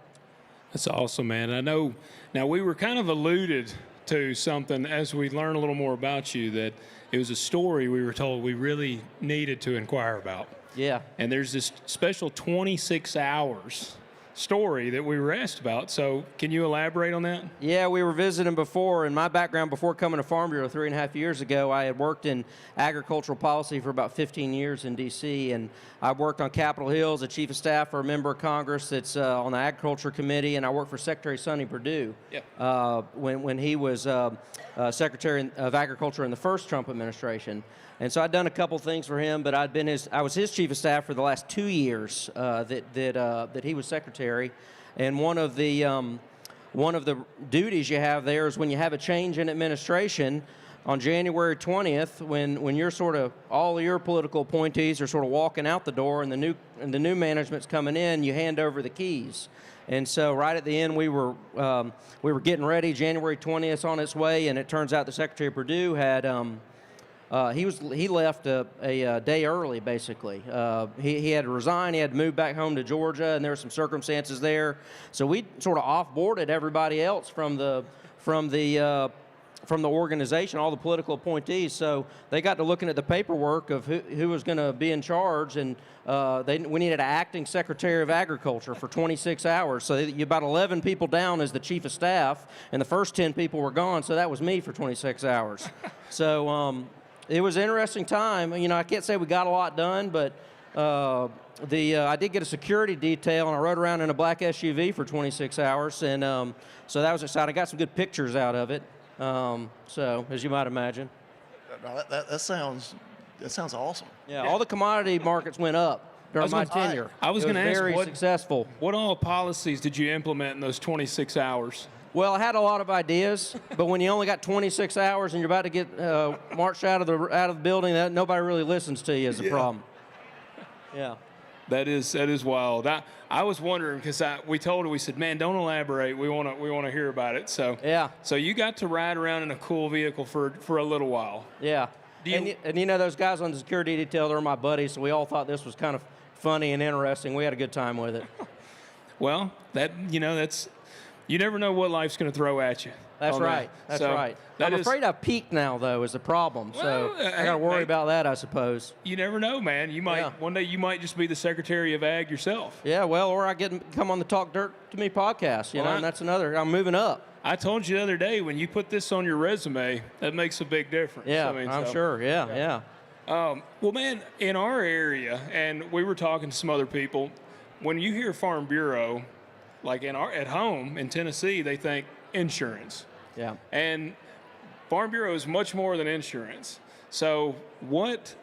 J: That's awesome, man. I know, now we were kind of alluded to something as we learn a little more about you, that it was a story we were told we really needed to inquire about.
Q: Yeah.
J: And there's this special 26 hours story that we were asked about. So can you elaborate on that?
Q: Yeah, we were visiting before. In my background, before coming to Farm Bureau 3.5 years ago, I had worked in agricultural policy for about 15 years in D.C., and I worked on Capitol Hill as a chief of staff for a member of Congress that's on the Agriculture Committee, and I worked for Secretary Sonny Perdue when he was Secretary of Agriculture in the first Trump administration. And so I'd done a couple things for him, but I was his chief of staff for the last 2 years that he was secretary. And one of the duties you have there is when you have a change in administration on January 20th, when you're sort of all your political appointees are sort of walking out the door and the new management's coming in, you hand over the keys. And so right at the end, we were getting ready. January 20th on its way, and it turns out the Secretary of Perdue had. He left a day early, basically. He had to resign. He had to move back home to Georgia, and there were some circumstances there. So we sort of off-boarded everybody else from the from the organization, all the political appointees. So they got to looking at the paperwork of who was going to be in charge, and we needed an acting Secretary of Agriculture for 26 hours. So you about 11 people down as the chief of staff, and the first 10 people were gone, so that was me for 26 hours. So it was an interesting time. You know, I can't say we got a lot done, but I did get a security detail, and I rode around in a black SUV for 26 hours, and so that was exciting. I got some good pictures out of it. So, as you might imagine.
K: That sounds awesome.
Q: Yeah, all the commodity markets went up during my tenure.
J: I was going to ask,
Q: very successful.
J: What all policies did you implement in those 26 hours?
Q: Well, I had a lot of ideas, but when you only got 26 hours and you're about to get marched out of the building, nobody really listens to you is the problem. Yeah.
J: That is wild. I was wondering because we told her, we said, man, don't elaborate. We want to hear about it. So
Q: yeah.
J: So you got to ride around in a cool vehicle for a little while.
Q: Yeah. And you know those guys on the security detail, they're my buddies, so we all thought this was kind of funny and interesting. We had a good time with it.
J: Well, that's you never know what life's going to throw at you.
Q: That's right. That's right. I'm afraid I've peaked now, though, is the problem. So I got to worry about that, I suppose.
J: You never know, man. You might one day you might just be the Secretary of Ag yourself.
Q: Yeah, well, or I come on the Talk Dirt to Me podcast, you know, and that's another. I'm moving up.
J: I told you the other day, when you put this on your resume, that makes a big difference.
Q: Yeah, I'm sure. Yeah.
J: Well, man, in our area, and we were talking to some other people, when you hear Farm Bureau, like at home in Tennessee, they think insurance.
Q: Yeah.
J: And Farm Bureau is much more than insurance. So what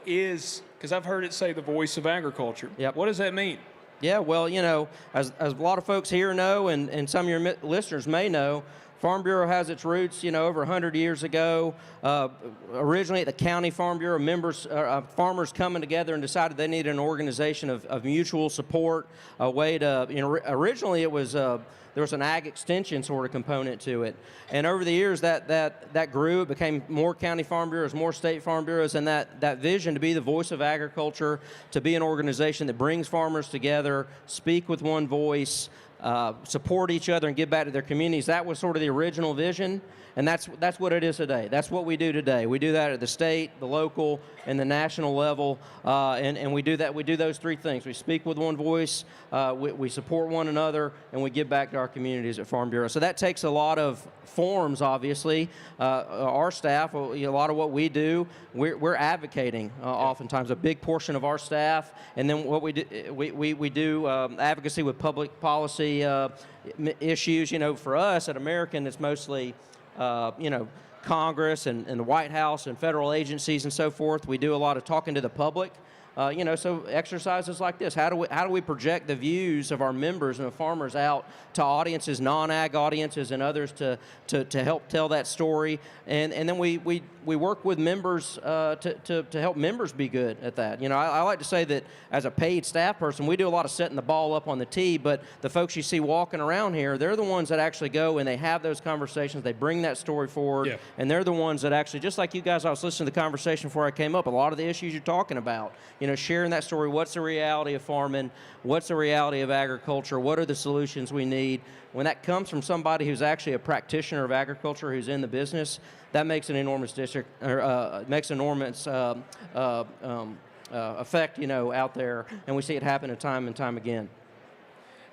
J: is, because I've heard it say the voice of agriculture.
Q: Yep.
J: What does that mean?
Q: Yeah, well, you know, as a lot of folks here know, and some of your listeners may know, Farm Bureau has its roots, you know, over 100 years ago. Originally at the County Farm Bureau, farmers coming together and decided they needed an organization of mutual support, a way to, you know, originally it was, there was an ag extension sort of component to it. And over the years that grew, it became more county farm bureaus, more state farm bureaus, and that vision to be the voice of agriculture, to be an organization that brings farmers together, speak with one voice, support each other and give back to their communities. That was sort of the original vision, and that's what it is today. That's what we do today. We do that at the state, the local, and the national level, and we do that. We do those three things. We speak with one voice, we support one another, and we give back to our communities at Farm Bureau. So that takes a lot of forms, obviously. Our staff, a lot of what we do, we're advocating oftentimes, a big portion of our staff, and then what we do, we do advocacy with public policy issues. You know, for us at American, it's mostly, you know, Congress and the White House and federal agencies and so forth. We do a lot of talking to the public. You know, so exercises like this, how do we project the views of our members and the farmers out to audiences, non-ag audiences and others to help tell that story, and then we work with members to help members be good at that. You know, I like to say that as a paid staff person, we do a lot of setting the ball up on the tee, but the folks you see walking around here, they're the ones that actually go and they have those conversations, they bring that story forward, and they're the ones that actually, just like you guys, I was listening to the conversation before I came up, a lot of the issues you're talking about, you know, sharing that story. What's the reality of farming? What's the reality of agriculture? What are the solutions we need? When that comes from somebody who's actually a practitioner of agriculture, who's in the business, that makes an enormous effect, you know, out there, and we see it happen time and time again.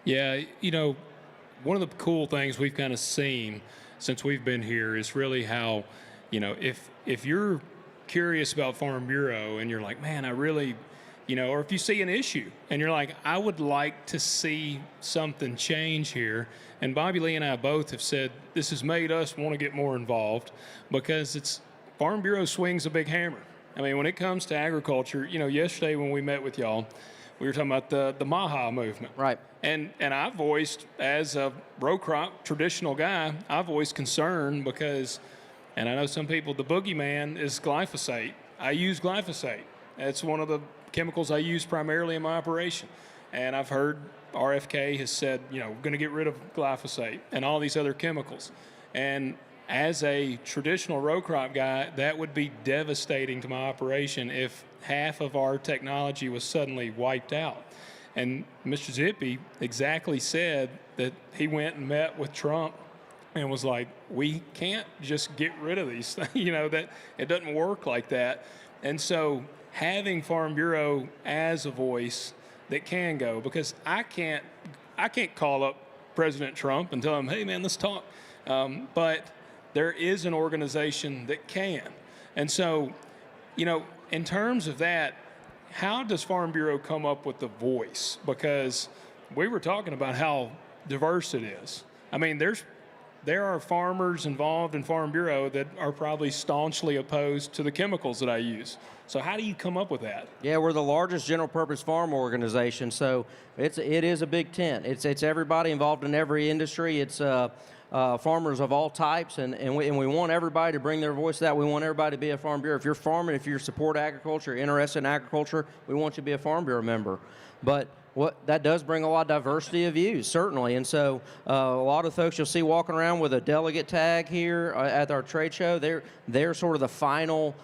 J: Yeah, you know, one of the cool things we've kind of seen since we've been here is really how, you know, if you're curious about Farm Bureau and you're like, man, I really, you know, or if you see an issue and you're like, I would like to see something change here. And Bobby Lee and I both have said this has made us want to get more involved because Farm Bureau swings a big hammer. I mean, when it comes to agriculture, you know, yesterday when we met with y'all, we were talking about the Maha movement.
Q: Right.
J: And I voiced, as a row crop traditional guy, I voiced concern because, and I know some people, the boogeyman is glyphosate. I use glyphosate. It's one of the chemicals I use primarily in my operation. And I've heard RFK has said, you know, we're going to get rid of glyphosate and all these other chemicals. And as a traditional row crop guy, that would be devastating to my operation if half of our technology was suddenly wiped out. And Mr. Zippy exactly said that he went and met with Trump and was like, we can't just get rid of these things, that it doesn't work like that. And so having Farm Bureau as a voice that can go, because I can't call up President Trump and tell him, hey man, let's talk. But there is an organization that can. And so, in terms of that, how does Farm Bureau come up with the voice? Because we were talking about how diverse it is. I mean, there are farmers involved in Farm Bureau that are probably staunchly opposed to the chemicals that I use. So how do you come up with that?
Q: Yeah, we're the largest general purpose farm organization, so it is a big tent. It's everybody involved in every industry. It's farmers of all types, and we want everybody to bring their voice to that. We want everybody to be a Farm Bureau. If you're farming, if you support agriculture, interested in agriculture, we want you to be a Farm Bureau member. But that does bring a lot of diversity of views, certainly. And so a lot of folks you'll see walking around with a delegate tag here at our trade show, they're sort of the final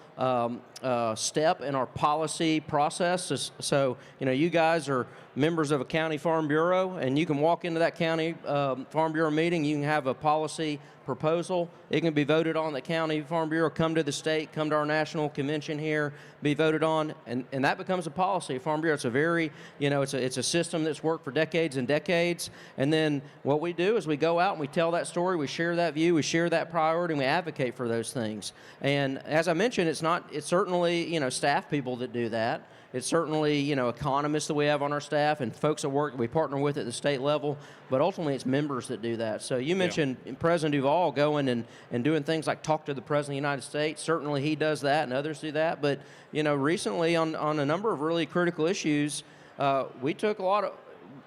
Q: step in our policy process. So, you guys are members of a county farm bureau, and you can walk into that county farm bureau meeting. You can have a policy proposal. It can be voted on at the county farm bureau, come to the state, come to our national convention here, be voted on, and that becomes a policy. Farm Bureau, it's a very, it's a system that's worked for decades and decades. And then what we do is we go out and we tell that story, we share that view, we share that priority, and we advocate for those things. And as I mentioned, it's certainly, staff people that do that. It's certainly, economists that we have on our staff and folks that we partner with at the state level, but ultimately it's members that do that. So you mentioned President Duvall going and doing things like talk to the President of the United States. Certainly he does that and others do that. But, recently on a number of really critical issues, we took a lot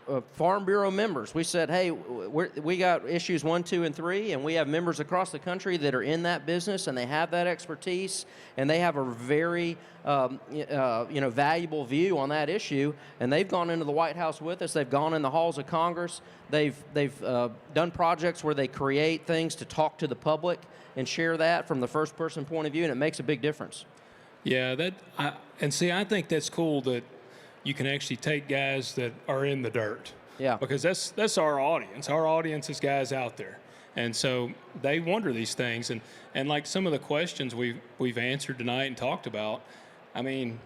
Q: of Farm Bureau members. We said, hey, we got issues 1, 2, and 3, and we have members across the country that are in that business, and they have that expertise, and they have a very valuable view on that issue. And they've gone into the White House with us. They've gone in the halls of Congress. They've done projects where they create things to talk to the public and share that from the first person point of view, and it makes a big difference.
J: Yeah, I think that's cool that you can actually take guys that are in the dirt.
Q: Yeah.
J: Because that's our audience. Our audience is guys out there. And so they wonder these things. And like some of the questions we've answered tonight and talked about, I mean,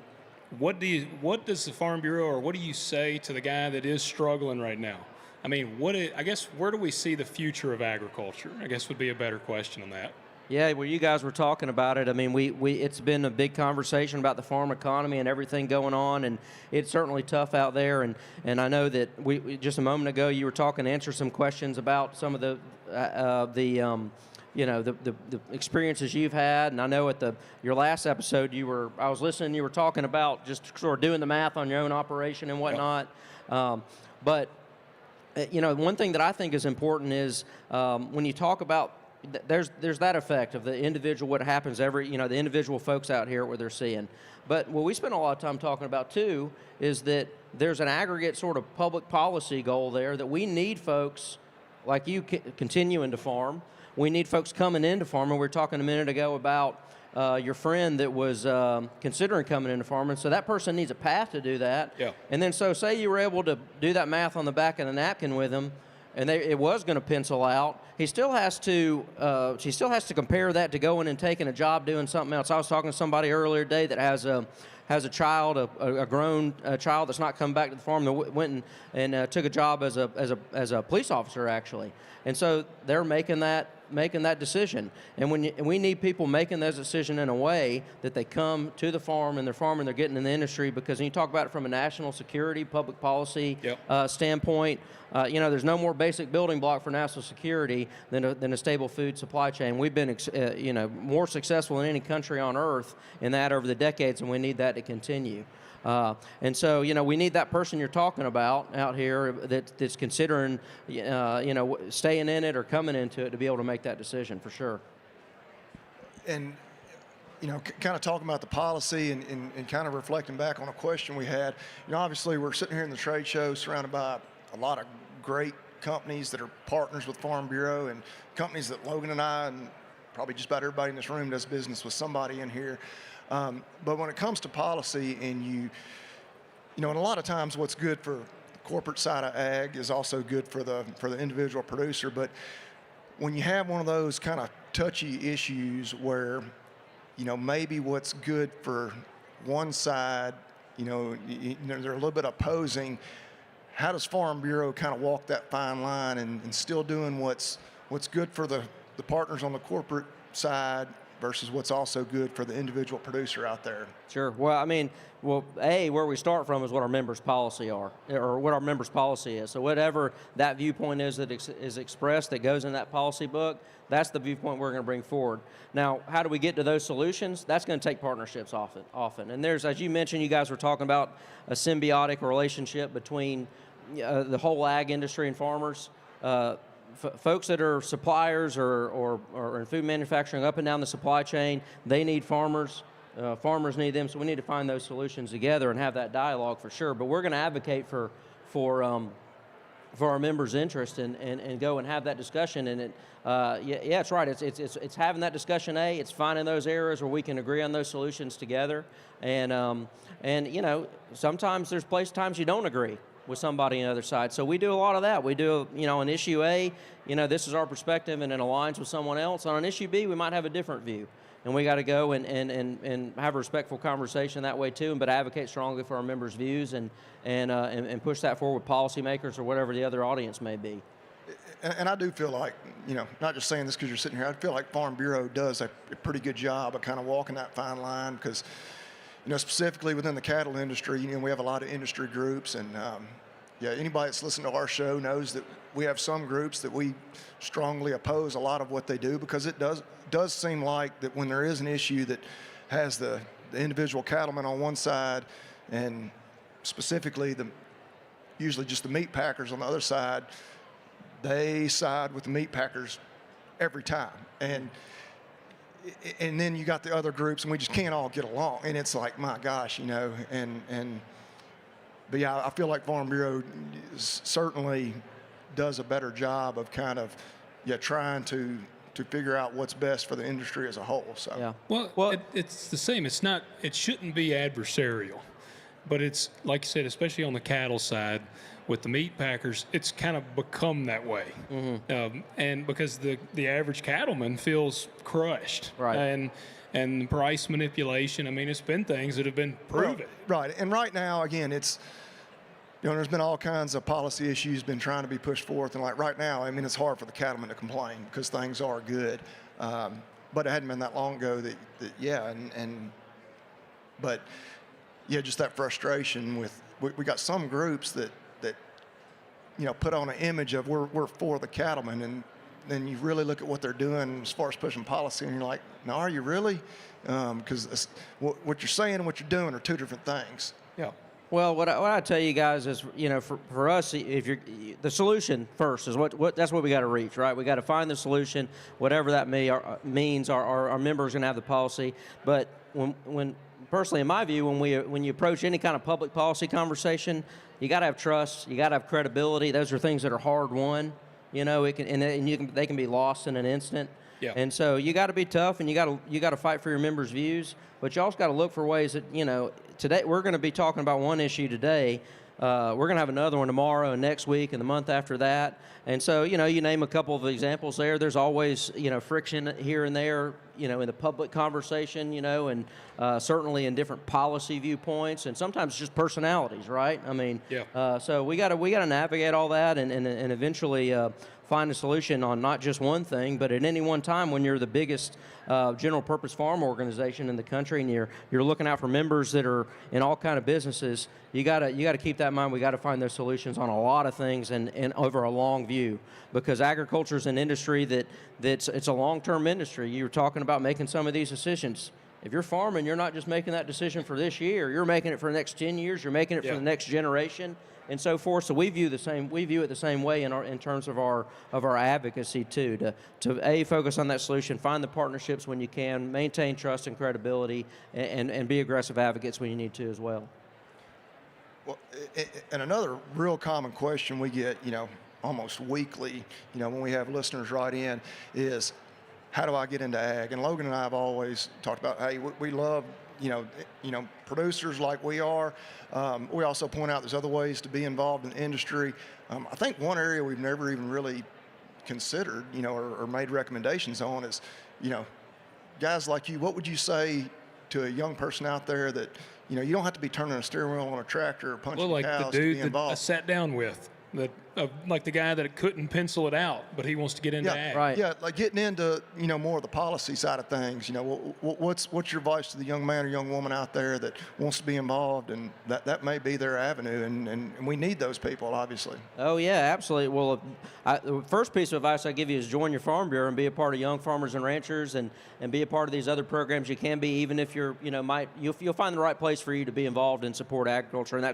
J: what does the Farm Bureau, or what do you say to the guy that is struggling right now? I mean, where do we see the future of agriculture? I guess would be a better question on that.
Q: Yeah, well, you guys were talking about it. I mean, it's been a big conversation about the farm economy and everything going on, and it's certainly tough out there. And I know that we just a moment ago you were answered some questions about some of the experiences you've had. And I know at your last episode I was listening. You were talking about just sort of doing the math on your own operation and whatnot. Yep. But one thing that I think is important is when you talk about there's that effect of the individual, what happens the individual folks out here, what they're seeing. But what we spend a lot of time talking about too is that there's an aggregate sort of public policy goal there that we need folks like you continuing to farm. We need folks coming into farming. We were talking a minute ago about your friend that was considering coming into farming. So that person needs a path to do that.
J: Yeah.
Q: And then so say you were able to do that math on the back of the napkin with them, and it was going to pencil out. She still has to compare that to going and taking a job doing something else. I was talking to somebody earlier today that has a child, a grown child that's not come back to the farm. That went and took a job as a police officer actually, and so they're making that decision. And we need people making those decisions in a way that they come to the farm and they're farming, they're getting in the industry, because when you talk about it from a national security, public policy standpoint, there's no more basic building block for national security than a stable food supply chain. We've been more successful than any country on earth in that over the decades, and we need that to continue. And so, we need that person you're talking about out here that's considering, staying in it or coming into it to be able to make that decision for sure.
K: And, kind of talking about the policy and kind of reflecting back on a question we had, obviously we're sitting here in the trade show surrounded by a lot of great companies that are partners with Farm Bureau, and companies that Logan and I and probably just about everybody in this room does business with somebody in here. But when it comes to policy, and and a lot of times what's good for the corporate side of ag is also good for the individual producer. But when you have one of those kind of touchy issues where, maybe what's good for one side, they're a little bit opposing, how does Farm Bureau kind of walk that fine line and still doing what's good for the partners on the corporate side versus what's also good for the individual producer out there?
Q: Sure. Well, I mean, where we start from is what our members' policy are, or what our members' policy is. So whatever that viewpoint is that is expressed that goes in that policy book, that's the viewpoint we're going to bring forward. Now, how do we get to those solutions? That's going to take partnerships often. And there's, as you mentioned, you guys were talking about a symbiotic relationship between the whole ag industry and farmers. Folks that are suppliers or in food manufacturing up and down the supply chain, they need farmers. Farmers need them, so we need to find those solutions together and have that dialogue for sure. But we're going to advocate for our members' interest and go and have that discussion. And it's right. It's having that discussion. It's finding those areas where we can agree on those solutions together. And sometimes there's times you don't agree with somebody on the other side. So we do a lot of that. We do, on issue A, this is our perspective and it aligns with someone else. On issue B, we might have a different view. And we got to go and have a respectful conversation that way too, but advocate strongly for our members' views and push that forward with policymakers or whatever the other audience may be.
K: And I do feel like, not just saying this because you're sitting here, I feel like Farm Bureau does a pretty good job of kind of walking that fine line because, specifically within the cattle industry, we have a lot of industry groups and, anybody that's listened to our show knows that we have some groups that we strongly oppose a lot of what they do because it does seem like that when there is an issue that has the individual cattlemen on one side and specifically usually just the meat packers on the other side, they side with the meat packers every time. And then you got the other groups and we just can't all get along. And it's like, my gosh, but yeah, I feel like Farm Bureau certainly does a better job of kind of, trying to figure out what's best for the industry as a whole. So
Q: yeah.
J: Well, it's the same. It shouldn't be adversarial, but it's like you said, especially on the cattle side with the meat packers, it's kind of become that way. Mm-hmm. And because the average cattleman feels crushed.
Q: Right.
J: And price manipulation, it's been things that have been proven.
K: Right. And right now, again, it's, there's been all kinds of policy issues been trying to be pushed forth. And like right now, it's hard for the cattlemen to complain because things are good. But it hadn't been that long ago just that frustration with, we got some groups that put on an image of we're for the cattlemen, and then you really look at what they're doing as far as pushing policy, and you're like, no, are you really? Because what you're saying and what you're doing are two different things.
J: Yeah.
Q: Well, what I tell you guys is, for us, if the solution first is that's what we got to reach, right? We got to find the solution, whatever that means. Our members are gonna have the policy, but when personally, in my view, when you approach any kind of public policy conversation, you got to have trust, you got to have credibility. Those are things that are hard won. They can be lost in an instant.
J: Yeah.
Q: And so you got to be tough, and you got to fight for your members' views. But you also got to look for ways that today we're going to be talking about one issue today. We're going to have another one tomorrow and next week and the month after that. And so, you name a couple of examples there. There's always, friction here and there, in the public conversation, and certainly in different policy viewpoints and sometimes just personalities, right? So we got to navigate all that and eventually find a solution on not just one thing, but at any one time when you're the biggest general purpose farm organization in the country and you're looking out for members that are in all kind of businesses, you got to keep that in mind. We got to find those solutions on a lot of things and over a long view, because agriculture is an industry that's a long-term industry. You were talking about making some of these decisions. If you're farming, you're not just making that decision for this year. You're making it for the next 10 years. You're making it for the next generation, and so forth. So we view it the same way in terms of our advocacy too. To focus on that solution, find the partnerships when you can, maintain trust and credibility, and be aggressive advocates when you need to as well.
K: Well, and another real common question we get, almost weekly, when we have listeners write in, is how do I get into ag? And Logan and I have always talked about, hey, we love, producers like we are. We also point out there's other ways to be involved in the industry. I think one area we've never even really considered, or made recommendations on is, guys like you, what would you say to a young person out there that, you don't have to be turning a steering wheel on a tractor or punching
J: Well, like
K: cows
J: the
K: to be
J: dude that I
K: involved?
J: sat down with, like the guy that couldn't pencil it out, but he wants to get into ag.
K: Yeah, like getting into, more of the policy side of things. What's your advice to the young man or young woman out there that wants to be involved, and that may be their avenue, and we need those people, obviously.
Q: Oh, yeah, absolutely. Well, the first piece of advice I give you is join your Farm Bureau and be a part of Young Farmers and Ranchers, and be a part of these other programs you can be, even if you're, you'll find the right place for you to be involved and support agriculture, and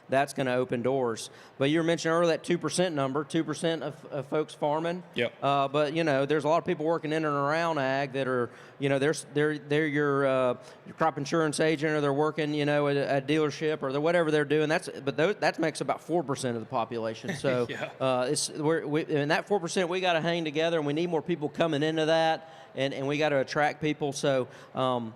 Q: that's gonna open doors. But you were mentioning earlier that 2% number, 2% of folks farming.
J: Yep.
Q: But there's a lot of people working in and around ag that are, they're your crop insurance agent, or they're working, at a dealership, or whatever they're doing. That makes about 4% of the population. So and that 4% we got to hang together, and we need more people coming into that. And we got to attract people. So, join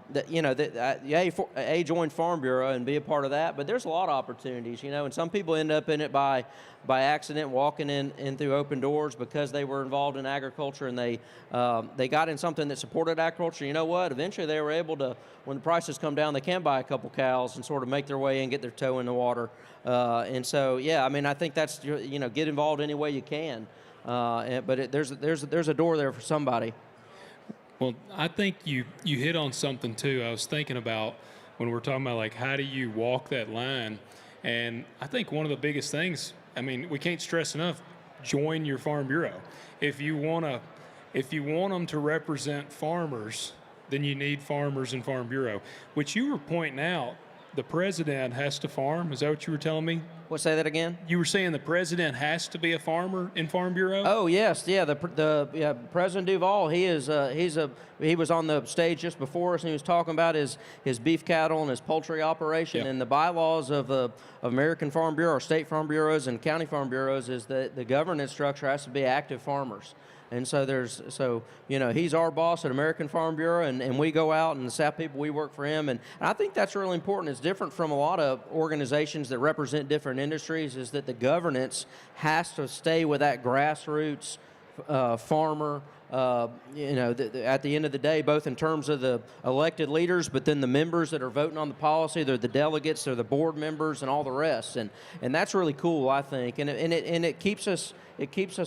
Q: Farm Bureau and be a part of that. But there's a lot of opportunities, and some people end up in it by accident, walking in through open doors because they were involved in agriculture, and they got in something that supported agriculture. You know what? Eventually they were able to, when the prices come down, they can buy a couple cows and sort of make their way in, get their toe in the water. And so, I think that's, get involved any way you can. But there's a door there for somebody.
J: Well, I think you hit on something too. I was thinking about when we're talking about, like, how do you walk that line? And I think one of the biggest things, we can't stress enough, join your Farm Bureau. If you want them to represent farmers, then you need farmers in Farm Bureau, which you were pointing out. The president has to farm. Is that what you were telling me?
Q: What, say that again?
J: You were saying the president has to be a farmer in Farm Bureau?
Q: Oh, yes, yeah. President Duval, he was on the stage just before us, and he was talking about his beef cattle and his poultry operation.
J: Yep.
Q: And the bylaws of American Farm Bureau, or state farm bureaus and county farm bureaus, is that the governance structure has to be active farmers. And so he's our boss at American Farm Bureau, and we go out and the staff people, we work for him. And I think that's really important. It's different from a lot of organizations that represent different industries, is that the governance has to stay with that grassroots farmer. At the end of the day, both in terms of the elected leaders, but then the members that are voting on the policy, they're the delegates, they're the board members, and all the rest. And that's really cool, I think. And it keeps us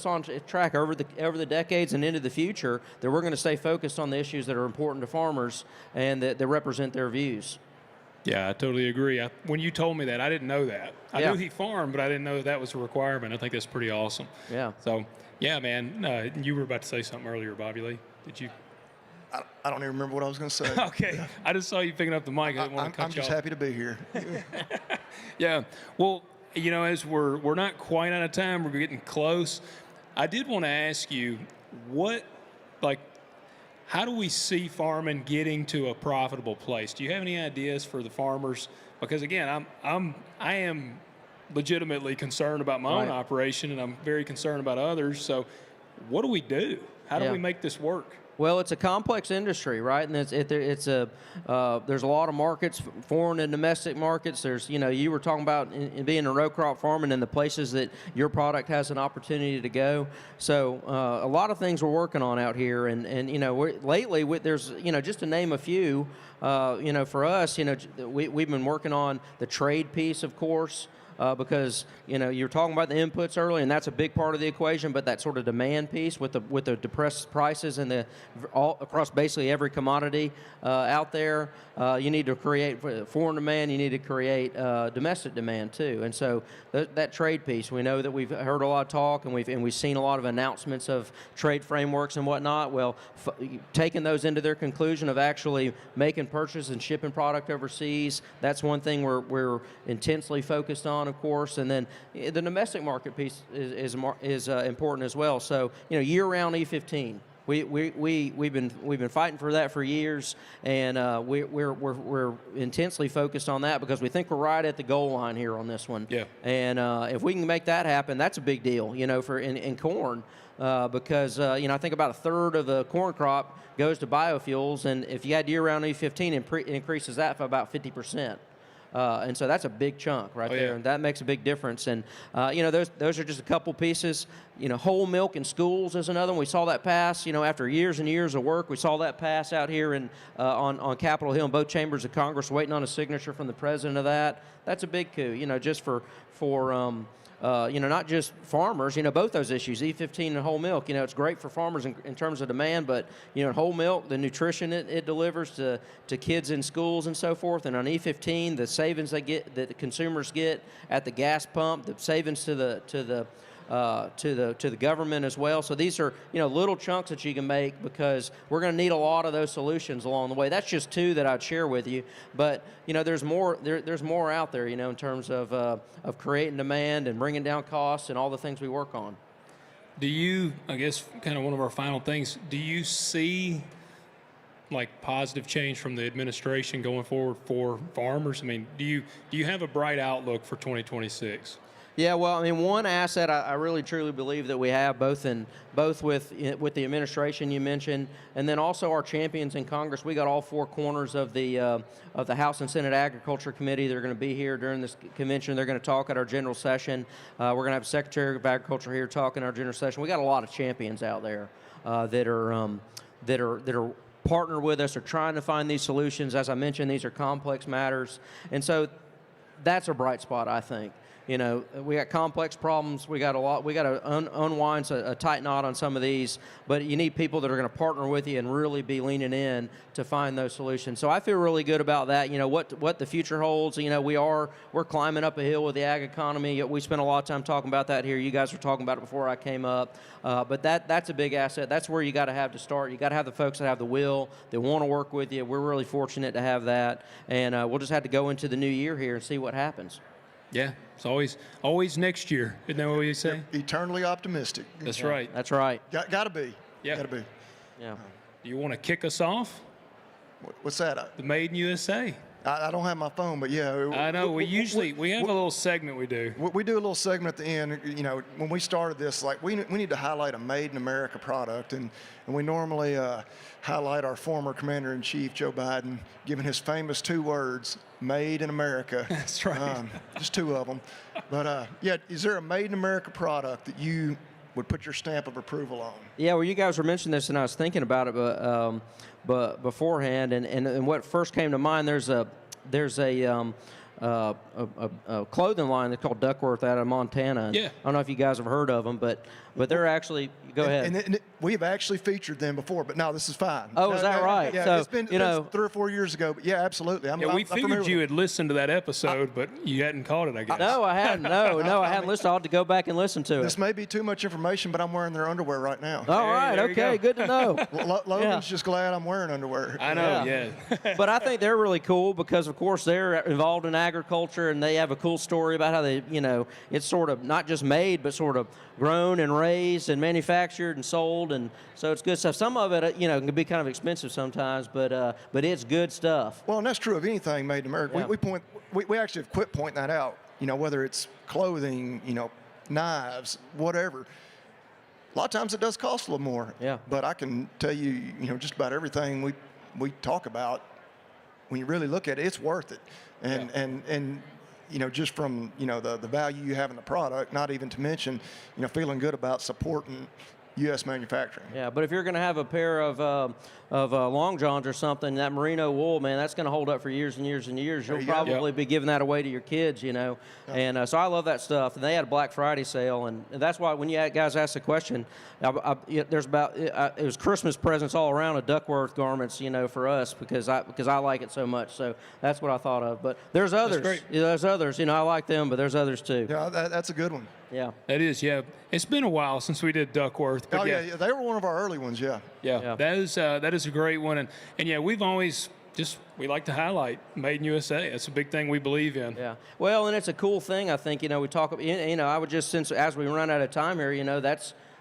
Q: on track over the decades and into the future, that we're going to stay focused on the issues that are important to farmers and that represent their views.
J: Yeah, I totally agree. When you told me that, I didn't know that. I knew he farmed, but I didn't know that was a requirement. I think that's pretty awesome.
Q: Yeah.
J: So, yeah, man, you were about to say something earlier, Bobby Lee. Did you?
K: I don't even remember what I was going to say.
J: Okay. I just saw you picking up the mic. I didn't want to cut
K: I'm
J: you
K: just
J: off.
K: happy to be here.
J: Yeah. Well, as we're not quite out of time, we're getting close. I did want to ask you, how do we see farming getting to a profitable place? Do you have any ideas for the farmers? Because again, I am legitimately concerned about my own operation, and I'm very concerned about others. So, what do we do? How do we make this work?
Q: Well, it's a complex industry, right? And there's a lot of markets, foreign and domestic markets. There's, you were talking about in being a row crop farming and the places that your product has an opportunity to go. So a lot of things we're working on out here, and lately there's, just to name a few, for us, we've been working on the trade piece, of course. Because you're talking about the inputs earlier, and that's a big part of the equation. But that sort of demand piece with the depressed prices and across basically every commodity out there, you need to create foreign demand. You need to create domestic demand too. And so that trade piece, we know that we've heard a lot of talk, and we've seen a lot of announcements of trade frameworks and whatnot. Well, taking those into their conclusion of actually making purchases and shipping product overseas, that's one thing we're intensely focused on, of course. And then the domestic market piece is important as well. So year-round E15. We've been fighting for that for years, and we're intensely focused on that because we think we're right at the goal line here on this one.
J: Yeah.
Q: And if we can make that happen, that's a big deal. For in corn, because I think about a third of the corn crop goes to biofuels, and if you had year-round E15, it increases that by about 50%. And so that's a big chunk right there, and that makes a big difference. And those are just a couple pieces. Whole milk in schools is another one. We saw that pass. After years and years of work, we saw that pass out here on Capitol Hill in both chambers of Congress, waiting on a signature from the president of that. That's a big coup. Just for not just farmers, both those issues, E15 and whole milk, it's great for farmers in terms of demand, but, whole milk, the nutrition it delivers to kids in schools and so forth, and on E15, the savings that the consumers get at the gas pump, the savings to the government as well. So these are, little chunks that you can make, because we're going to need a lot of those solutions along the way. That's just two that I'd share with you. But, there's more. There's more out there, in terms of creating demand and bringing down costs and all the things we work on.
J: Do you, I guess, kind of one of our final things, do you see like positive change from the administration going forward for farmers? I mean, do you have a bright outlook for 2026?
Q: Yeah, well, one asset I really truly believe that we have, both with the administration you mentioned, and then also our champions in Congress. We got all four corners of the House and Senate Agriculture Committee. They're going to be here during this convention. They're going to talk at our general session. We're going to have Secretary of Agriculture here talking at our general session. We got a lot of champions out there that are partner with us, are trying to find these solutions. As I mentioned, these are complex matters, and so that's a bright spot, I think. We got complex problems. We got to unwind a tight knot on some of these, but you need people that are going to partner with you and really be leaning in to find those solutions. So I feel really good about that. What the future holds. We're climbing up a hill with the ag economy. We spent a lot of time talking about that here. You guys were talking about it before I came up. But that's a big asset. That's where you got to have to start. You got to have the folks that have the will, that want to work with you. We're really fortunate to have that, and we'll just have to go into the new year here and see what happens.
J: Yeah, it's always next year. Isn't that what you say?
K: Eternally optimistic.
J: That's right.
Q: That's right.
K: Got to be.
J: Yeah.
K: Got to be.
Q: Yeah.
J: Do you want to kick us off?
K: What's that?
J: The Made in USA.
K: I don't have my phone, but yeah.
J: I know. We have a little segment we do.
K: We do a little segment at the end. When we started this, like we need to highlight a Made in America product, and we normally highlight our former Commander-in-Chief, Joe Biden, giving his famous two words, Made in America.
J: That's right.
K: Just two of them. But is there a Made in America product that you would put your stamp of approval on?
Q: Yeah, well, you guys were mentioning this, and I was thinking about it, but beforehand, and what first came to mind, there's a clothing line that's called Duckworth out of Montana.
K: Yeah.
Q: I don't know if you guys have heard of them, but they're actually, go ahead.
K: And we've actually featured them before, but no, this is fine.
Q: Oh, is that right?
K: Yeah,
Q: So,
K: it's been 3 or 4 years ago, but yeah, absolutely.
J: We figured you had listened to that episode, but you hadn't caught it, I guess.
Q: No, I hadn't. No, I hadn't listened. I'll have to go back and listen to it.
K: This may be too much information, but I'm wearing their underwear right now.
Q: All right, okay, good to know.
K: Logan's just glad I'm wearing underwear.
J: I know, yeah.
Q: But I think they're really cool because, of course, they're involved in agriculture, and they have a cool story about how they, it's sort of not just made, but sort of grown and raised and manufactured and sold, and so it's good stuff. Some of it, can be kind of expensive sometimes, but it's good stuff.
K: Well, and that's true of anything made in America.
Q: Yeah.
K: We actually have quit pointing that out. Whether it's clothing, knives, whatever. A lot of times it does cost a little more.
Q: Yeah.
K: But I can tell you, just about everything we talk about, when you really look at it, it's worth it. And just from, the value you have in the product, not even to mention, feeling good about supporting U.S. manufacturing.
Q: Yeah, but if you're going to have a pair of long johns or something, that merino wool, man, that's going to hold up for years and years and years. You'll probably be giving that away to your kids, And so I love that stuff. And they had a Black Friday sale, and that's why when you guys asked the question, there's it was Christmas presents all around of Duckworth garments, for us because I like it so much. So that's what I thought of. But there's others.
J: That's great.
Q: There's others. I like them, but there's others too.
K: Yeah, that's a good one.
Q: Yeah.
J: That is, yeah. It's been a while since we did Duckworth. But
K: yeah, they were one of our early ones, yeah.
J: Yeah, that is a great one. And yeah, we've always we like to highlight Made in USA. That's a big thing we believe in.
Q: Yeah. Well, and it's a cool thing, I think. We talk, I would just, since as we run out of time here,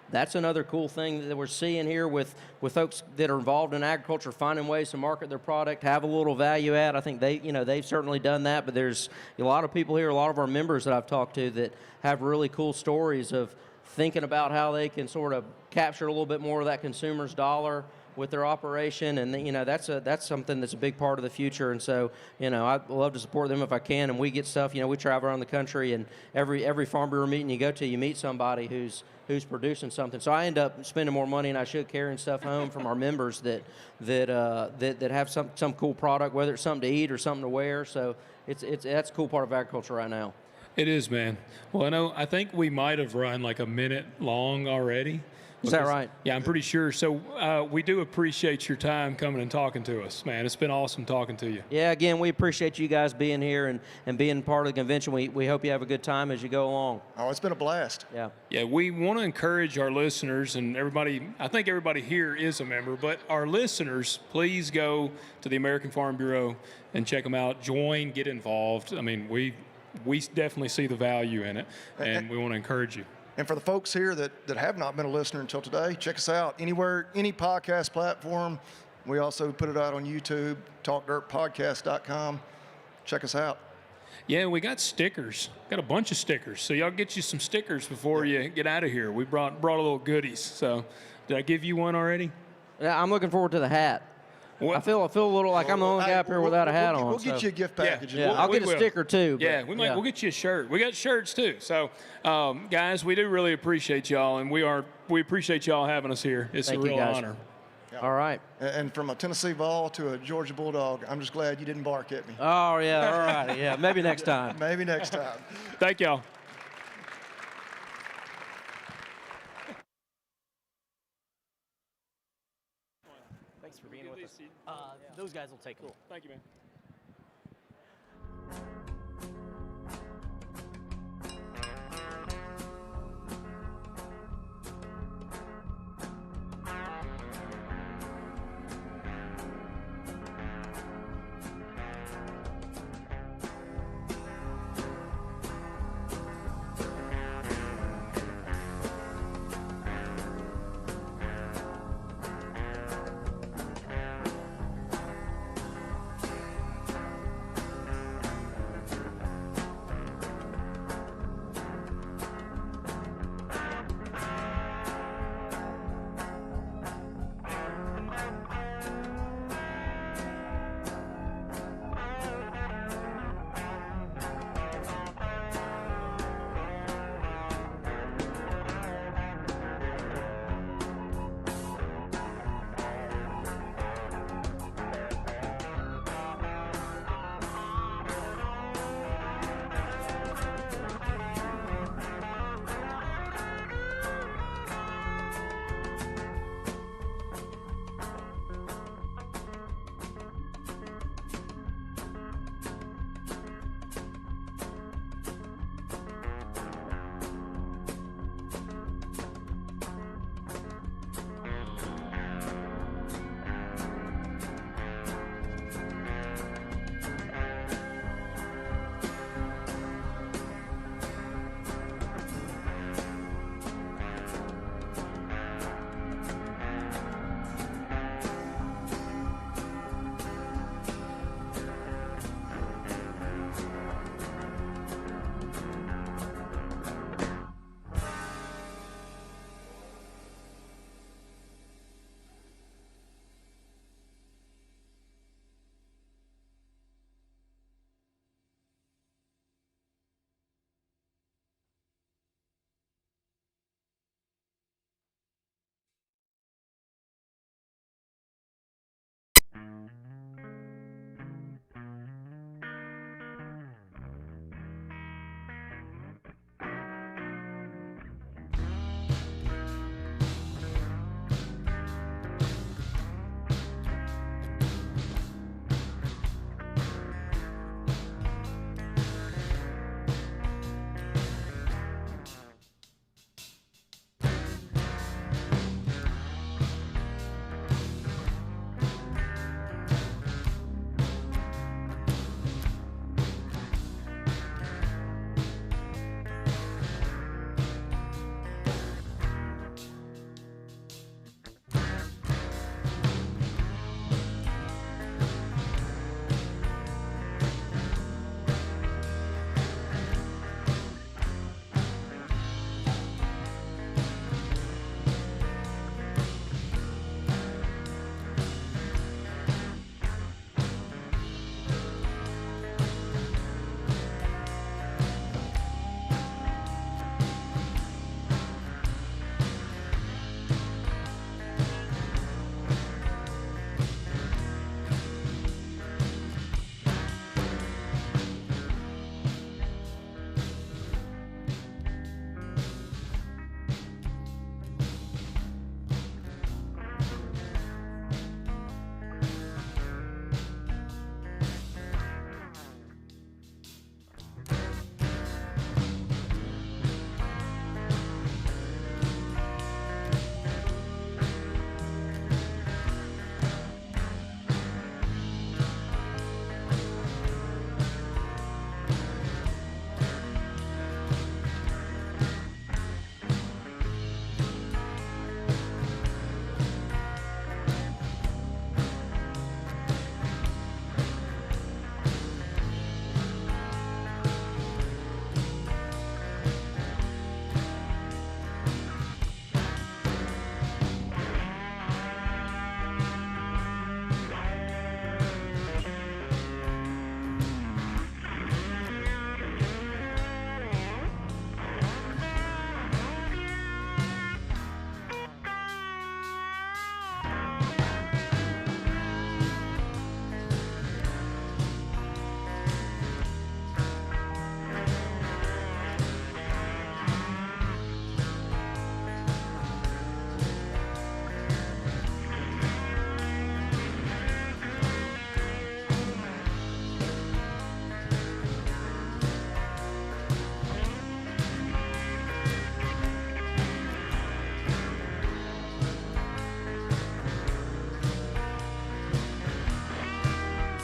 Q: that's another cool thing that we're seeing here with folks that are involved in agriculture, finding ways to market their product, have a little value add. I think they've certainly done that, but there's a lot of people here, a lot of our members that I've talked to that have really cool stories of thinking about how they can sort of capture a little bit more of that consumer's dollar with their operation, and that's something that's a big part of the future. And so I'd love to support them if I can. And we get stuff. We travel around the country, and every Farm Bureau meeting you go to, you meet somebody who's producing something. So I end up spending more money than I should carrying stuff home from our members that have some cool product, whether it's something to eat or something to wear. So that's a cool part of agriculture right now.
J: It is, man. Well, I think we might have run like a minute long already.
Q: Is that right?
J: Yeah, I'm pretty sure. So we do appreciate your time coming and talking to us, man. It's been awesome talking to you.
Q: Yeah, again, we appreciate you guys being here and being part of the convention. We hope you have a good time as you go along.
K: Oh, it's been a blast.
Q: Yeah.
J: Yeah, we want to encourage our listeners and everybody. I think everybody here is a member, but our listeners, please go to the American Farm Bureau and check them out. Join, get involved. I mean, we definitely see the value in it, and we want to encourage you.
K: And for the folks here that have not been a listener until today, check us out anywhere, any podcast platform. We also put it out on YouTube, talkdirtpodcast.com. Check us out.
J: Yeah, we got stickers. Got a bunch of stickers. So y'all get you some stickers before you get out of here. We brought a little goodies. So did I give you one already?
Q: Yeah, I'm looking forward to the hat. I feel a little like I'm the only guy up here without a hat on.
K: We'll get you a gift package.
Q: Yeah, I'll get a sticker too.
J: Yeah, we'll get you a shirt. We got shirts too. So, guys, we do really appreciate y'all, and we appreciate y'all having us here. It's a real honor.
K: Yeah.
Q: All right.
K: And from a Tennessee Vol to a Georgia Bulldog, I'm just glad you didn't bark at me.
Q: Oh yeah, all right. Yeah, maybe next time.
K: Maybe next time.
J: Thank y'all.
B: Thanks for being with us. Those guys will take it. Cool.
J: Thank you, man.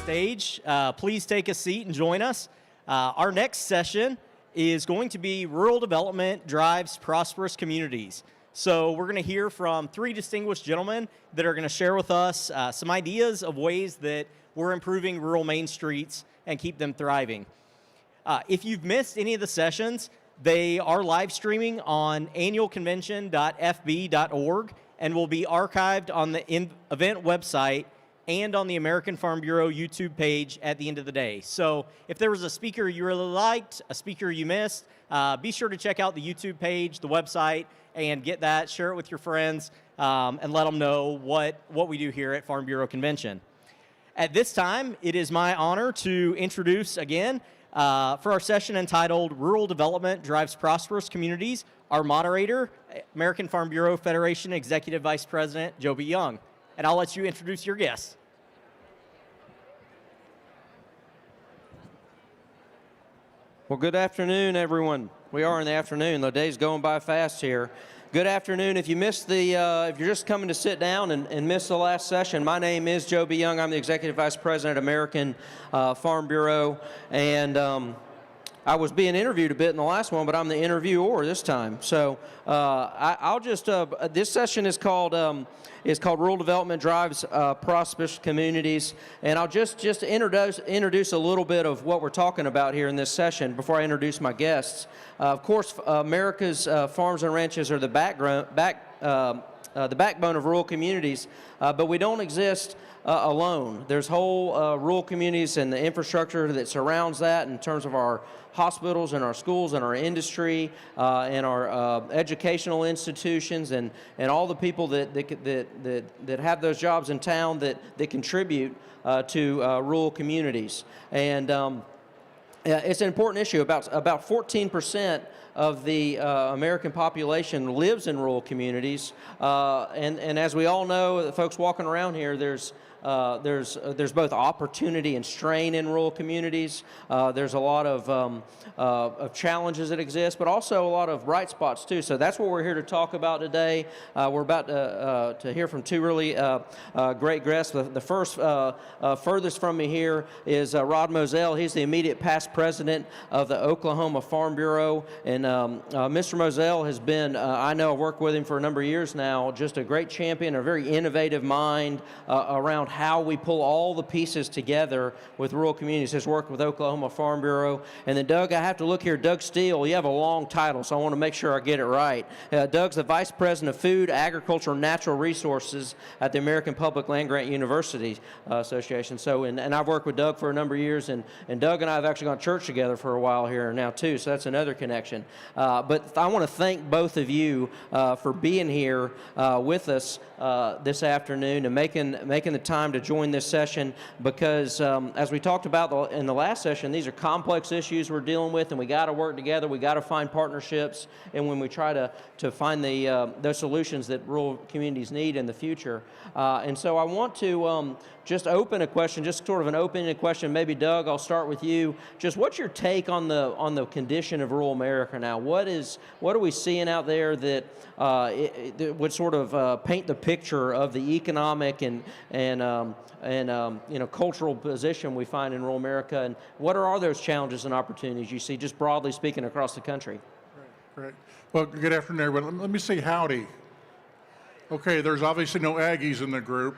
B: Stage. Please take a seat and join us. Our next session is going to be Rural Development Drives Prosperous Communities. So we're going to hear from three distinguished gentlemen that are going to share with us some ideas of ways that we're improving rural main streets and keep them thriving. If you've missed any of the sessions, they are live streaming on annualconvention.fb.org and will be archived on the event website and on the American Farm Bureau YouTube page at the end of the day. So if there was a speaker you really liked, a speaker you missed, be sure to check out the YouTube page, the website, and get that, share it with your friends, and let them know what we do here at Farm Bureau Convention. At this time, it is my honor to introduce again, for our session entitled Rural Development Drives Prosperous Communities, our moderator, American Farm Bureau Federation Executive Vice President, Joby Young. And I'll let you introduce your guests.
Q: Well, good afternoon, everyone. We are in the afternoon. The day's going by fast here. Good afternoon. If you missed if you're just coming to sit down and missed the last session, my name is Joby Young. I'm the Executive Vice President at American Farm Bureau, and I was being interviewed a bit in the last one, but I'm the interviewer this time. So I'll just this session is called Rural Development Drives Prosperous Communities, and I'll just introduce a little bit of what we're talking about here in this session before I introduce my guests. Of course, America's farms and ranches are the backbone of rural communities, but we don't exist alone. There's whole rural communities and the infrastructure that surrounds that in terms of our hospitals and our schools and our industry and our educational institutions and all the people that have those jobs in town that contribute to rural communities. And it's an important issue. About 14% of the American population lives in rural communities, and as we all know, the folks walking around here, there's both opportunity and strain in rural communities. There's a lot of challenges that exist, but also a lot of bright spots too. So that's what we're here to talk about today. We're about to hear from two really great guests. The first, furthest from me here, is Rod Moselle. He's the immediate past president of the Oklahoma Farm Bureau, and Mr. Moselle has been, I know I've worked with him for a number of years now, just a great champion, a very innovative mind around how we pull all the pieces together with rural communities. His work with Oklahoma Farm Bureau. And then Doug, I have to look here, Doug Steele, you have a long title, so I want to make sure I get it right. Doug's the Vice President of Food, Agriculture, and Natural Resources at the American Public Land Grant University Association. So, and I've worked with Doug for a number of years, and Doug and I have actually gone to church together for a while here now too, so that's another connection. But I want to thank both of you for being here with us this afternoon and making the time to join this session, because as we talked about in the last session, these are complex issues we're dealing with, and we got to work together. We got to find partnerships, and when we try to find those solutions that rural communities need in the future. And so I want to just open a question, just sort of an open-ended question. Maybe Doug, I'll start with you. Just what's your take on the condition of rural America now? What are we seeing out there that would sort of paint the picture of the economic and cultural position we find in rural America, and what are those challenges and opportunities you see, just broadly speaking, across the country?
R: Great. Well, good afternoon, everyone. Let me say howdy. Okay, there's obviously no Aggies in the group.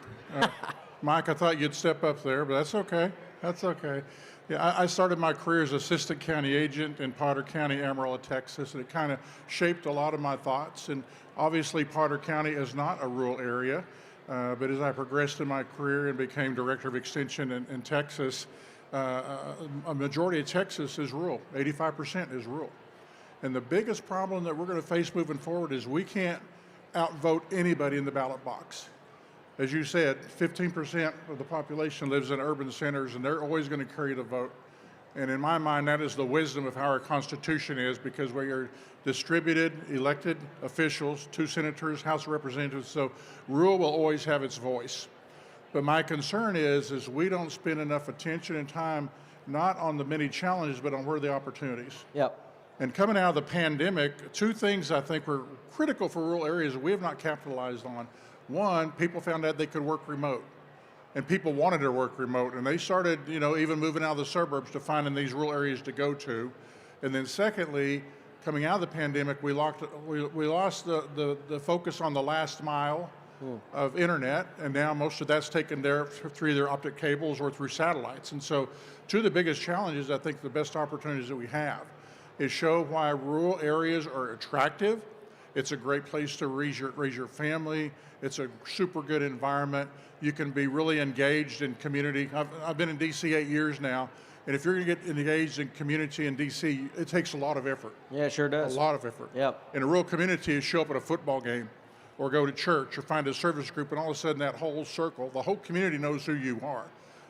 R: Mike, I thought you'd step up there, but that's okay. That's okay. Yeah, I started my career as assistant county agent in Potter County, Amarillo, Texas, and it kind of shaped a lot of my thoughts. And obviously, Potter County is not a rural area, but as I progressed in my career and became director of extension in Texas, a majority of Texas is rural. 85% is rural. And the biggest problem that we're going to face moving forward is we can't outvote anybody in the ballot box. As you said, 15% of the population lives in urban centers, and they're always going to carry the vote. And in my mind, that is the wisdom of how our Constitution is, because we are distributed, elected officials, 2 senators, House of Representatives, so rural will always have its voice. But my concern is we don't spend enough attention and time not on the many challenges, but on where are the opportunities.
Q: Yep.
R: And coming out of the pandemic, 2 things I think were critical for rural areas that we have not capitalized on. One, people found out they could work remote. and people wanted to work remote, and they started, even moving out of the suburbs to finding these rural areas to go to. And then secondly, coming out of the pandemic, we lost the focus on the last mile of internet, and now most of that's taken there through either optic cables or through satellites. And so two of the biggest challenges, I think the best opportunities that we have, is show why rural areas are attractive. It's a great place to raise your family. It's a super good environment. You can be really engaged in community. I've been in DC 8 years now, and if you're going to get engaged in community in DC, it takes a lot of effort.
Q: Yeah, it sure does.
R: A lot of effort.
Q: Yep.
R: In a rural community, you show up at a football game or go to church or find a service group, and all of a sudden that whole circle, the whole community knows who you are,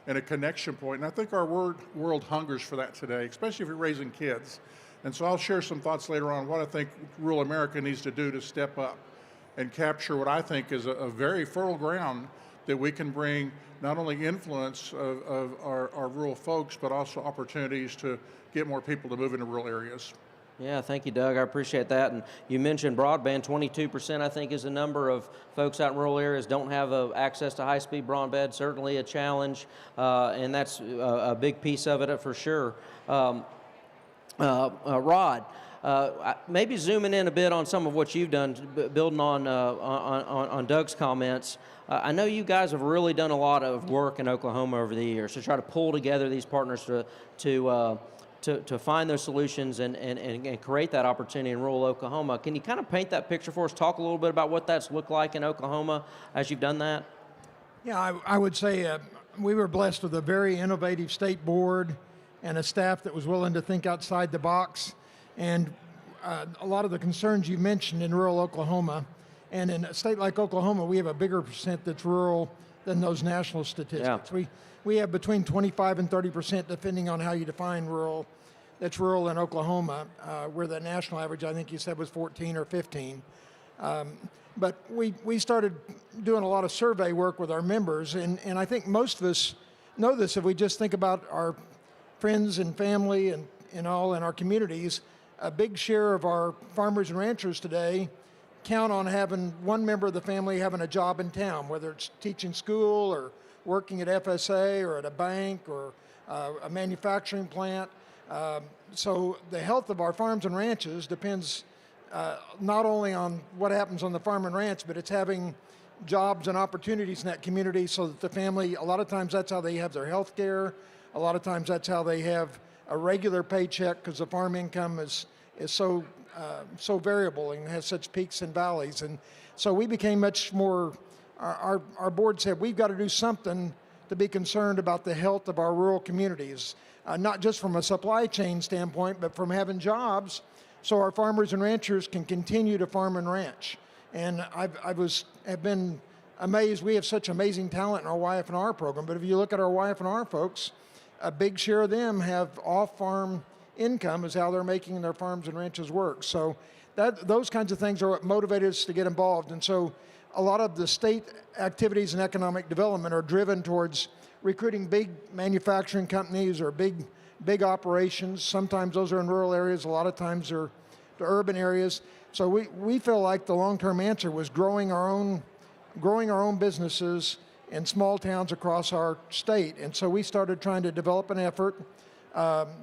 R: and a connection point. And I think our world hungers for that today, especially if you're raising kids. And so I'll share some thoughts later on what I think rural America needs to do to step up and capture what I think is a very fertile ground that we can bring not only influence of our rural folks, but also opportunities to get more people to move into rural areas.
Q: Yeah, thank you, Doug. I appreciate that. And you mentioned broadband. 22%, I think, is the number of folks out in rural areas don't have access to high-speed broadband. Certainly a challenge, and that's a big piece of it for sure. Rod, maybe zooming in a bit on some of what you've done, building on Doug's comments. I know you guys have really done a lot of work in Oklahoma over the years to try to pull together these partners to find those solutions and create that opportunity in rural Oklahoma. Can you kind of paint that picture for us? Talk a little bit about what that's looked like in Oklahoma as you've done that.
S: Yeah, I would say we were blessed with a very innovative state board and a staff that was willing to think outside the box. And a lot of the concerns you mentioned in rural Oklahoma, and in a state like Oklahoma, we have a bigger percent that's rural than those national statistics.
Q: Yeah.
S: We have between 25 and 30%, depending on how you define rural, that's rural in Oklahoma, where the national average, I think you said, was 14 or 15. But we started doing a lot of survey work with our members, and I think most of us know this if we just think about our friends and family and all in our communities. A big share of our farmers and ranchers today count on having one member of the family having a job in town, whether it's teaching school or working at FSA or at a bank or a manufacturing plant. So the health of our farms and ranches depends not only on what happens on the farm and ranch, but it's having jobs and opportunities in that community so that the family, a lot of times that's how they have their health care. A lot of times that's how they have a regular paycheck, because the farm income is so variable and has such peaks and valleys. And so we became much more, our board said we've got to do something to be concerned about the health of our rural communities, not just from a supply chain standpoint, but from having jobs so our farmers and ranchers can continue to farm and ranch. And have been amazed. We have such amazing talent in our YF&R program, but if you look at our YF&R folks, a big share of them have off-farm income is how they're making their farms and ranches work. So those kinds of things are what motivated us to get involved. And so a lot of the state activities and economic development are driven towards recruiting big manufacturing companies or big operations. Sometimes those are in rural areas. A lot of times they're to urban areas. So we feel like the long-term answer was growing our own businesses in small towns across our state. And so we started trying to develop an effort.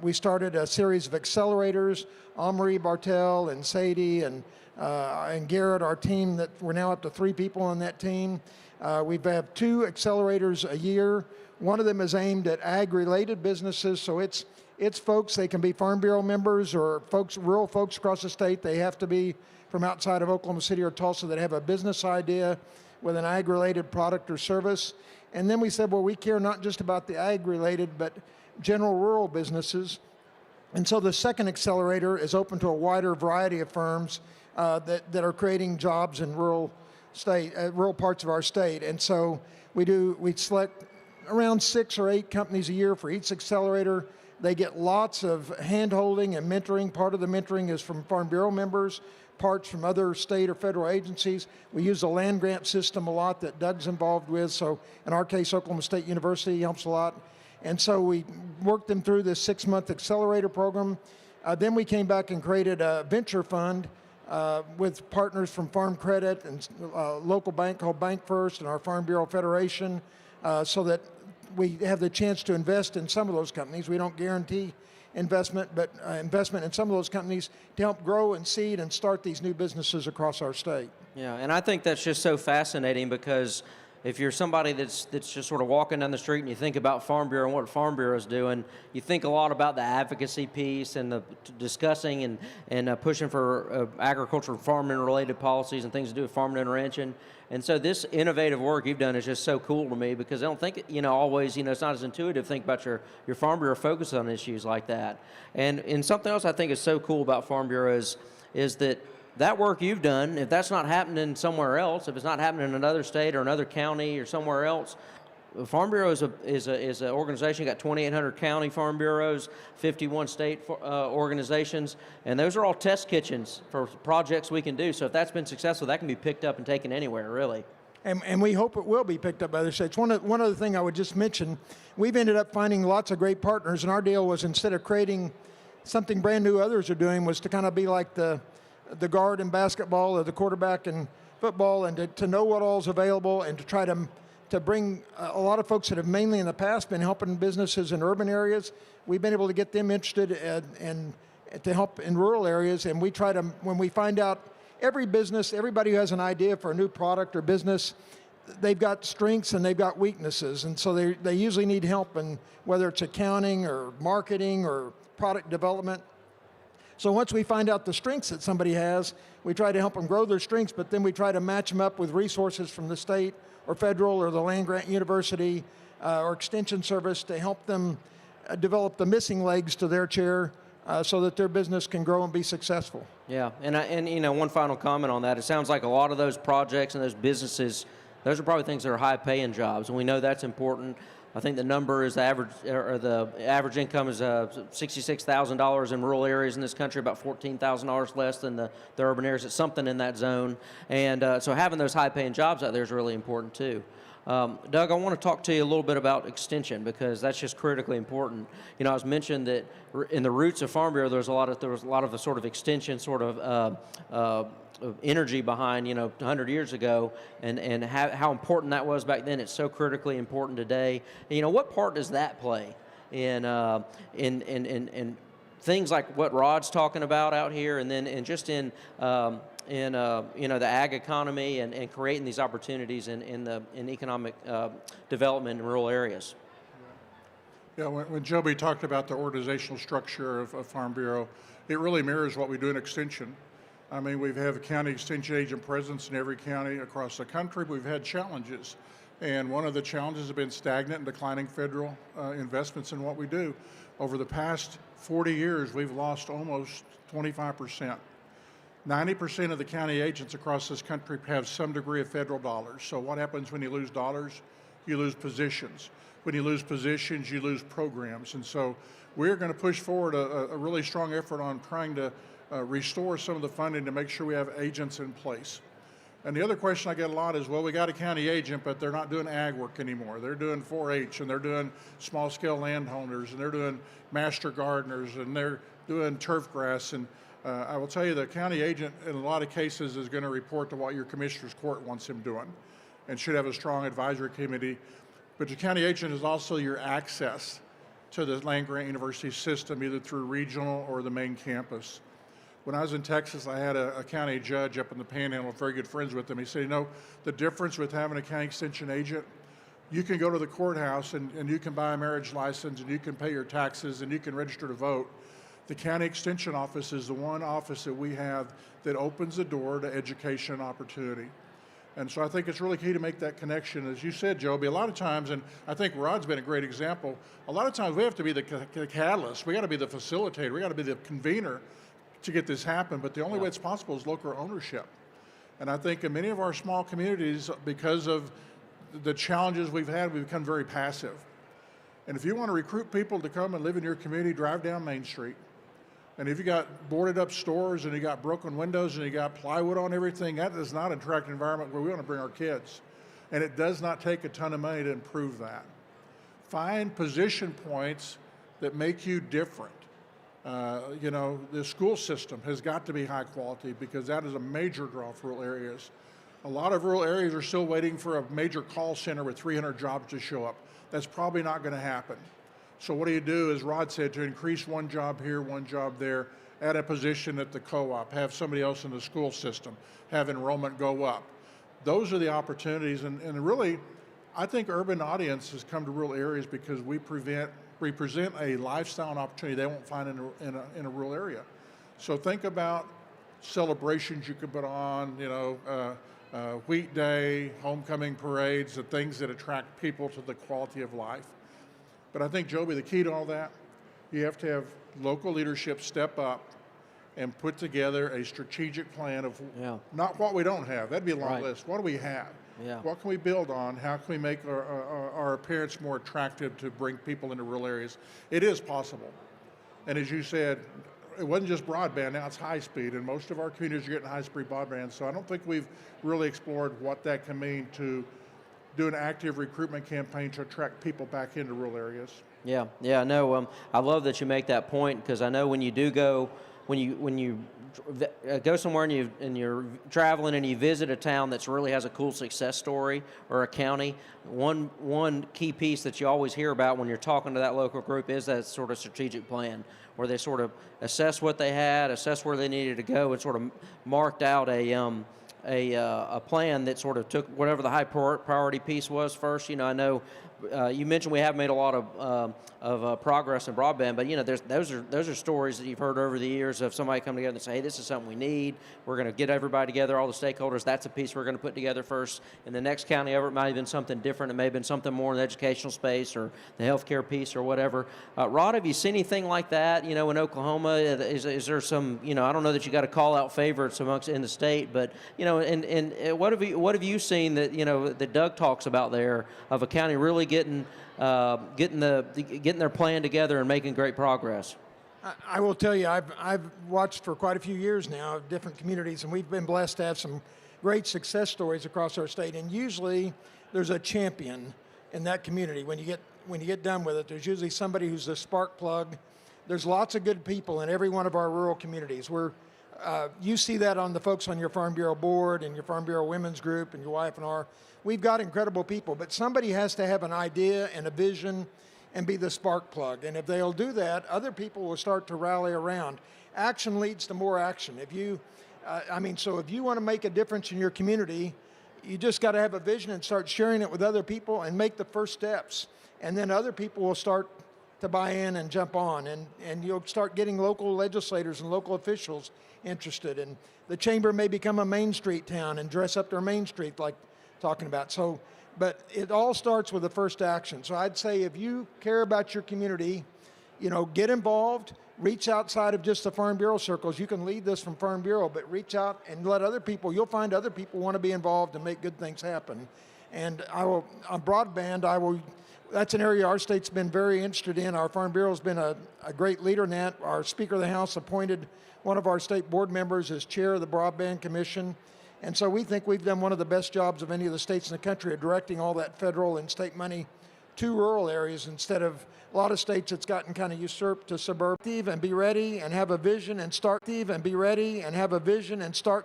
S: We started a series of accelerators, Amarie Bartel and Sadie and Garrett, our team, that we're now up to 3 people on that team. We've had 2 accelerators a year. One of them is aimed at ag-related businesses, so it's folks, they can be Farm Bureau members or rural folks across the state. They have to be from outside of Oklahoma City or Tulsa that have a business idea with an ag-related product or service. And then we said, well, we care not just about the ag-related, but general rural businesses. And so the second accelerator is open to a wider variety of firms that are creating jobs in rural parts of our state. And so we select around 6 or 8 companies a year for each accelerator. They get lots of hand-holding and mentoring. Part of the mentoring is from Farm Bureau members, parts from other state or federal agencies. We use the land grant system a lot that Doug's involved with. So in our case, Oklahoma State University helps a lot. And so we worked them through this 6-month accelerator program. Then we came back and created a venture fund with partners from Farm Credit and a local bank called Bank First and our Farm Bureau Federation, so that we have the chance to invest in some of those companies. We don't guarantee investment, but investment in some of those companies to help grow and seed and start these new businesses across our state.
Q: Yeah, and I think that's just so fascinating because if you're somebody that's just sort of walking down the street and you think about Farm Bureau and what Farm Bureau is doing, you think a lot about the advocacy piece and the discussing and pushing for agriculture and farming related policies and things to do with farming intervention. And so this innovative work you've done is just so cool to me because I don't think, always, it's not as intuitive to think about your Farm Bureau focus on issues like that. And something else I think is so cool about Farm Bureau is that work you've done, if that's not happening somewhere else, if it's not happening in another state or another county or somewhere else, Farm Bureau is an organization. Got 2,800 county farm bureaus, 51 state organizations, and those are all test kitchens for projects we can do. So if that's been successful, that can be picked up and taken anywhere, really.
S: And we hope it will be picked up by other states. One other thing I would just mention, we've ended up finding lots of great partners, and our deal was instead of creating something brand new others are doing was to kind of be like the guard in basketball or the quarterback in football, and to know what all is available and to try to bring a lot of folks that have mainly in the past been helping businesses in urban areas. We've been able to get them interested and to help in rural areas, and we try to, when we find out every business, everybody who has an idea for a new product or business, they've got strengths and they've got weaknesses, and so they usually need help, and whether it's accounting or marketing or product development. So once we find out the strengths that somebody has, we try to help them grow their strengths, but then we try to match them up with resources from the state or federal or the land grant university or extension service to help them develop the missing legs to their chair so that their business can grow and be successful.
Q: Yeah, and one final comment on that. It sounds like a lot of those projects and those businesses, those are probably things that are high-paying jobs, and we know that's important. I think the number is the average income is $66,000 in rural areas in this country, about $14,000 less than the urban areas. It's something in that zone, and so having those high-paying jobs out there is really important too. Doug, I want to talk to you a little bit about extension because that's just critically important. I was mentioned that in the roots of Farm Bureau, there was a lot of the sort of extension sort of energy behind 100 years ago, and how important that was back then. It's so critically important today. What part does that play in things like what Rod's talking about out here, and just in the ag economy and creating these opportunities in economic development in rural areas?
R: Yeah, when Joby talked about the organizational structure of Farm Bureau, it really mirrors what we do in Extension. I mean, we have a county extension agent presence in every county across the country. We've had challenges, and one of the challenges has been stagnant and declining federal investments in what we do. Over the past 40 years, we've lost almost 25%. 90% of the county agents across this country have some degree of federal dollars. So what happens when you lose dollars? You lose positions. When you lose positions, you lose programs. And so we're going to push forward a really strong effort on trying to restore some of the funding to make sure we have agents in place. And the other question I get a lot is, well, we got a county agent, but they're not doing ag work anymore. They're doing 4-H, and they're doing small-scale landowners, and they're doing master gardeners, and they're doing turf grass. And I will tell you, the county agent, in a lot of cases, is going to report to what your commissioner's court wants him doing and should have a strong advisory committee. But the county agent is also your access to the land-grant university system, either through regional or the main campus. When I was in Texas, I had a county judge up in the Panhandle, very good friends with him. He said, the difference with having a county extension agent, you can go to the courthouse and you can buy a marriage license and you can pay your taxes and you can register to vote. The county extension office is the one office that we have that opens the door to education opportunity. And so I think it's really key to make that connection. As you said, Joby, a lot of times, and I think Rod's been a great example, a lot of times we have to be the catalyst. We got to be the facilitator. We got to be the convener to get this happen, but the only way it's possible is local ownership. And I think in many of our small communities, because of the challenges we've had, we've become very passive. And if you want to recruit people to come and live in your community, drive down Main Street. And if you got boarded up stores and you got broken windows and you got plywood on everything, that is not an attractive environment where we want to bring our kids. And it does not take a ton of money to improve that. Find position points that make you different. The school system has got to be high quality because that is a major draw for rural areas. A lot of rural areas are still waiting for a major call center with 300 jobs to show up. That's probably not going to happen. So what do you do, as Rod said, to increase one job here, one job there, add a position at the co-op, have somebody else in the school system, have enrollment go up. Those are the opportunities, and really, I think urban audiences come to rural areas because we present a lifestyle and opportunity they won't find in a rural area. So think about celebrations you could put on, Wheat Day, homecoming parades, the things that attract people to the quality of life. But I think, Joby, the key to all that, you have to have local leadership step up and put together a strategic plan of not what we don't have. That'd be a long list. What do we have?
Q: Yeah.
R: What can we build on? How can we make our appearance more attractive to bring people into rural areas? It is possible. And as you said, it wasn't just broadband, now it's high speed, and most of our communities are getting high speed broadband, so I don't think we've really explored what that can mean to do an active recruitment campaign to attract people back into rural areas.
Q: Yeah, no, I love that you make that point, because I know when you do go, when you go somewhere and you're traveling and you visit a town that's really has a cool success story, or a county, one key piece that you always hear about when you're talking to that local group is that sort of strategic plan, where they sort of assess what they had, assess where they needed to go, and sort of marked out a plan that sort of took whatever the high priority piece was first. I know you mentioned we have made a lot of progress in broadband, but those are stories that you've heard over the years of somebody coming together and say, hey, this is something we need. We're going to get everybody together, all the stakeholders. That's a piece we're going to put together first. In the next county over, it might have been something different. It may have been something more in the educational space or the healthcare piece or whatever. Rod, have you seen anything like that? In Oklahoma, is there some? I don't know that you got to call out favorites amongst in the state, but and what have you seen that that Doug talks about there of a county really getting their plan together and making great progress?
S: I will tell you, I've watched for quite a few years now of different communities, and we've been blessed to have some great success stories across our state. And usually, there's a champion in that community. When you get done with it, there's usually somebody who's the spark plug. There's lots of good people in every one of our rural communities. You see that on the folks on your Farm Bureau board and your Farm Bureau Women's Group and your YF&R. We've got incredible people, but somebody has to have an idea and a vision and be the spark plug. And if they'll do that, other people will start to rally around. Action leads to more action. If you want to make a difference in your community, you just got to have a vision and start sharing it with other people and make the first steps. And then other people will start to buy in and jump on, and you'll start getting local legislators and local officials interested. And the chamber may become a Main Street town and dress up their Main Street like talking about. So, but it all starts with the first action. So I'd say if you care about your community, get involved, reach outside of just the Farm Bureau circles. You can lead this from Farm Bureau, but reach out and let other people, you'll find other people want to be involved and make good things happen. And on broadband, that's an area our state's been very interested in. Our Farm Bureau's been a great leader in that. Our Speaker of the House appointed one of our state board members as chair of the Broadband Commission. And so we think we've done one of the best jobs of any of the states in the country of directing all that federal and state money to rural areas instead of a lot of states it's gotten kind of usurped to suburban. And be ready and have a vision and start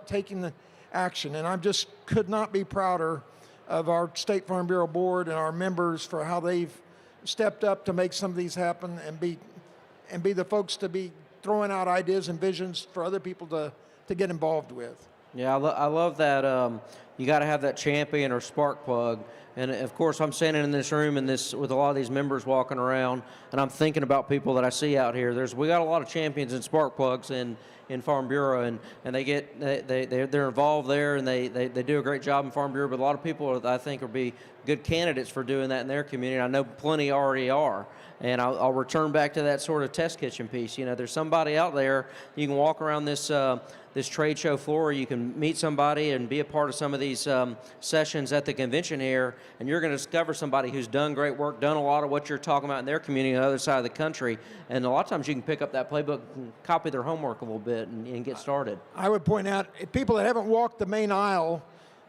S: taking the action. And I just could not be prouder of our State Farm Bureau board and our members for how they've stepped up to make some of these happen and be the folks to be throwing out ideas and visions for other people to get involved with.
Q: Yeah, I love that. You got to have that champion or spark plug. And of course, I'm standing in this room with a lot of these members walking around, and I'm thinking about people that I see out here. We got a lot of champions and spark plugs in Farm Bureau, and they're involved there, and they do a great job in Farm Bureau. But a lot of people I think will be good candidates for doing that in their community. I know plenty already are. And I'll return back to that sort of test kitchen piece. There's somebody out there. You can walk around this trade show floor. You can meet somebody and be a part of some of these sessions at the convention here, and you're going to discover somebody who's done great work, done a lot of what you're talking about in their community on the other side of the country. And a lot of times you can pick up that playbook and copy their homework a little bit and get started.
S: I would point out, people that haven't walked the main aisle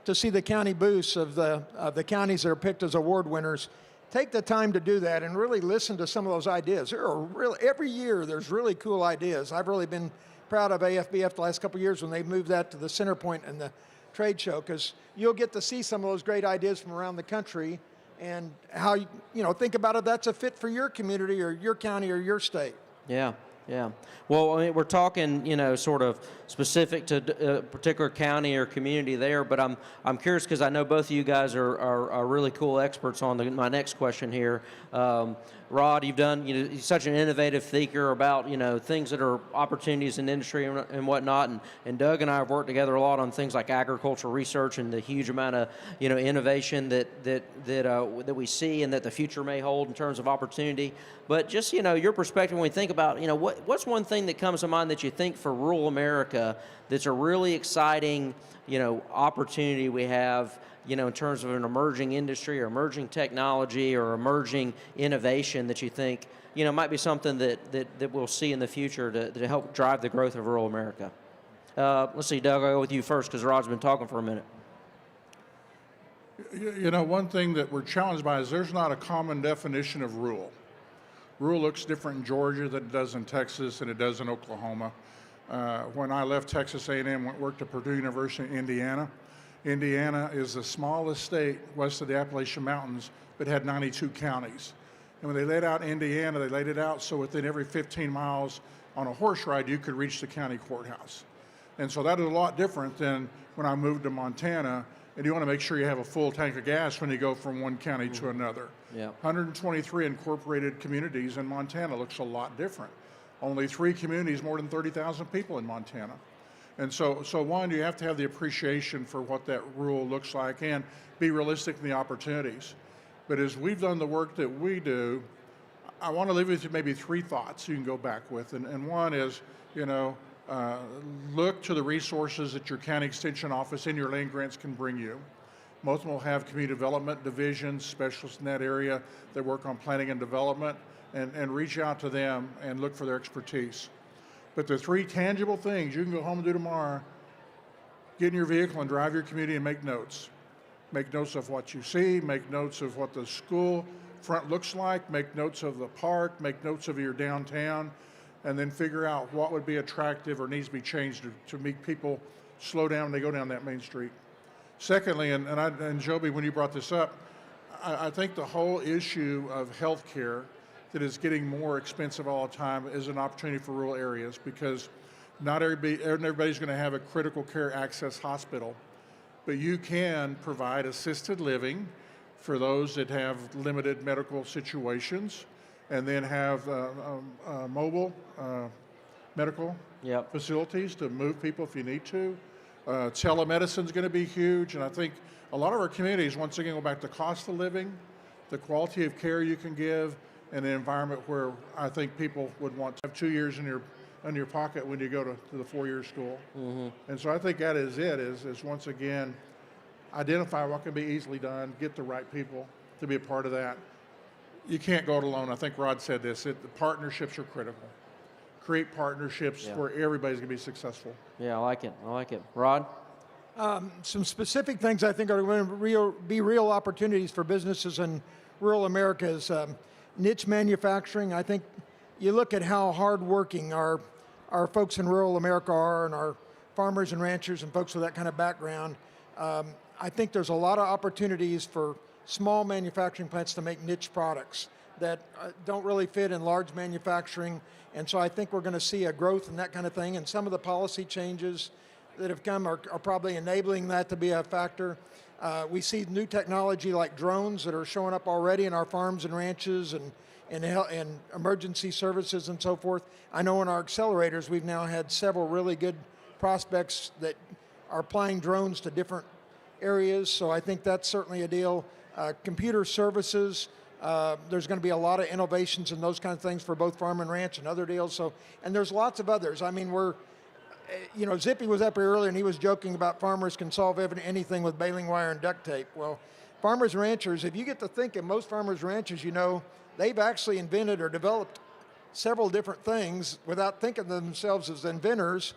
S: to see the county booths of the counties that are picked as award winners, take the time to do that and really listen to some of those ideas. Every year there's really cool ideas. I've really been proud of AFBF the last couple of years when they moved that to the center point in the trade show, because you'll get to see some of those great ideas from around the country and how, think about it, that's a fit for your community or your county or your state.
Q: Yeah, yeah. Well, I mean, we're talking, sort of specific to a particular county or community there, but I'm curious because I know both of you guys are really cool experts on my next question here. Rod, you're such an innovative thinker about, things that are opportunities in industry and whatnot, and Doug and I have worked together a lot on things like agricultural research and the huge amount of, innovation that we see and that the future may hold in terms of opportunity. But just, your perspective when we think about, what's one thing that comes to mind that you think for rural America that's a really exciting, opportunity we have, in terms of an emerging industry or emerging technology or emerging innovation that you think, might be something that we'll see in the future to help drive the growth of rural America? Let's see, Doug, I'll go with you first because Rod's been talking for a minute.
R: One thing that we're challenged by is there's not a common definition of rural. Rural looks different in Georgia than it does in Texas and it does in Oklahoma. When I left Texas A&M, worked at Purdue University in Indiana. Indiana is the smallest state west of the Appalachian Mountains, but had 92 counties. And when they laid out Indiana, they laid it out so within every 15 miles on a horse ride, you could reach the county courthouse. And so that is a lot different than when I moved to Montana, and you want to make sure you have a full tank of gas when you go from one county to another.
Q: Yeah.
R: 123 incorporated communities in Montana looks a lot different. Only 3 communities, more than 30,000 people in Montana. And so one, you have to have the appreciation for what that rural looks like and be realistic in the opportunities. But as we've done the work that we do, I want to leave with you maybe 3 thoughts you can go back with. And one is, look to the resources that your county extension office and your land grants can bring you. Most of them will have community development divisions, specialists in that area that work on planning and development, and reach out to them and look for their expertise. But the 3 tangible things you can go home and do tomorrow: get in your vehicle and drive your community and make notes. Make notes of what you see, make notes of what the school front looks like, make notes of the park, make notes of your downtown, and then figure out what would be attractive or needs to be changed to make people slow down when they go down that main street. Secondly, and Joby, when you brought this up, I think the whole issue of health care that is getting more expensive all the time is an opportunity for rural areas, because not everybody's going to have a critical care access hospital, but you can provide assisted living for those that have limited medical situations, and then have mobile medical facilities to move people if you need to. Telemedicine is going to be huge, and I think a lot of our communities, once again, go back to cost of living, the quality of care you can give, and an environment where I think people would want to have 2 years in your pocket when you go to the 4-year school.
Q: Mm-hmm.
R: And so I think that is it, is once again, identify what can be easily done, get the right people to be a part of that. You can't go it alone. I think Rod said this, the partnerships are critical. Create partnerships where everybody's going to be successful.
Q: Yeah, I like it. Rod?
S: Some specific things I think are going to be real opportunities for businesses in rural America is niche manufacturing. I think you look at how hardworking our folks in rural America are, and our farmers and ranchers and folks with that kind of background. I think there's a lot of opportunities for small manufacturing plants to make niche products that don't really fit in large manufacturing. And so I think we're going to see a growth in that kind of thing. And some of the policy changes that have come are probably enabling that to be a factor. We see new technology like drones that are showing up already in our farms and ranches and emergency services and so forth. I know in our accelerators we've now had several really good prospects that are applying drones to different areas, so I think that's certainly a deal. Computer services, there's going to be a lot of innovations in those kind of things for both farm and ranch and other deals. So, and there's lots of others. I mean, Zippy was up here earlier and he was joking about farmers can solve anything with baling wire and duct tape. Well, farmers and ranchers, if you get to thinking, most farmers and ranchers, they've actually invented or developed several different things without thinking of themselves as inventors.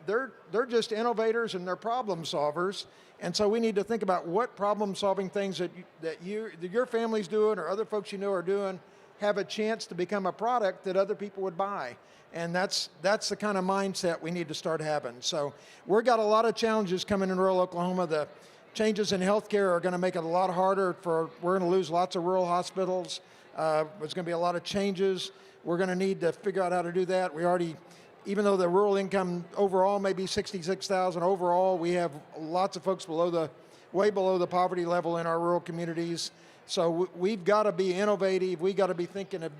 S: They're just innovators and they're problem solvers. And so we need to think about what problem-solving things that your family's doing or other folks are doing have a chance to become a product that other people would buy. And that's the kind of mindset we need to start having. So we've got a lot of challenges coming in rural Oklahoma. The changes in healthcare are going to make it a lot harder we're going to lose lots of rural hospitals. There's going to be a lot of changes. We're going to need to figure out how to do that. Even though the rural income overall may be 66,000 overall, we have lots of folks way below the poverty level in our rural communities. So we've got to be innovative. We've got to be thinking of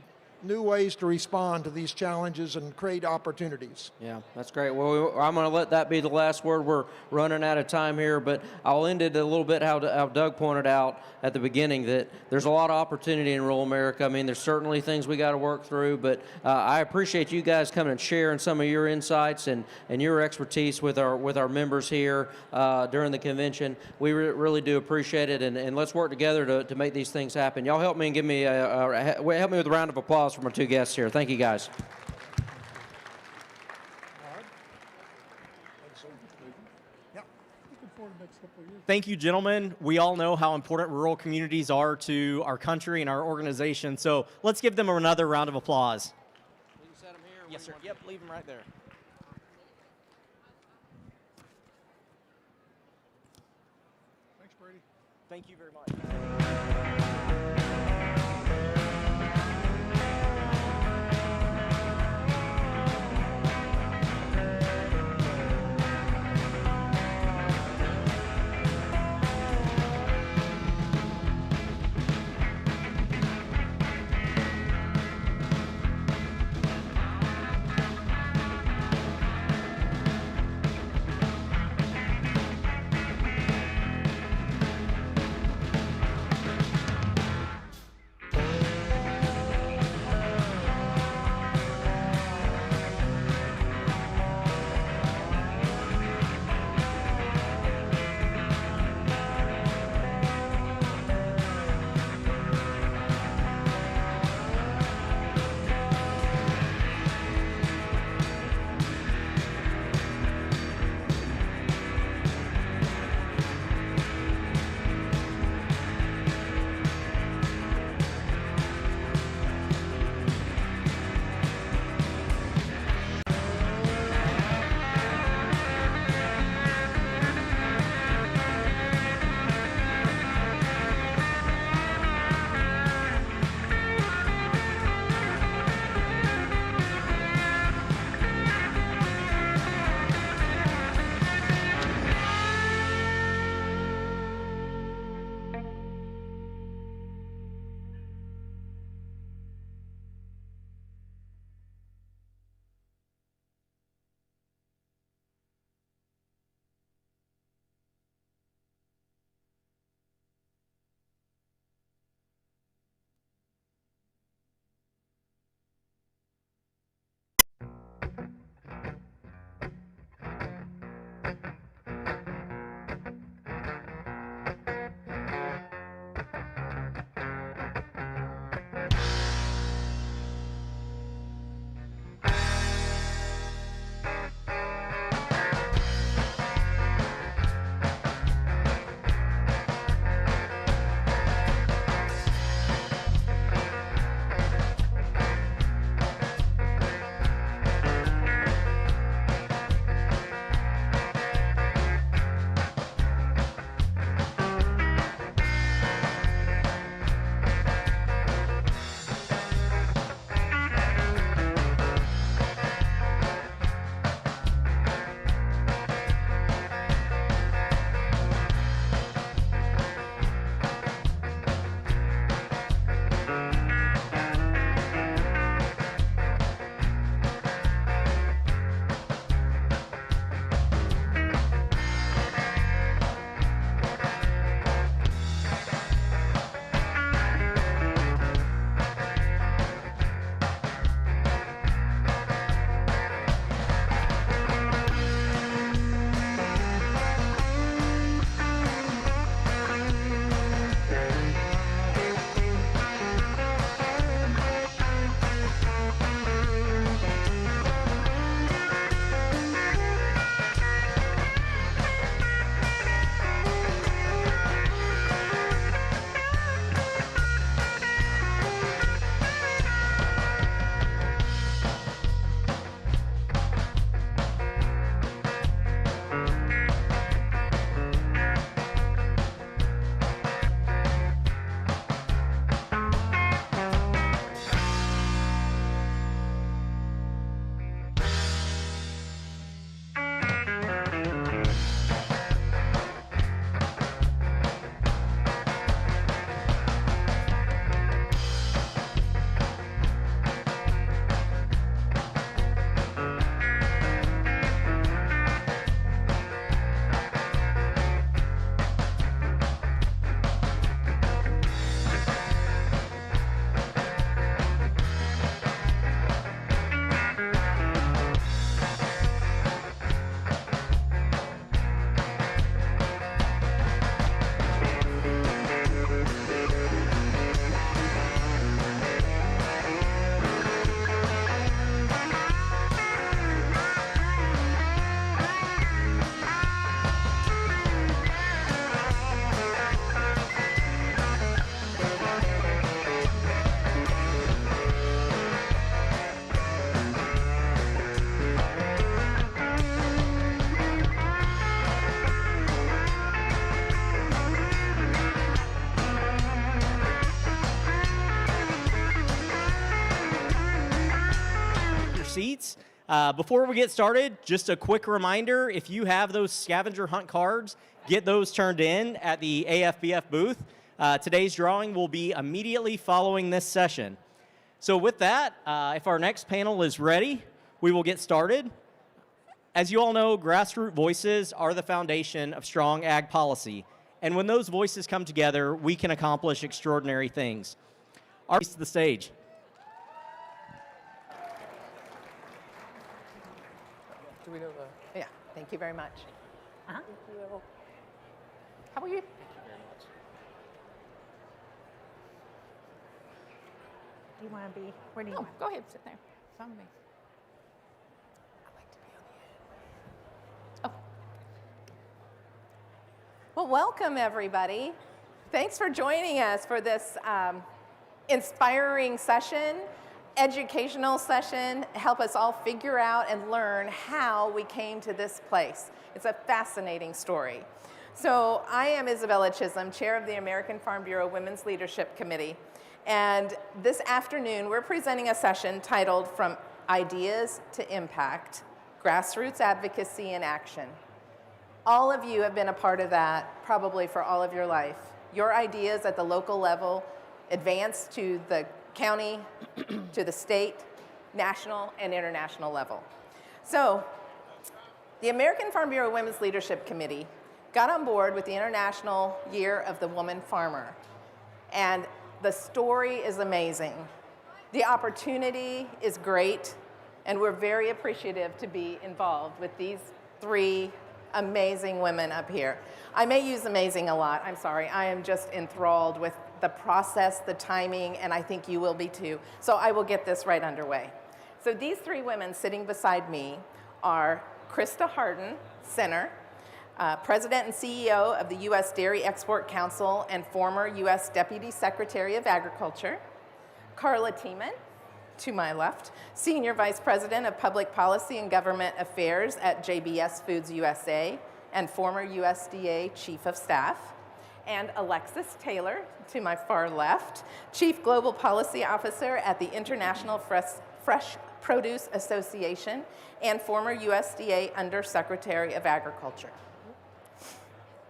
S: new ways to respond to these challenges and create opportunities.
Q: Yeah, that's great. Well, I'm going to let that be the last word. We're running out of time here, but I'll end it a little bit how Doug pointed out at the beginning that there's a lot of opportunity in rural America. I mean, there's certainly things we got to work through, but I appreciate you guys coming and sharing some of your insights and your expertise with our members here during the convention. We really do appreciate it, and let's work together to make these things happen. Y'all help me and help me with a round of applause from our two guests here. Thank you, guys.
B: Thank you, gentlemen. We all know how important rural communities are to our country and our organization, so let's give them another round of applause.
Q: We can set them here.
B: Yes, sir. Yep, leave them right there.
R: Thanks, Brady.
B: Thank you very much. seats. Before we get started, just a quick reminder, if you have those scavenger hunt cards, get those turned in at the AFBF booth. Today's drawing will be immediately following this session. So with that, if our next panel is ready, we will get started. As you all know, grassroots voices are the foundation of strong ag policy. And when those voices come together, we can accomplish extraordinary things. Our to the stage.
T: Do we know the? Yeah, thank you very much. Thank you. How are you? Thank you very much. Do you want to be, where do you want? Go ahead, sit there. It's on me. I like to be on the end. Oh. Well, welcome everybody. Thanks for joining us for this inspiring session, educational session, help us all figure out and learn how we came to this place. It's a fascinating story. So I am Isabella Chisholm, chair of the American Farm Bureau Women's Leadership Committee. And this afternoon, we're presenting a session titled From Ideas to Impact, Grassroots Advocacy in Action. All of you have been a part of that probably for all of your life. Your ideas at the local level advance to the county, to the state, national, and international level. So the American Farm Bureau Women's Leadership Committee got on board with the International Year of the Woman Farmer. And the story is amazing. The opportunity is great, and we're very appreciative to be involved with these three amazing women up here. I may use amazing a lot, I'm sorry. I am just enthralled with the process, the timing, and I think you will be too. So I will get this right underway. So these three women sitting beside me are Krista Harden, Center, President and CEO of the U.S. Dairy Export Council and former U.S. Deputy Secretary of Agriculture, Carla Tiemann, to my left, Senior Vice President of Public Policy and Government Affairs at JBS Foods USA and former USDA Chief of Staff, and Alexis Taylor, to my far left, Chief Global Policy Officer at the International Fresh Produce Association and former USDA Undersecretary of Agriculture.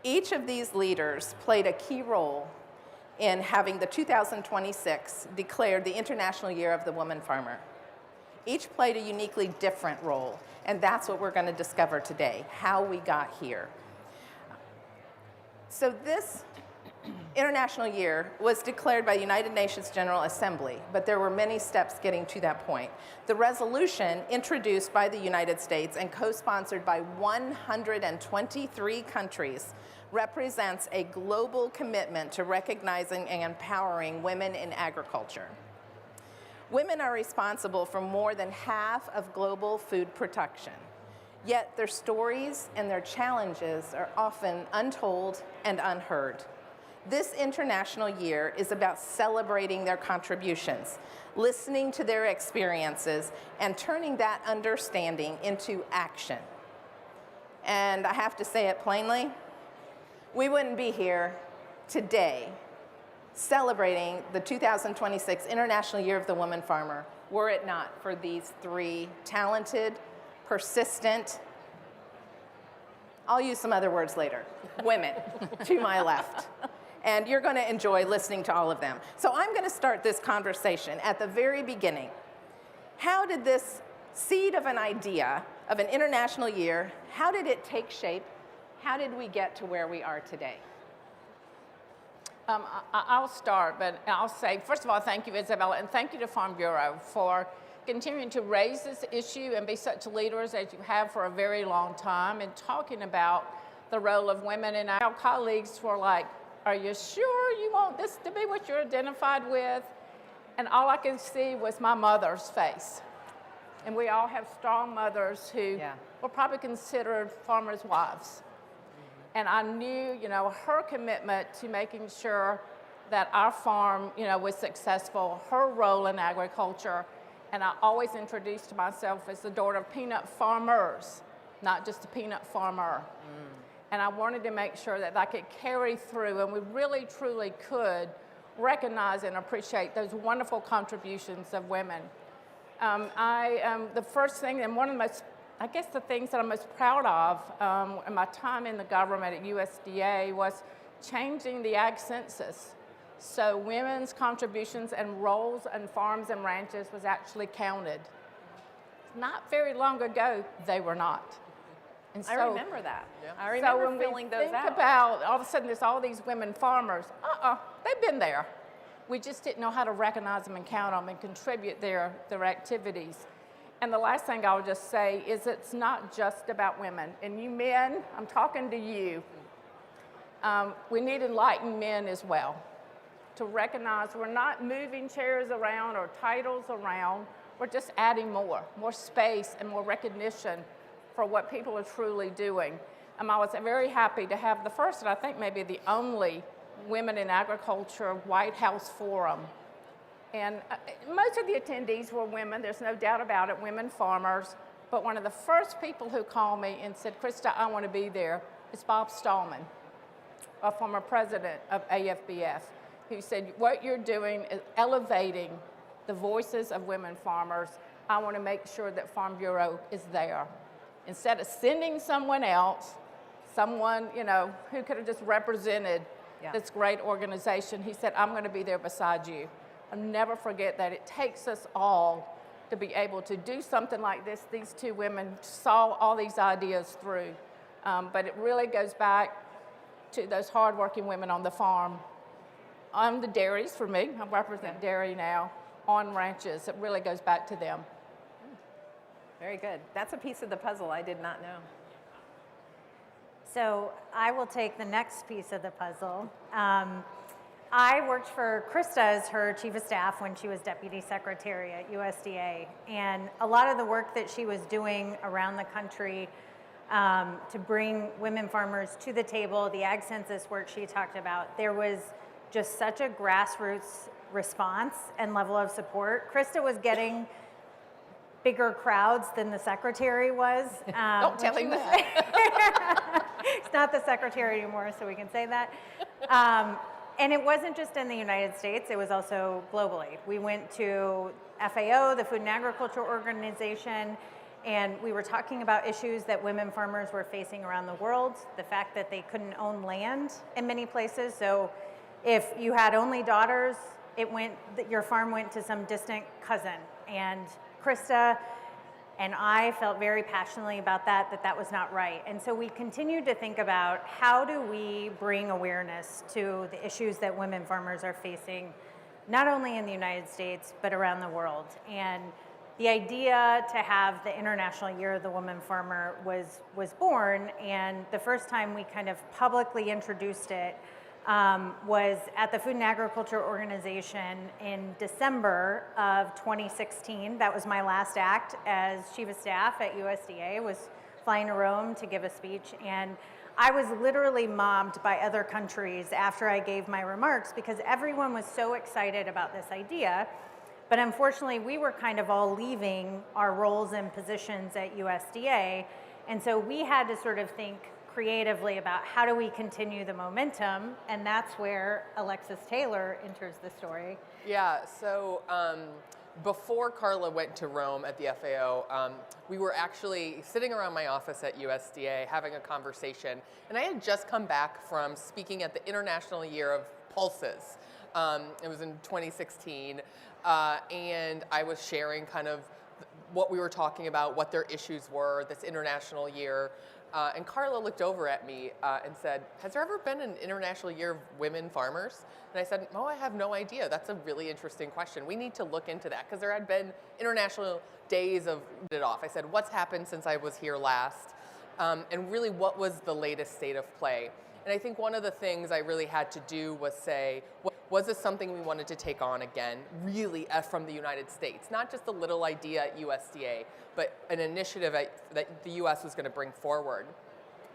T: Each of these leaders played a key role in having the 2026 declared the International Year of the Woman Farmer. Each played a uniquely different role, and that's what we're going to discover today, how we got here. So this International Year was declared by the United Nations General Assembly, but there were many steps getting to that point. The resolution, introduced by the United States and co-sponsored by 123 countries, represents a global commitment to recognizing and empowering women in agriculture. Women are responsible for more than half of global food production, yet their stories and their challenges are often untold and unheard. This International Year is about celebrating their contributions, listening to their experiences, and turning that understanding into action. And I have to say it plainly, we wouldn't be here today celebrating the 2026 International Year of the Woman Farmer were it not for these three talented, persistent, I'll use some other words later, women to my left. And you're going to enjoy listening to all of them. So I'm going to start this conversation at the very beginning. How did this seed of an idea of an international year, how did it take shape? How did we get to where we are today?
U: I'll start, but I'll say, first of all, thank you, Isabella, and thank you to Farm Bureau for continuing to raise this issue and be such leaders as you have for a very long time and talking about the role of women. And our colleagues were like, are you sure you want this to be what you're identified with? And all I could see was my mother's face. And we all have strong mothers who were probably considered farmers' wives. And I knew, her commitment to making sure that our farm, was successful, her role in agriculture. And I always introduced myself as the daughter of peanut farmers, not just a peanut farmer. And I wanted to make sure that I could carry through, and we really, truly could recognize and appreciate those wonderful contributions of women. The first thing, and one of the most, I guess the things that I'm most proud of in my time in the government at USDA was changing the ag census. So women's contributions and roles in farms and ranches was actually counted. Not very long ago, they were not. And
T: I remember that. I remember
U: so when
T: filling
U: we
T: those
U: think
T: out.
U: about all of a sudden there's all these women farmers, they've been there. We just didn't know how to recognize them and count them and contribute their activities. And the last thing I'll just say is it's not just about women. And you men, I'm talking to you. We need enlightened men as well to recognize we're not moving chairs around or titles around. We're just adding more space and more recognition for what people are truly doing. I was very happy to have the first, and I think maybe the only, Women in Agriculture White House Forum. And most of the attendees were women, there's no doubt about it, women farmers. But one of the first people who called me and said, Krista, I want to be there, is Bob Stallman, a former president of AFBF, who said, what you're doing is elevating the voices of women farmers. I want to make sure that Farm Bureau is there. Instead of sending someone else, someone, who could have just represented this great organization, he said, I'm going to be there beside you. I'll never forget that. It takes us all to be able to do something like this. These two women saw all these ideas through. But it really goes back to those hardworking women on the farm, on the dairies for me. I represent dairy now, on ranches. It really goes back to them.
T: Very good. That's a piece of the puzzle I did not know.
A: So I will take the next piece of the puzzle. I worked for Krista as her chief of staff when she was deputy secretary at USDA. And a lot of the work that she was doing around the country to bring women farmers to the table, the ag census work she talked about, there was just such a grassroots response and level of support. Krista was getting bigger crowds than the secretary was.
U: Don't tell him that.
A: He's not the secretary anymore, so we can say that. And it wasn't just in the United States, it was also globally. We went to FAO, the Food and Agriculture Organization, and we were talking about issues that women farmers were facing around the world, the fact that they couldn't own land in many places. So if you had only daughters, your farm went to some distant cousin. And Krista and I felt very passionately about that was not right. And so we continued to think about how do we bring awareness to the issues that women farmers are facing, not only in the United States, but around the world. And the idea to have the International Year of the Woman Farmer was born, and the first time we kind of publicly introduced it was at the Food and Agriculture Organization in December of 2016. That was my last act as chief of staff at USDA, was flying to Rome to give a speech. And I was literally mobbed by other countries after I gave my remarks because everyone was so excited about this idea. But unfortunately, we were kind of all leaving our roles and positions at USDA. And so we had to sort of think creatively about how do we continue the momentum, and that's where Alexis Taylor enters the story.
V: Yeah, so before Carla went to Rome at the FAO, we were actually sitting around my office at USDA having a conversation, and I had just come back from speaking at the International Year of Pulses. It was in 2016, and I was sharing kind of what we were talking about, what their issues were, this international year. And Carla looked over at me and said, has there ever been an International Year of Women Farmers? And I said, oh, I have no idea. That's a really interesting question. We need to look into that because there had been international days of it off. I said, what's happened since I was here last? And really, what was the latest state of play? And I think one of the things I really had to do was say, was this something we wanted to take on again, really from the United States? Not just a little idea at USDA, but an initiative that the US was going to bring forward.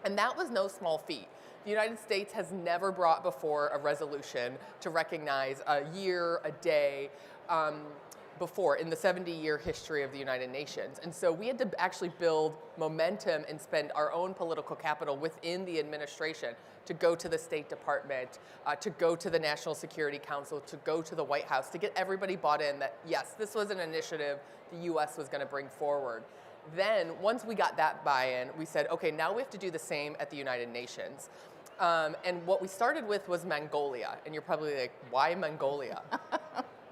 V: And that was no small feat. The United States has never brought before a resolution to recognize a year, a day. before in the 70-year history of the United Nations. And so we had to actually build momentum and spend our own political capital within the administration to go to the State Department, to go to the National Security Council, to go to the White House, to get everybody bought in that, yes, this was an initiative the U.S. was going to bring forward. Then, once we got that buy-in, we said, okay, now we have to do the same at the United Nations. And what we started with was Mongolia. And you're probably like, why Mongolia?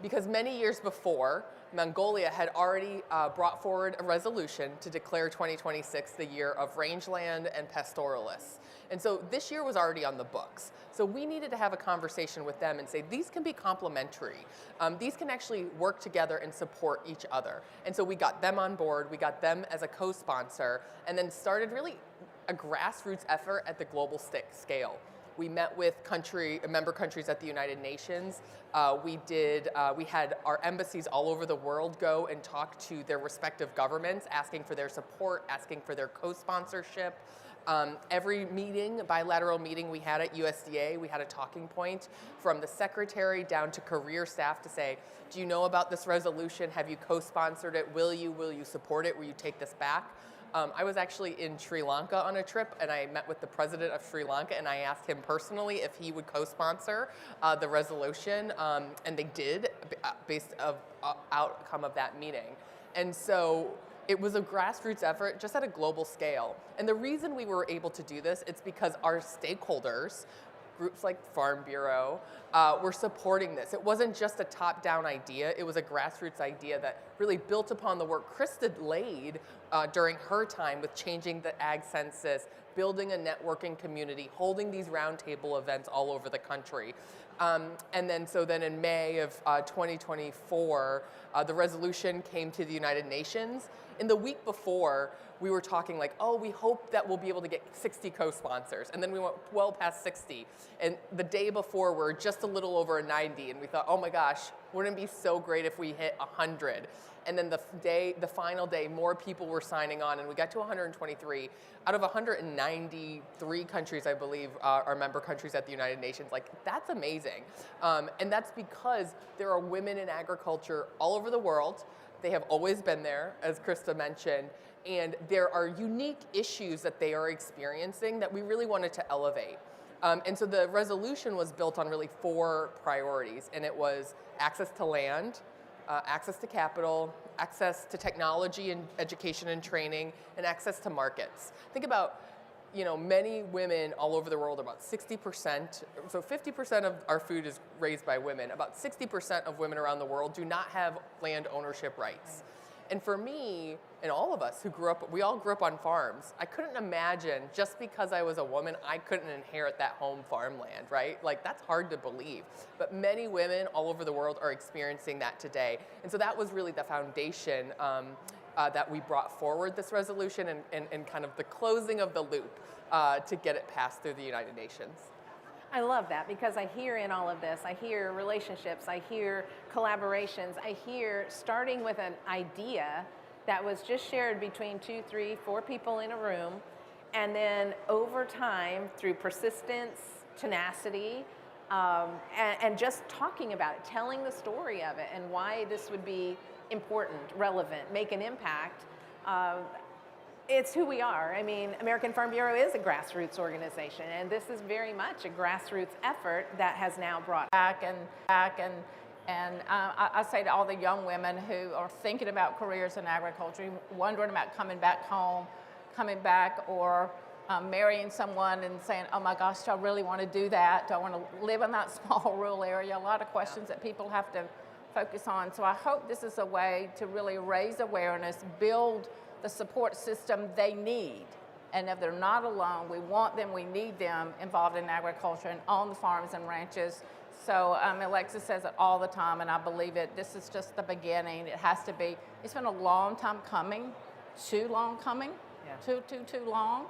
V: Because many years before, Mongolia had already brought forward a resolution to declare 2026 the year of rangeland and pastoralists. And so this year was already on the books. So we needed to have a conversation with them and say, these can be complementary. These can actually work together and support each other. And so we got them on board, we got them as a co-sponsor, and then started really a grassroots effort at the global scale. We met with member countries at the United Nations. We had our embassies all over the world go and talk to their respective governments, asking for their support, asking for their co-sponsorship. Every bilateral meeting we had at USDA, we had a talking point from the secretary down to career staff to say, do you know about this resolution? Have you co-sponsored it? Will you support it? Will you take this back? I was actually in Sri Lanka on a trip, and I met with the president of Sri Lanka, and I asked him personally if he would co-sponsor the resolution, and they did, based on outcome of that meeting. And so it was a grassroots effort just at a global scale. And the reason we were able to do this, it's because our stakeholders, groups like Farm Bureau, were supporting this. It wasn't just a top-down idea, it was a grassroots idea that really built upon the work Krista laid during her time with changing the ag census, building a networking community, holding these roundtable events all over the country. And then in May of 2024, the resolution came to the United Nations. In the week before, we were talking like, oh, we hope that we'll be able to get 60 co-sponsors. And then we went well past 60. And the day before, we're just a little over 90. And we thought, oh my gosh, wouldn't it be so great if we hit 100? And then the final day, more people were signing on, and we got to 123. Out of 193 countries, I believe, are member countries at the United Nations. Like, that's amazing. And that's because there are women in agriculture all over the world. They have always been there, as Krista mentioned, and there are unique issues that they are experiencing that we really wanted to elevate. And so the resolution was built on really 4 priorities, and it was access to land, access to capital, access to technology and education and training, and access to markets. Think about, many women all over the world, about 60%, so 50% of our food is raised by women. About 60% of women around the world do not have land ownership rights. And for me, and all of us we all grew up on farms. I couldn't imagine, just because I was a woman, I couldn't inherit that home farmland, right? Like, that's hard to believe. But many women all over the world are experiencing that today. And so that was really the foundation that we brought forward this resolution and kind of the closing of the loop to get it passed through the United Nations.
T: I love that, because I hear in all of this, I hear relationships, I hear collaborations, I hear starting with an idea that was just shared between 2, 3, 4 people in a room, and then over time, through persistence, tenacity, and just talking about it, telling the story of it and why this would be important, relevant, make an impact. It's who we are. I mean, American Farm Bureau is a grassroots organization, and this is very much a grassroots effort that has now brought
U: back. And I say to all the young women who are thinking about careers in agriculture, wondering about coming back home, or marrying someone and saying, oh my gosh, do I really want to do that? Do I want to live in that small rural area? A lot of questions that people have to focus on. So I hope this is a way to really raise awareness, build the support system they need. And if they're not alone, we want them, we need them involved in agriculture and on the farms and ranches. So Alexis says it all the time, and I believe it. This is just the beginning. It has to be. It's been a long time coming, too long coming, too long.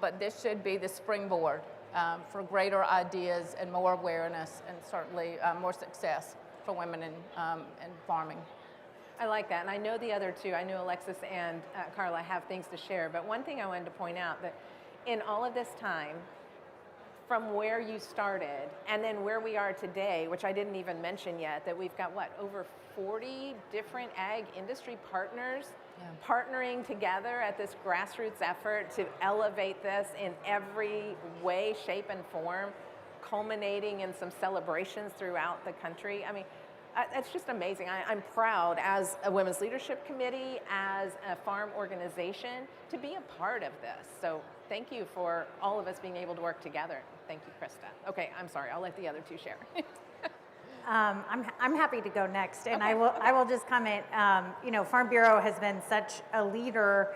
U: But this should be the springboard for greater ideas and more awareness, and certainly more success for women in farming.
T: I like that, and I know the other two. I know Alexis and Carla have things to share, but one thing I wanted to point out, that in all of this time, from where you started and then where we are today, which I didn't even mention yet, that we've got what, over 40 different ag industry partners partnering together at this grassroots effort to elevate this in every way, shape, and form, culminating in some celebrations throughout the country. I mean, it's just amazing. I'm proud as a Women's Leadership Committee, as a farm organization, to be a part of this. So thank you for all of us being able to work together. Thank you, Krista. Okay, I'm sorry. I'll let the other two share.
A: I'm happy to go next, and I will just comment. You know, Farm Bureau has been such a leader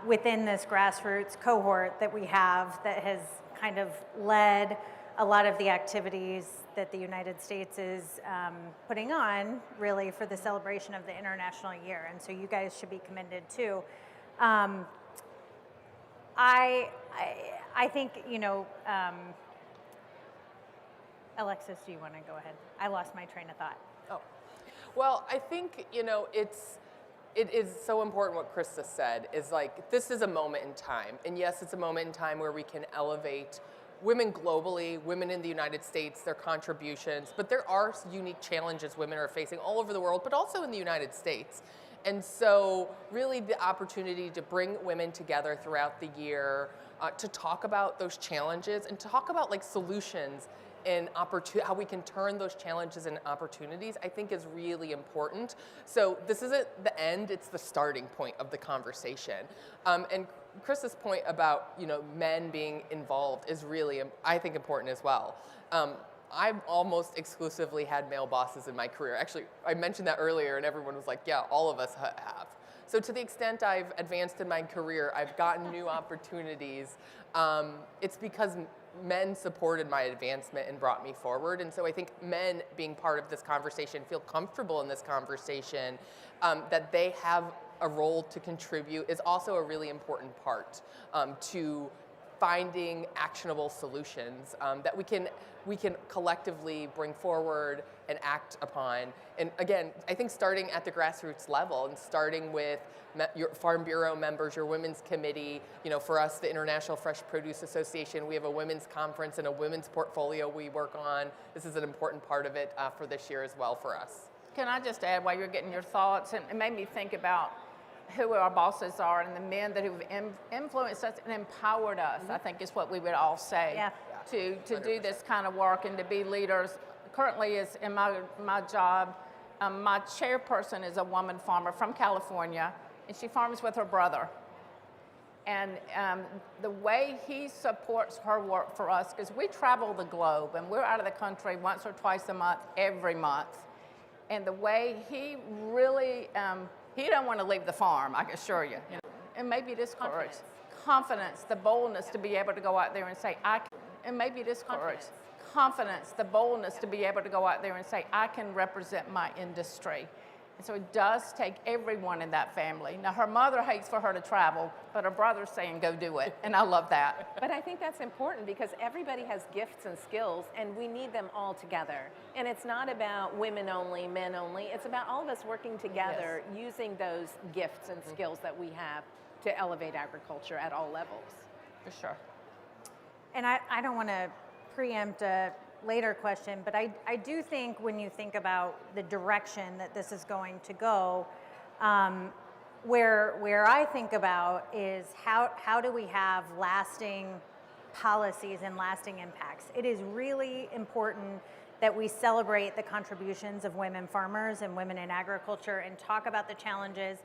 A: within this grassroots cohort that we have, that has kind of led a lot of the activities that the United States is putting on, really, for the celebration of the International Year, and so you guys should be commended too. I think, you know. Alexis, do you want to go ahead? I lost my train of thought.
V: Oh, well, I think, you know, it is so important what Krista said, is like, this is a moment in time. And yes, it's a moment in time where we can elevate women globally, women in the United States, their contributions, but there are unique challenges women are facing all over the world, but also in the United States. And so really the opportunity to bring women together throughout the year, to talk about those challenges and talk about like solutions and how we can turn those challenges into opportunities, I think is really important. So this isn't the end, it's the starting point of the conversation. And Chris's point about, you know, men being involved is really, I think, important as well. I've almost exclusively had male bosses in my career. Actually, I mentioned that earlier and everyone was like, yeah, all of us have. So to the extent I've advanced in my career, I've gotten new opportunities. It's because men supported my advancement and brought me forward. And so I think men being part of this conversation, feel comfortable in this conversation, that they have a role to contribute is also a really important part to finding actionable solutions that we can collectively bring forward and act upon. And again, I think starting at the grassroots level and starting with your Farm Bureau members, your Women's Committee, you know, for us, the International Fresh Produce Association, we have a women's conference and a women's portfolio we work on. This is an important part of it for this year as well for us.
U: Can I just add, while you're getting your thoughts, and it made me think about who our bosses are and the men that have influenced us and empowered us, I think is what we would all say, to do this kind of work and to be leaders. Currently, is in my job, my chairperson is a woman farmer from California, and she farms with her brother. And the way he supports her work for us, because we travel the globe and we're out of the country once or twice a month, every month. And the way he really, he don't want to leave the farm, I can assure you. And maybe it is courage. Confidence, the boldness to be able to go out there and say, and maybe it is courage. Confidence, the boldness to be able to go out there and say, I can represent my industry. And so it does take everyone in that family. Now, her mother hates for her to travel, but her brother's saying, go do it. And I love that.
T: But I think that's important because everybody has gifts and skills, and we need them all together. And it's not about women only, men only. It's about all of us working together, using those gifts and skills that we have to elevate agriculture at all levels.
U: For sure.
A: And I don't want to preempt a later question, but I do think when you think about the direction that this is going to go, where I think about is how do we have lasting policies and lasting impacts. It is really important that we celebrate the contributions of women farmers and women in agriculture and talk about the challenges.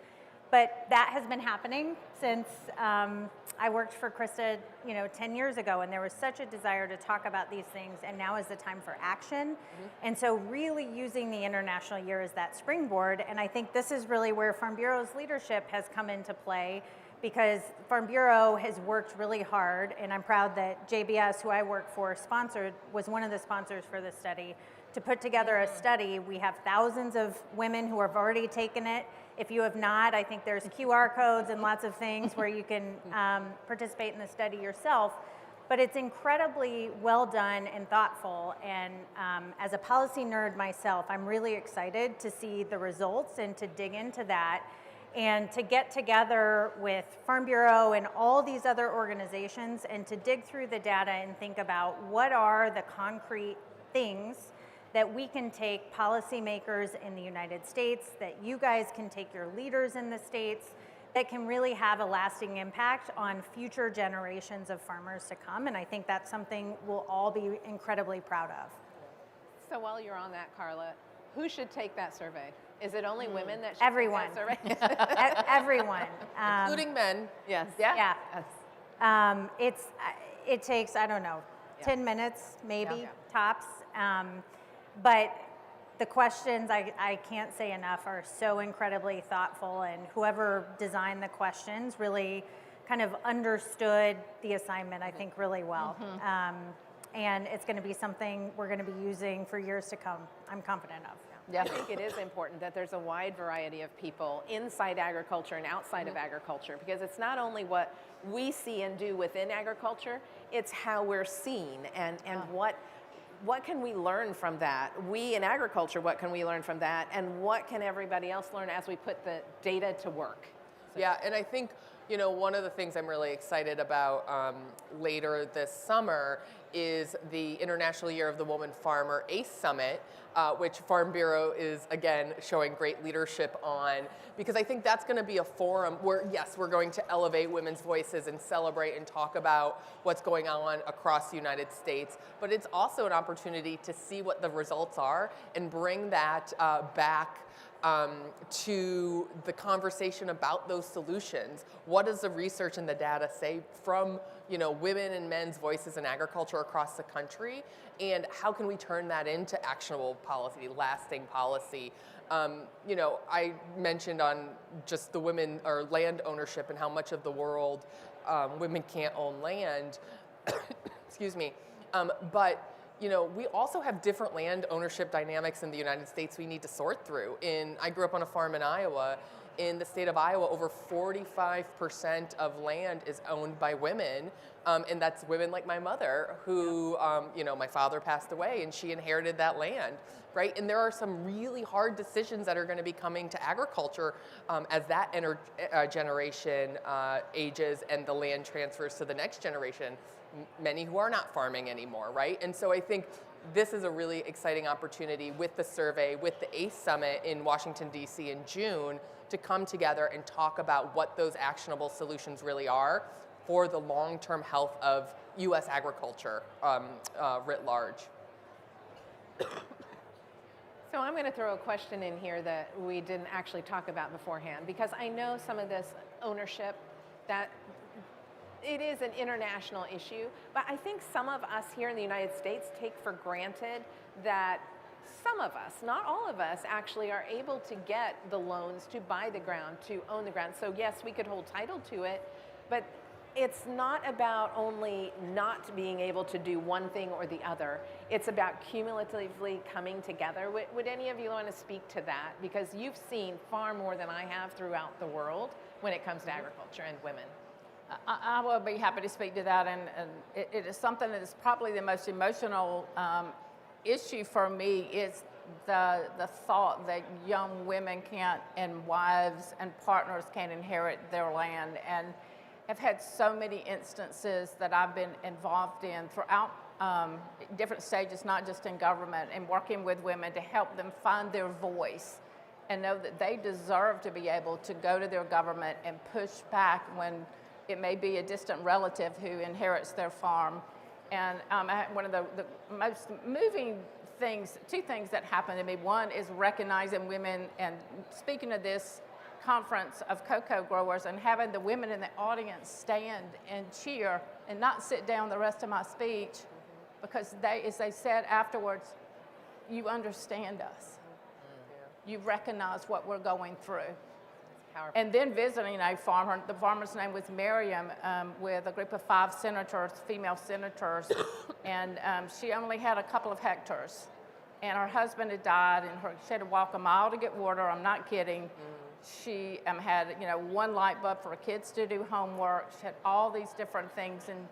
A: But that has been happening since I worked for Krista, 10 years ago, and there was such a desire to talk about these things, and now is the time for action. And so really using the International Year as that springboard, and I think this is really where Farm Bureau's leadership has come into play, because Farm Bureau has worked really hard, and I'm proud that JBS, who I work for, was one of the sponsors for this study, to put together a study. We have thousands of women who have already taken it. If you have not, I think there's QR codes and lots of things where you can participate in the study yourself. But it's incredibly well done and thoughtful. And as a policy nerd myself, I'm really excited to see the results and to dig into that. And to get together with Farm Bureau and all these other organizations and to dig through the data and think about what are the concrete things that we can take policymakers in the United States, that you guys can take your leaders in the states, that can really have a lasting impact on future generations of farmers to come. And I think that's something we'll all be incredibly proud of.
T: So while you're on that, Carla, who should take that survey? Is it only women that should
A: Everyone.
T: take that survey?
A: Everyone.
V: Including men.
T: Yes.
A: Yeah. It takes, I don't know, 10 minutes maybe, tops. But the questions, I can't say enough, are so incredibly thoughtful, and whoever designed the questions really kind of understood the assignment, I think, really well. And it's going to be something we're going to be using for years to come, I'm confident of.
T: I think it is important that there's a wide variety of people inside agriculture and outside of agriculture, because it's not only what we see and do within agriculture, it's how we're seen and what can we learn from that? We in agriculture, what can we learn from that? And what can everybody else learn as we put the data to work?
V: Yeah, and I think, one of the things I'm really excited about later this summer is the International Year of the Woman Farmer ACE Summit, which Farm Bureau is, again, showing great leadership on, because I think that's going to be a forum where, yes, we're going to elevate women's voices and celebrate and talk about what's going on across the United States, but it's also an opportunity to see what the results are and bring that back to the conversation about those solutions. What does the research and the data say from women and men's voices in agriculture across the country, and how can we turn that into actionable policy, lasting policy? I mentioned on just the women or land ownership and how much of the world women can't own land. Excuse me, but we also have different land ownership dynamics in the United States we need to sort through. I grew up on a farm in Iowa. In the state of Iowa, over 45% of land is owned by women, and that's women like my mother who, my father passed away and she inherited that land, right? And there are some really hard decisions that are going to be coming to agriculture as that generation ages and the land transfers to the next generation. Many who are not farming anymore, right? And so I think this is a really exciting opportunity with the survey, with the ACE Summit in Washington, D.C. in June, to come together and talk about what those actionable solutions really are for the long-term health of U.S. agriculture writ large.
T: So I'm going to throw a question in here that we didn't actually talk about beforehand, because I know some of this ownership, that it is an international issue, but I think some of us here in the United States take for granted that some of us, not all of us, actually are able to get the loans to buy the ground, to own the ground. So yes, we could hold title to it, but it's not about only not being able to do one thing or the other. It's about cumulatively coming together. Would any of you want to speak to that? Because you've seen far more than I have throughout the world when it comes to agriculture and women.
U: I will be happy to speak to that, and it is something that is probably the most emotional issue for me. Is the thought that young women can't, and wives and partners can't inherit their land, and have had so many instances that I've been involved in throughout different stages, not just in government, and working with women to help them find their voice and know that they deserve to be able to go to their government and push back when it may be a distant relative who inherits their farm. And one of the most moving things, two things that happened to me. One is recognizing women, and speaking of this conference of cocoa growers, and having the women in the audience stand and cheer and not sit down the rest of my speech, because they, as they said afterwards, you understand us. You recognize what we're going through. And then visiting a farmer, the farmer's name was Miriam, with a group of 5 senators, female senators, and she only had a couple of hectares. And her husband had died, and she had to walk a mile to get water. I'm not kidding. She had, one light bulb for her kids to do homework. She had all these different things. And,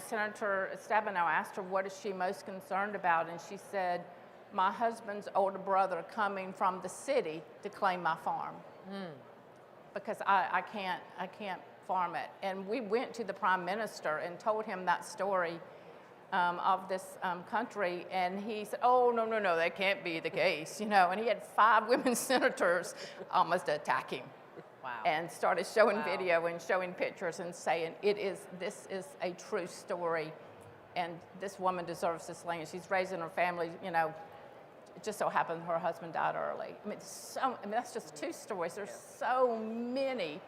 U: Senator Stabenow asked her, what is she most concerned about? And she said, my husband's older brother coming from the city to claim my farm. because I can't farm it. And we went to the Prime Minister and told him that story of this country, and he said, oh, no, that can't be the case, and he had 5 women senators almost attack him.
A: Wow.
U: And started showing video and showing pictures and saying, this is a true story, and this woman deserves this land. She's raising her family, it just so happened her husband died early. I mean, that's just 2 stories. There's so many.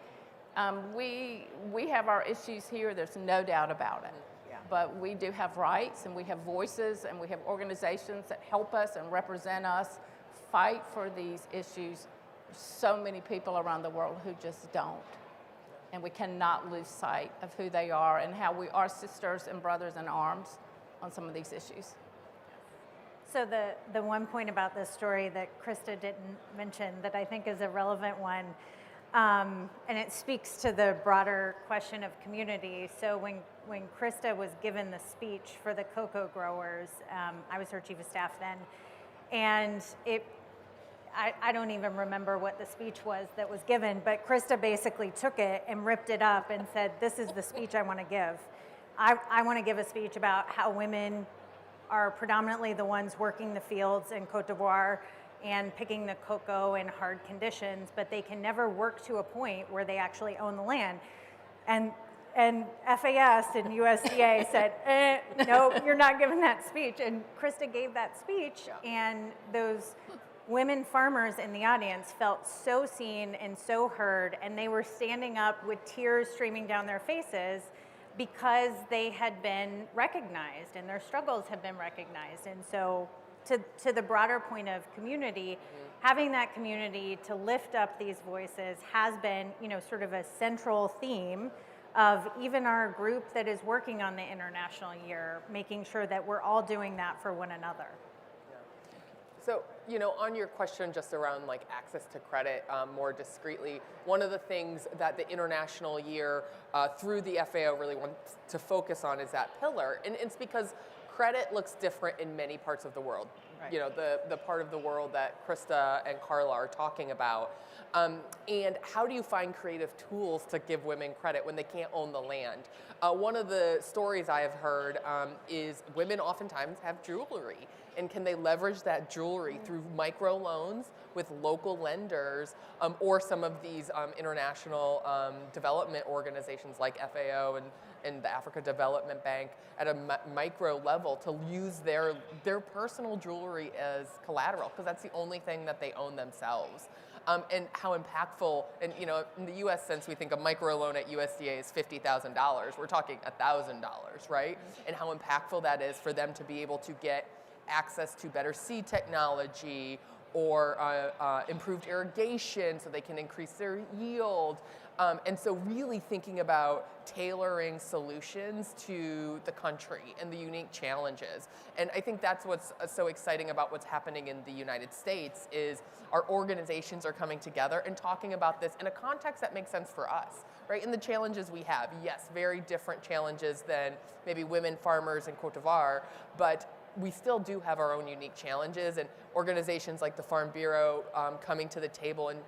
U: We have our issues here, there's no doubt about it. But we do have rights, and we have voices, and we have organizations that help us and represent us fight for these issues. There's so many people around the world who just don't. And we cannot lose sight of who they are and how we are sisters and brothers in arms on some of these issues.
A: So the one point about this story that Krista didn't mention that I think is a relevant one, and it speaks to the broader question of community. So when Krista was given the speech for the cocoa growers, I was her chief of staff then, and I don't even remember what the speech was that was given, but Krista basically took it and ripped it up and said, this is the speech I want to give. I want to give a speech about how women are predominantly the ones working the fields in Cote d'Ivoire and picking the cocoa in hard conditions, but they can never work to a point where they actually own the land. And FAS and USDA said, no, you're not giving that speech. And Krista gave that speech, and those women farmers in the audience felt so seen and so heard, and they were standing up with tears streaming down their faces because they had been recognized and their struggles had been recognized. And so to the broader point of community, having that community to lift up these voices has been, sort of a central theme of even our group that is working on the International Year, making sure that we're all doing that for one another.
V: So, on your question just around like access to credit more discreetly, one of the things that the International Year through the FAO really wants to focus on is that pillar. And it's because credit looks different in many parts of the world. Right. The part of the world that Krista and Carla are talking about. And how do you find creative tools to give women credit when they can't own the land? One of the stories I have heard is women oftentimes have jewelry. And can they leverage that jewelry through microloans with local lenders or some of these international development organizations like FAO and the Africa Development Bank at a micro level to use their personal jewelry as collateral, because that's the only thing that they own themselves. And how impactful, and in the U.S. sense, we think a microloan at USDA is $50,000. We're talking $1,000, right? And how impactful that is for them to be able to get access to better seed technology or improved irrigation so they can increase their yield. And so really thinking about tailoring solutions to the country and the unique challenges. And I think that's what's so exciting about what's happening in the United States is our organizations are coming together and talking about this in a context that makes sense for us, right? And the challenges we have, yes, very different challenges than maybe women farmers in Cote d'Ivoire, but we still do have our own unique challenges, and organizations like the Farm Bureau coming to the table and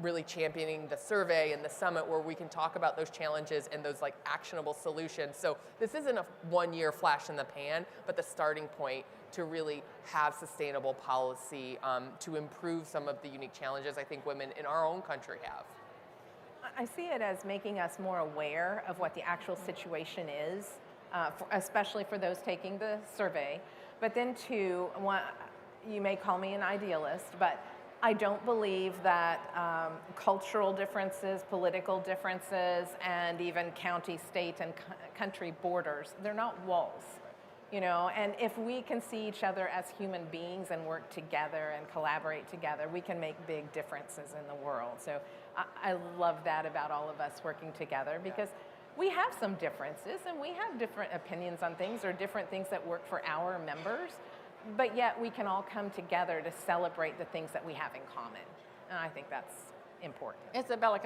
V: really championing the survey and the summit where we can talk about those challenges and those like actionable solutions. So this isn't a one-year flash in the pan, but the starting point to really have sustainable policy to improve some of the unique challenges I think women in our own country have.
T: I see it as making us more aware of what the actual situation is, especially for those taking the survey. But then two, you may call me an idealist, but I don't believe that cultural differences, political differences, and even county, state, and country borders, they're not walls. And if we can see each other as human beings and work together and collaborate together, we can make big differences in the world. So I love that about all of us working together, because we have some differences and we have different opinions on things or different things that work for our members, but yet we can all come together to celebrate the things that we have in common. And I think that's important.
U: Isabella,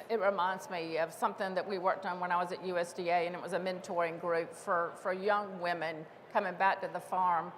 U: it reminds me of something that we worked on when I was at USDA, and it was a mentoring group for young women coming back to the farm.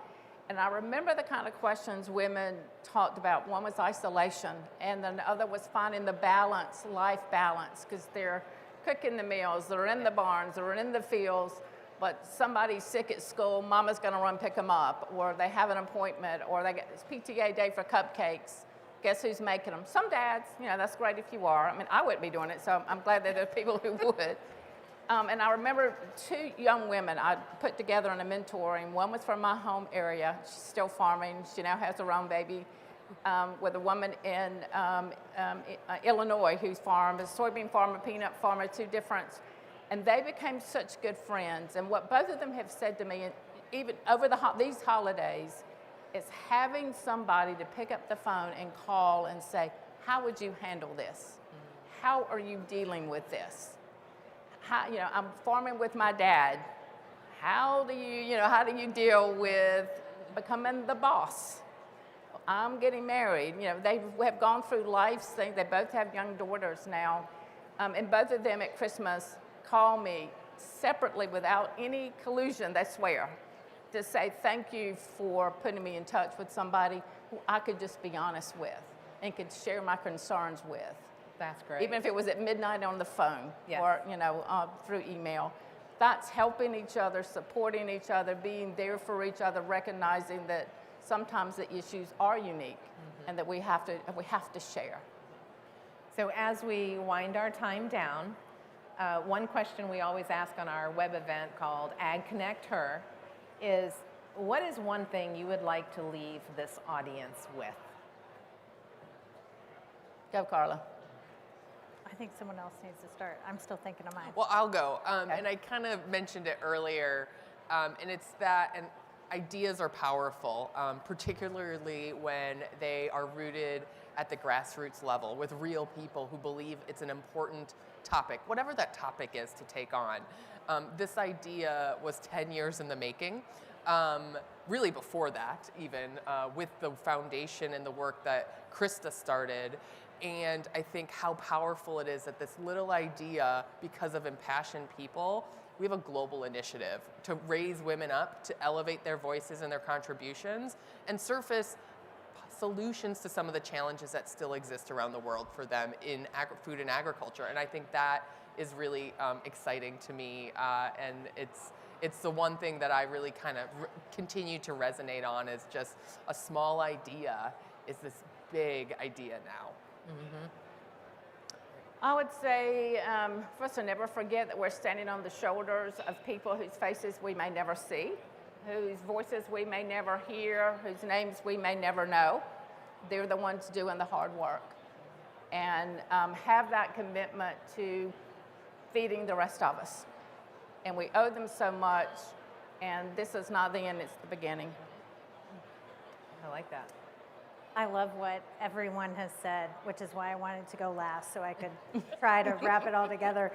U: And I remember the kind of questions women talked about. One was isolation, and then the other was finding the balance, life balance, because they're cooking the meals, they're in the barns, they're in the fields, but somebody's sick at school, mama's gonna run pick them up, or they have an appointment, or they get it's PTA day for cupcakes. Guess who's making them? Some dads, you know, that's great if you are. I mean, I wouldn't be doing it, so I'm glad that there are people who would. And I remember 2 young women I put together in a mentoring. One was from my home area. She's still farming. She now has her own baby with a woman in Illinois who's farmed, a soybean farmer, peanut farmer, 2 different. And they became such good friends. And what both of them have said to me, even over these holidays, is having somebody to pick up the phone and call and say, how would you handle this? How are you dealing with this? How, you know, I'm farming with my dad. How do you deal with becoming the boss? I'm getting married. You know, they have gone through life's things. They both have young daughters now. And both of them at Christmas call me separately without any collusion, they swear, to say thank you for putting me in touch with somebody who I could just be honest with and could share my concerns with.
T: That's great.
U: Even if it was at midnight on the phone,
T: Yes.
U: or through email. That's helping each other, supporting each other, being there for each other, recognizing that sometimes the issues are unique and that we have to share.
T: So as we wind our time down, one question we always ask on our web event called Ag Connect Her is, what is one thing you would like to leave this audience with?
U: Go, Carla.
A: I think someone else needs to start. I'm still thinking of mine.
V: Well, I'll go. And I kind of mentioned it earlier, and it's that and ideas are powerful, particularly when they are rooted at the grassroots level with real people who believe it's an important topic, whatever that topic is to take on. This idea was 10 years in the making, really before that even, with the foundation and the work that Krista started. And I think how powerful it is that this little idea, because of impassioned people, we have a global initiative to raise women up, to elevate their voices and their contributions, and surface solutions to some of the challenges that still exist around the world for them in food and agriculture. And I think that is really exciting to me, and it's the one thing that I really kind of continue to resonate on, is just a small idea is this big idea now.
U: Mm-hmm. I would say, first, to never forget that we're standing on the shoulders of people whose faces we may never see, whose voices we may never hear, whose names we may never know. They're the ones doing the hard work. And have that commitment to feeding the rest of us. And we owe them so much, and this is not the end, it's the beginning.
T: I like that.
A: I love what everyone has said, which is why I wanted to go last, so I could try to wrap it all together.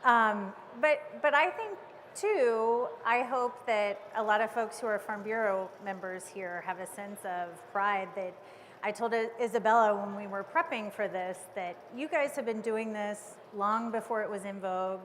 A: But I think, too, I hope that a lot of folks who are Farm Bureau members here have a sense of pride. That I told Isabella when we were prepping for this that you guys have been doing this long before it was in vogue.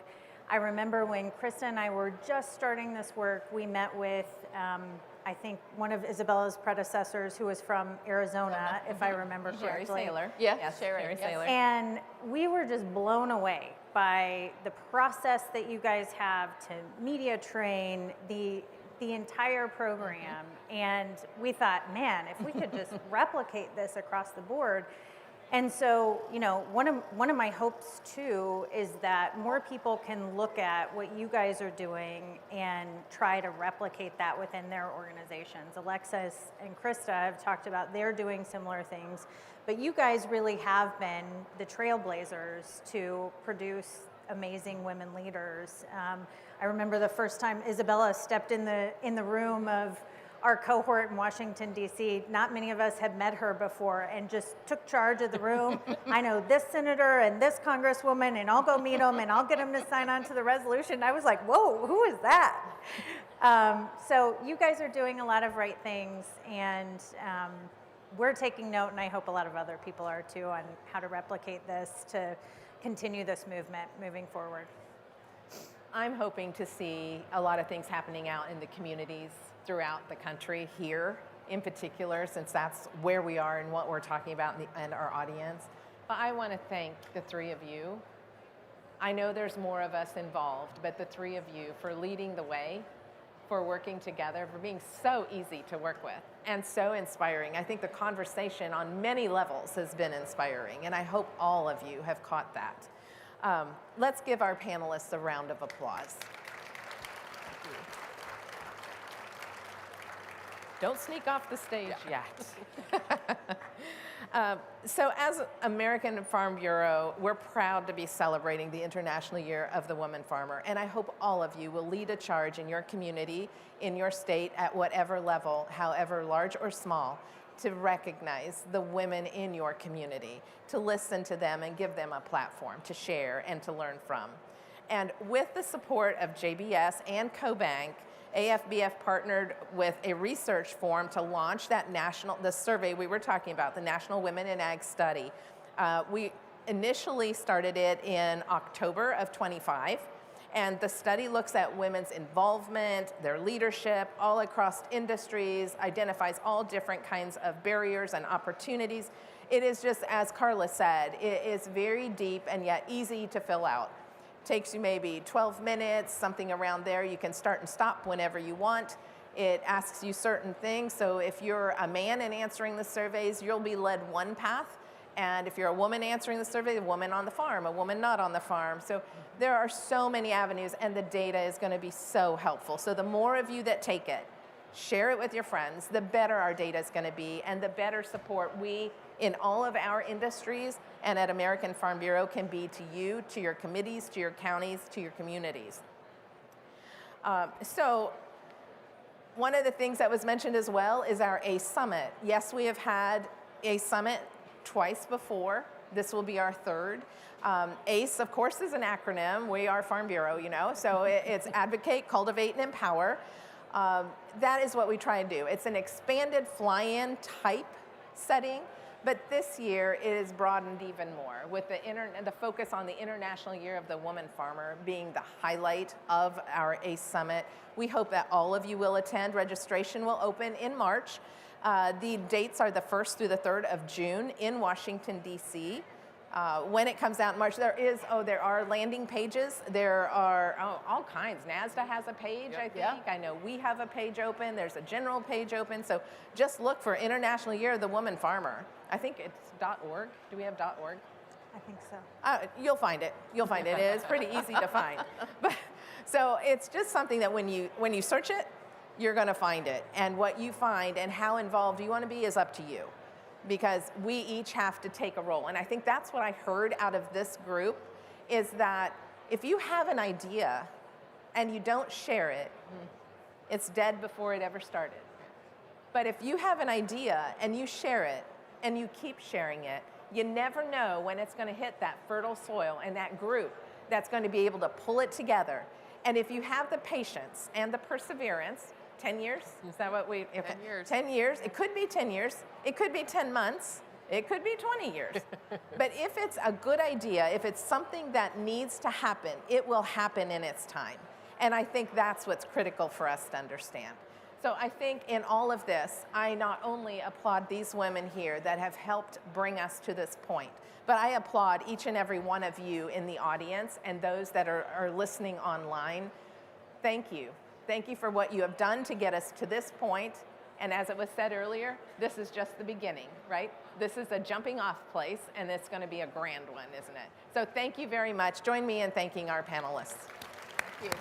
A: I remember when Krista and I were just starting this work, we met with, I think, one of Isabella's predecessors who was from Arizona, if I remember correctly.
T: Sherry Saylor.
U: Yeah,
T: yes,
U: Sherry
T: Saylor.
A: And we were just blown away by the process that you guys have to media train, the entire program. And we thought, man, if we could just replicate this across the board. And so, you know, one of my hopes too is that more people can look at what you guys are doing and try to replicate that within their organizations. Alexis and Krista have talked about they're doing similar things, but you guys really have been the trailblazers to produce amazing women leaders. I remember the first time Isabella stepped in the room of our cohort in Washington, D.C., not many of us had met her before, and just took charge of the room. I know this senator and this congresswoman, and I'll go meet them, and I'll get them to sign on to the resolution. I was like, whoa, who is that? So you guys are doing a lot of right things, and we're taking note, and I hope a lot of other people are too, on how to replicate this to continue this movement moving forward.
T: I'm hoping to see a lot of things happening out in the communities throughout the country here in particular, since that's where we are and what we're talking about and our audience. But I want to thank the three of you. I know there's more of us involved, but the three of you for leading the way, for working together, for being so easy to work with and so inspiring. I think the conversation on many levels has been inspiring, and I hope all of you have caught that. Let's give our panelists a round of applause. Don't sneak off the stage yet. So as American Farm Bureau, we're proud to be celebrating the International Year of the Woman Farmer, and I hope all of you will lead a charge in your community, in your state, at whatever level, however large or small, to recognize the women in your community, to listen to them and give them a platform to share and to learn from. And with the support of JBS and CoBank, AFBF partnered with a research forum to launch that the survey we were talking about, the National Women in Ag Study. We initially started it in October of 25, and the study looks at women's involvement, their leadership, all across industries, identifies all different kinds of barriers and opportunities. It is just, as Carla said, it is very deep and yet easy to fill out. Takes you maybe 12 minutes, something around there. You can start and stop whenever you want. It asks you certain things. So if you're a man and answering the surveys, you'll be led one path. And if you're a woman answering the survey, a woman on the farm, a woman not on the farm. So there are so many avenues, and the data is going to be so helpful. So the more of you that take it, share it with your friends, the better our data is going to be, and the better support we in all of our industries and at American Farm Bureau can be to you, to your committees, to your counties, to your communities. So one of the things that was mentioned as well is our ACE Summit. Yes, we have had a summit twice before. This will be our third. ACE, of course, is an acronym. We are Farm Bureau, you know, so it's Advocate, Cultivate, and Empower. That is what we try and do. It's an expanded fly-in type setting, but this year it is broadened even more with the focus on the International Year of the Woman Farmer being the highlight of our ACE Summit. We hope that all of you will attend. Registration will open in March. The dates are the 1st through the 3rd of June in Washington, D.C. When it comes out in March, there are landing pages. There are all kinds. NASDA has a page, I think. Yeah. I know we have a page open. There's a general page open. So just look for International Year of the Woman Farmer. I think it's .org. Do we have .org?
A: I think so.
T: You'll find it. You'll find it. It's pretty easy to find. But so it's just something that when you search it, you're going to find it. And what you find and how involved you want to be is up to you, because we each have to take a role. And I think that's what I heard out of this group, is that if you have an idea and you don't share it, it's dead before it ever started. But if you have an idea and you share it and you keep sharing it, you never know when it's going to hit that fertile soil and that group that's going to be able to pull it together. And if you have the patience and the perseverance, 10 years? Is that what we...
V: 10 years.
T: 10 years. It could be 10 years. It could be 10 months. It could be 20 years. But if it's a good idea, if it's something that needs to happen, it will happen in its time. And I think that's what's critical for us to understand. So I think in all of this, I not only applaud these women here that have helped bring us to this point, but I applaud each and every one of you in the audience and those that are listening online. Thank you. Thank you for what you have done to get us to this point. And as it was said earlier, this is just the beginning, right? This is a jumping off place, and it's going to be a grand one, isn't it? So thank you very much. Join me in thanking our panelists.
U: Thank you.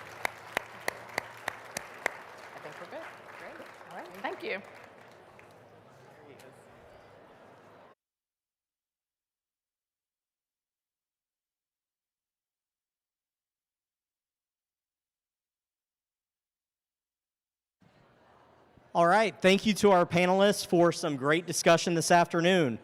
U: I think we're good. Great. All right. Thank you.
B: All right, thank you to our panelists for some great discussion this afternoon.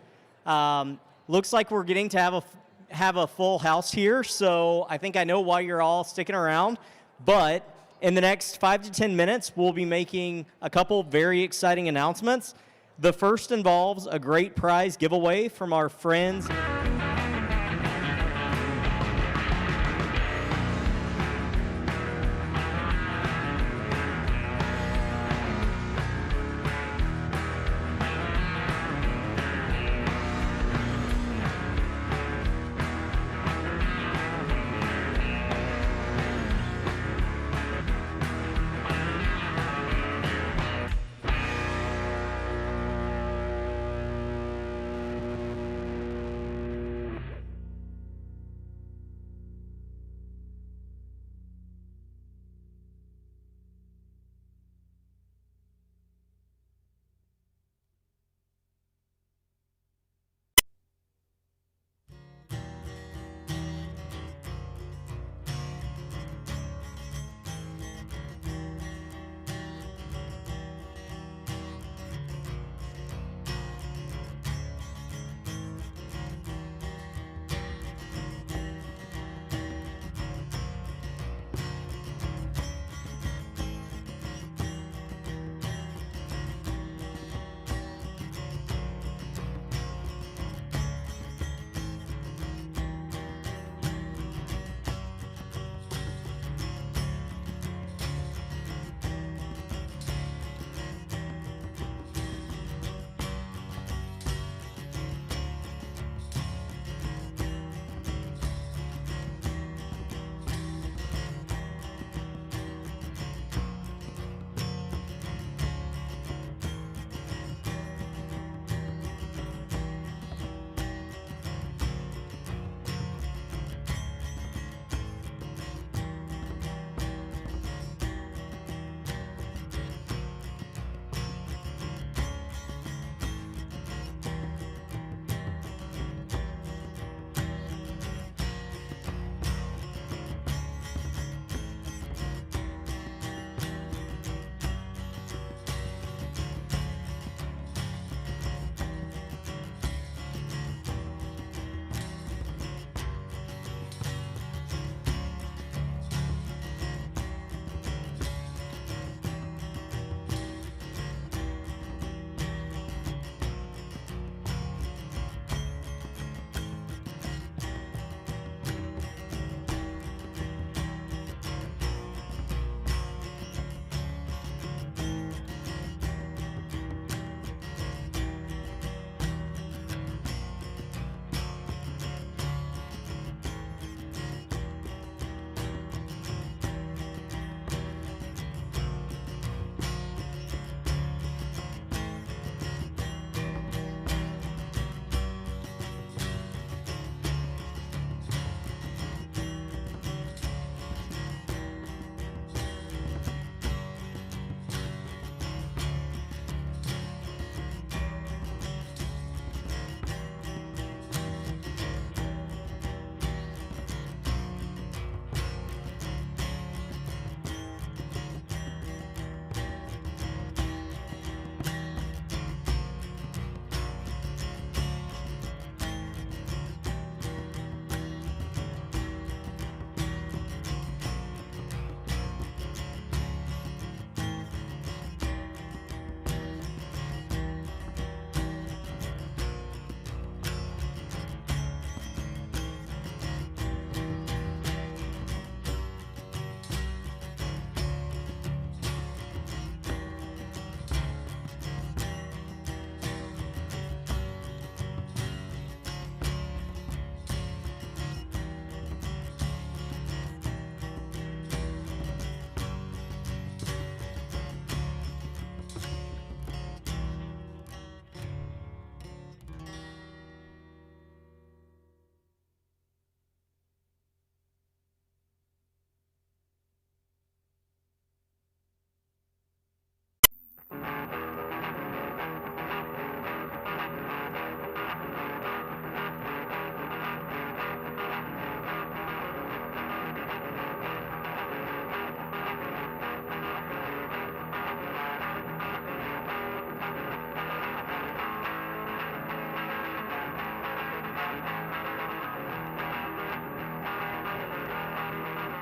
B: Looks like we're getting to have a full house here, so I think I know why you're all sticking around. But in the next 5 to 10 minutes, we'll be making a couple very exciting announcements. The first involves a great prize giveaway from our friends.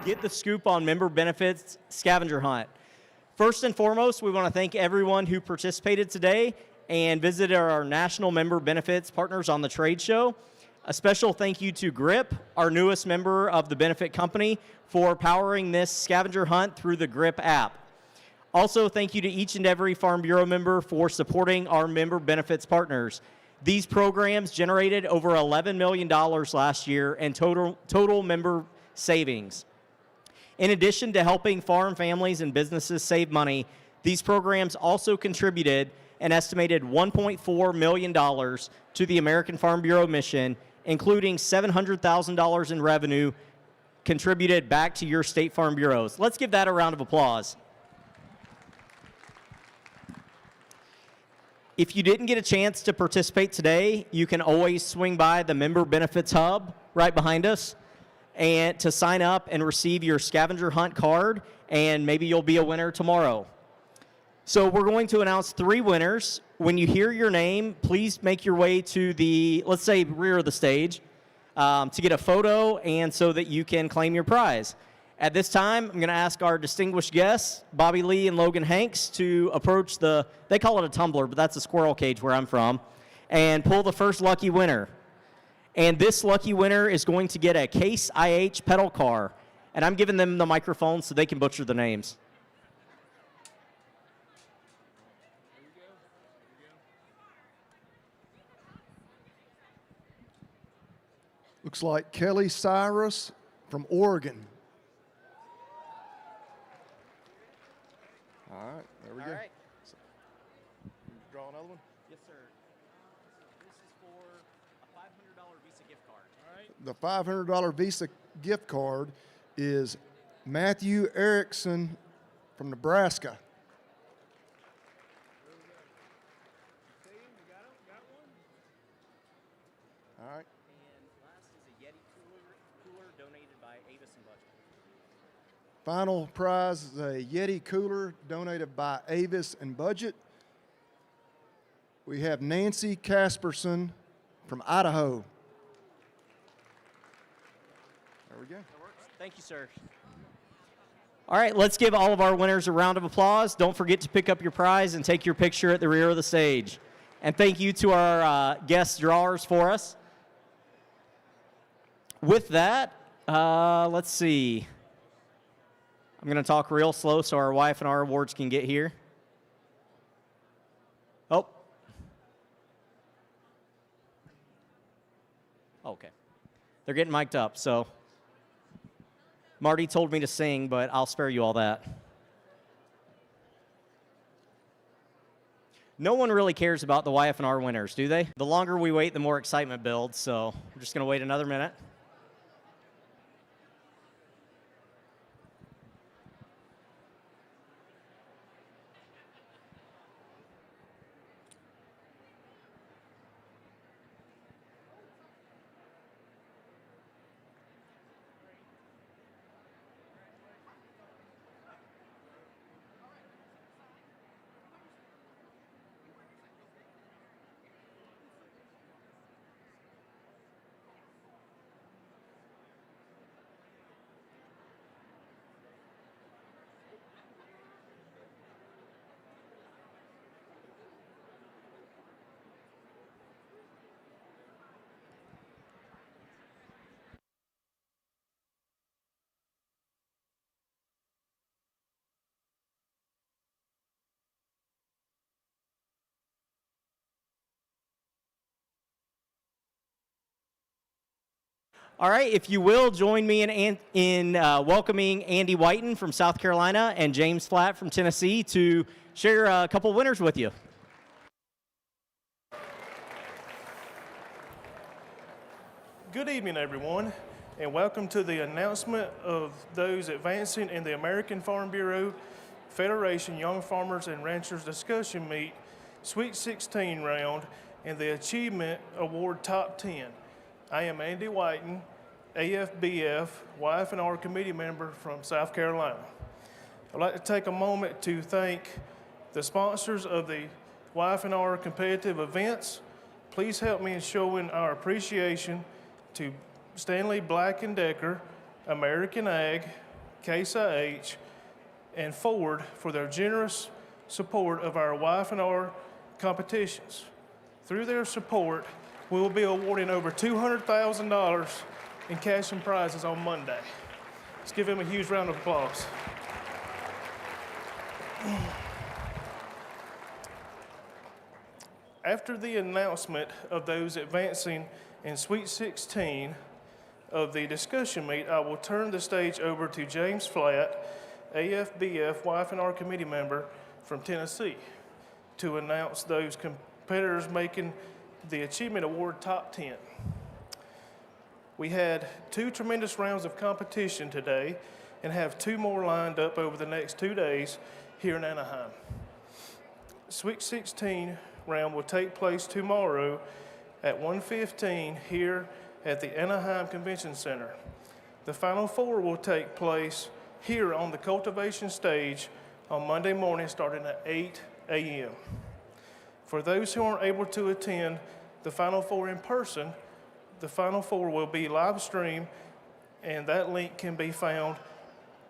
B: get the scoop on member benefits scavenger hunt. First and foremost, we want to thank everyone who participated today and visited our national member benefits partners on the trade show. A special thank you to GRIP, our newest member of the benefit company, for powering this scavenger hunt through the GRIP app. Also, thank you to each and every Farm Bureau member for supporting our member benefits partners. These programs generated over $11 million last year in total member savings. In addition to helping farm families and businesses save money, these programs also contributed an estimated $1.4 million to the American Farm Bureau mission, including $700,000 in revenue contributed back to your state farm bureaus. Let's give that a round of applause. If you didn't get a chance to participate today, you can always swing by the Member Benefits Hub right behind us and to sign up and receive your scavenger hunt card, and maybe you'll be a winner tomorrow. So we're going to announce 3 winners. When you hear your name, please make your way to the, let's say, rear of the stage to get a photo and so that you can claim your prize. At this time, I'm going to ask our distinguished guests, Bobby Lee and Logan Hanks, to approach the, they call it a tumbler, but that's a squirrel cage where I'm from, and pull the first lucky winner. And this lucky winner is going to get a Case IH pedal car. And I'm giving them the microphone so they can butcher the names.
K: Looks like Kelly Cyrus from Oregon. All right, there we go.
B: Right.
K: Draw another one?
B: Yes, sir. This is for a $500 Visa gift card. All right.
K: The $500 Visa gift card is Matthew Erickson from Nebraska. All right.
B: And last is a Yeti cooler donated by Avis and Budget.
K: Final prize is a Yeti cooler donated by Avis and Budget. We have Nancy Casperson from Idaho. There we go.
B: That works. Thank you, sir. All right, let's give all of our winners a round of applause. Don't forget to pick up your prize and take your picture at the rear of the stage. And thank you to our guest drawers for us. With that, let's see. I'm going to talk real slow so our wife and our awards can get here. Oh. Okay. They're getting mic'd up, so Marty told me to sing, but I'll spare you all that. No one really cares about the YF&R winners, do they? The longer we wait, the more excitement builds, so we're just going to wait another minute. All right, if you will, join me in welcoming Andy Whiten from South Carolina and James Flatt from Tennessee to share a couple winners with you.
C: Good evening, everyone, and welcome to the announcement of those advancing in the American Farm Bureau Federation Young Farmers and Ranchers Discussion Meet Sweet 16 round and the Achievement Award Top 10. I am Andy Whiten, AFBF, YF&R Committee Member from South Carolina. I'd like to take a moment to thank the sponsors of the YF&R competitive events. Please help me in showing our appreciation to Stanley Black & Decker, American Ag, Case IH, and Ford for their generous support of our YF&R competitions. Through their support, we will be awarding over $200,000 in cash and prizes on Monday. Let's give them a huge round of applause. After the announcement of those advancing in Sweet 16 of the discussion meet, I will turn the stage over to James Flatt, AFBF YF&R committee member from Tennessee, to announce those competitors making the Achievement Award Top 10. We had 2 tremendous rounds of competition today and have 2 more lined up over the next 2 days here in Anaheim. Sweet 16 round will take place tomorrow at 1:15 here at the Anaheim Convention Center. The Final Four will take place here on the Cultivation Stage on Monday morning starting at 8 a.m. For those who aren't able to attend the Final Four in person, the Final Four will be live streamed, and that link can be found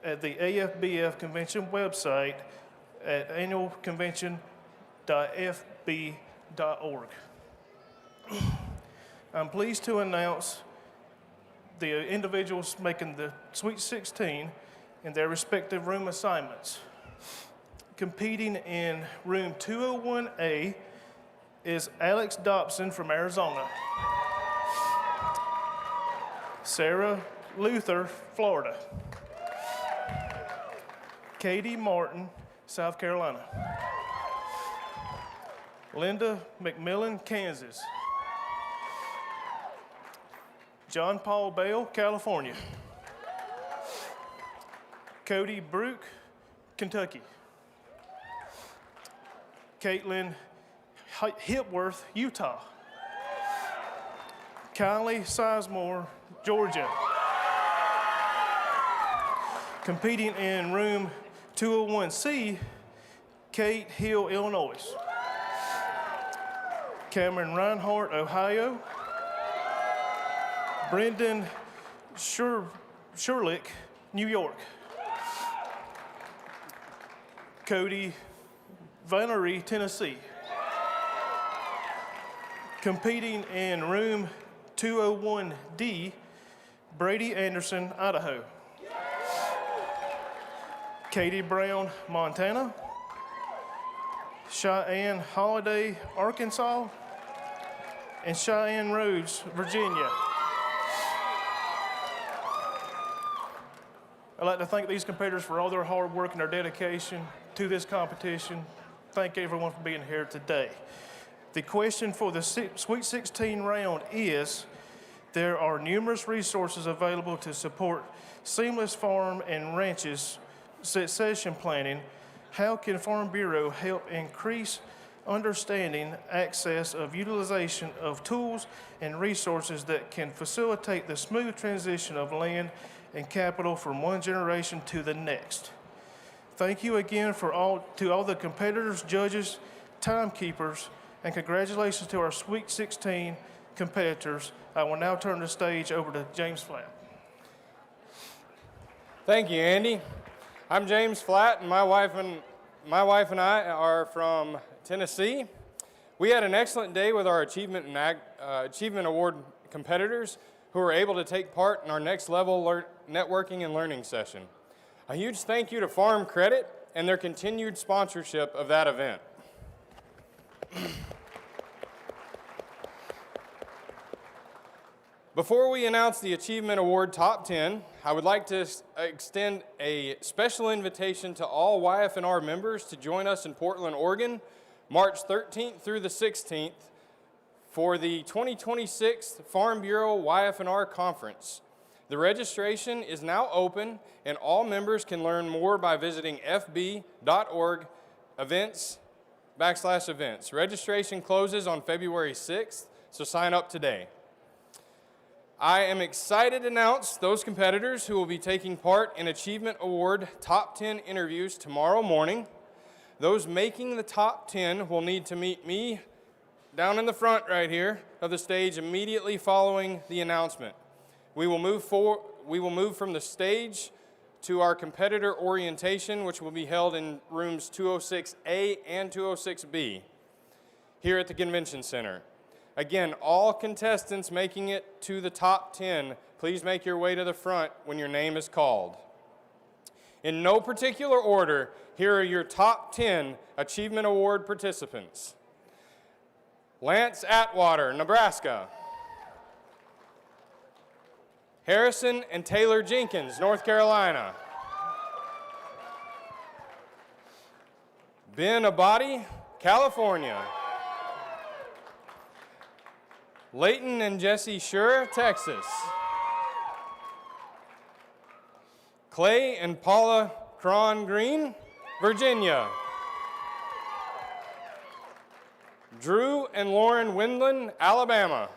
C: at the AFBF convention website at annualconvention.fb.org. I'm pleased to announce the individuals making the Sweet 16 in their respective room assignments. Competing in room 201A is Alex Dobson from Arizona, Sarah Luther, Florida, Katie Martin, South Carolina, Linda McMillan, Kansas, John Paul Bale, California, Cody Brook, Kentucky, Caitlin Hipworth, Utah, Kylie Sizemore, Georgia. Competing in room 201C, Kate Hill, Illinois, Cameron Reinhardt, Ohio, Brendan Sherlick, New York, Cody Vannery, Tennessee. Competing in room 201D, Brady Anderson, Idaho, Katie Brown, Montana, Cheyenne Holiday, Arkansas, and Cheyenne Rhodes, Virginia. I'd like to thank these competitors for all their hard work and their dedication to this competition. Thank everyone for being here today. The question for the Sweet 16 round is, there are numerous resources available to support seamless farm and ranches succession planning. How can Farm Bureau help increase understanding, access of utilization of tools and resources that can facilitate the smooth transition of land and capital from one generation to the next? Thank you again to all the competitors, judges, timekeepers, and congratulations to our Sweet 16 competitors. I will now turn the stage over to James Flatt.
D: Thank you, Andy. I'm James Flatt, and my wife and I are from Tennessee. We had an excellent day with our Achievement Award competitors who were able to take part in our next level networking and learning session. A huge thank you to Farm Credit and their continued sponsorship of that event. Before we announce the Achievement Award Top 10, I would like to extend a special invitation to all YF&R members to join us in Portland, Oregon, March 13th through the 16th for the 2026 Farm Bureau YF&R Conference. The registration is now open, and all members can learn more by visiting fb.org/events. Registration closes on February 6th, so sign up today. I am excited to announce those competitors who will be taking part in Achievement Award Top 10 interviews tomorrow morning. Those making the top 10 will need to meet me down in the front right here of the stage immediately following the announcement. We will move from the stage to our competitor orientation, which will be held in rooms 206A and 206B here at the Convention Center. Again, all contestants making it to the top 10, please make your way to the front when your name is called. In no particular order, here are your top 10 Achievement Award participants. Lance Atwater, Nebraska. Harrison and Taylor Jenkins, North Carolina. Ben Abadi, California. Leighton and Jesse Schur, Texas. Clay and Paula Cron Green, Virginia. Drew and Lauren Windland, Alabama.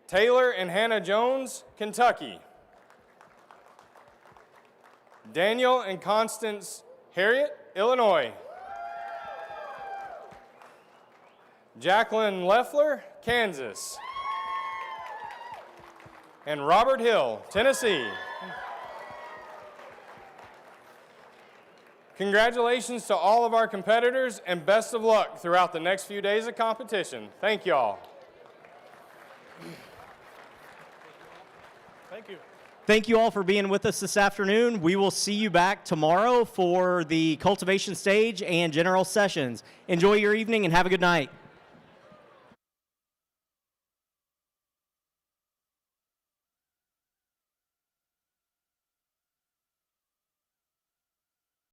D: Taylor and Hannah Jones, Kentucky. Daniel and Constance Harriet, Illinois. Jacqueline Leffler, Kansas. And Robert Hill, Tennessee. Congratulations to all of our competitors and best of luck throughout the next few days of competition. Thank you all.
C: Thank you.
B: Thank you all for being with us this afternoon. We will see you back tomorrow for the cultivation stage and general sessions. Enjoy your evening and have a good night.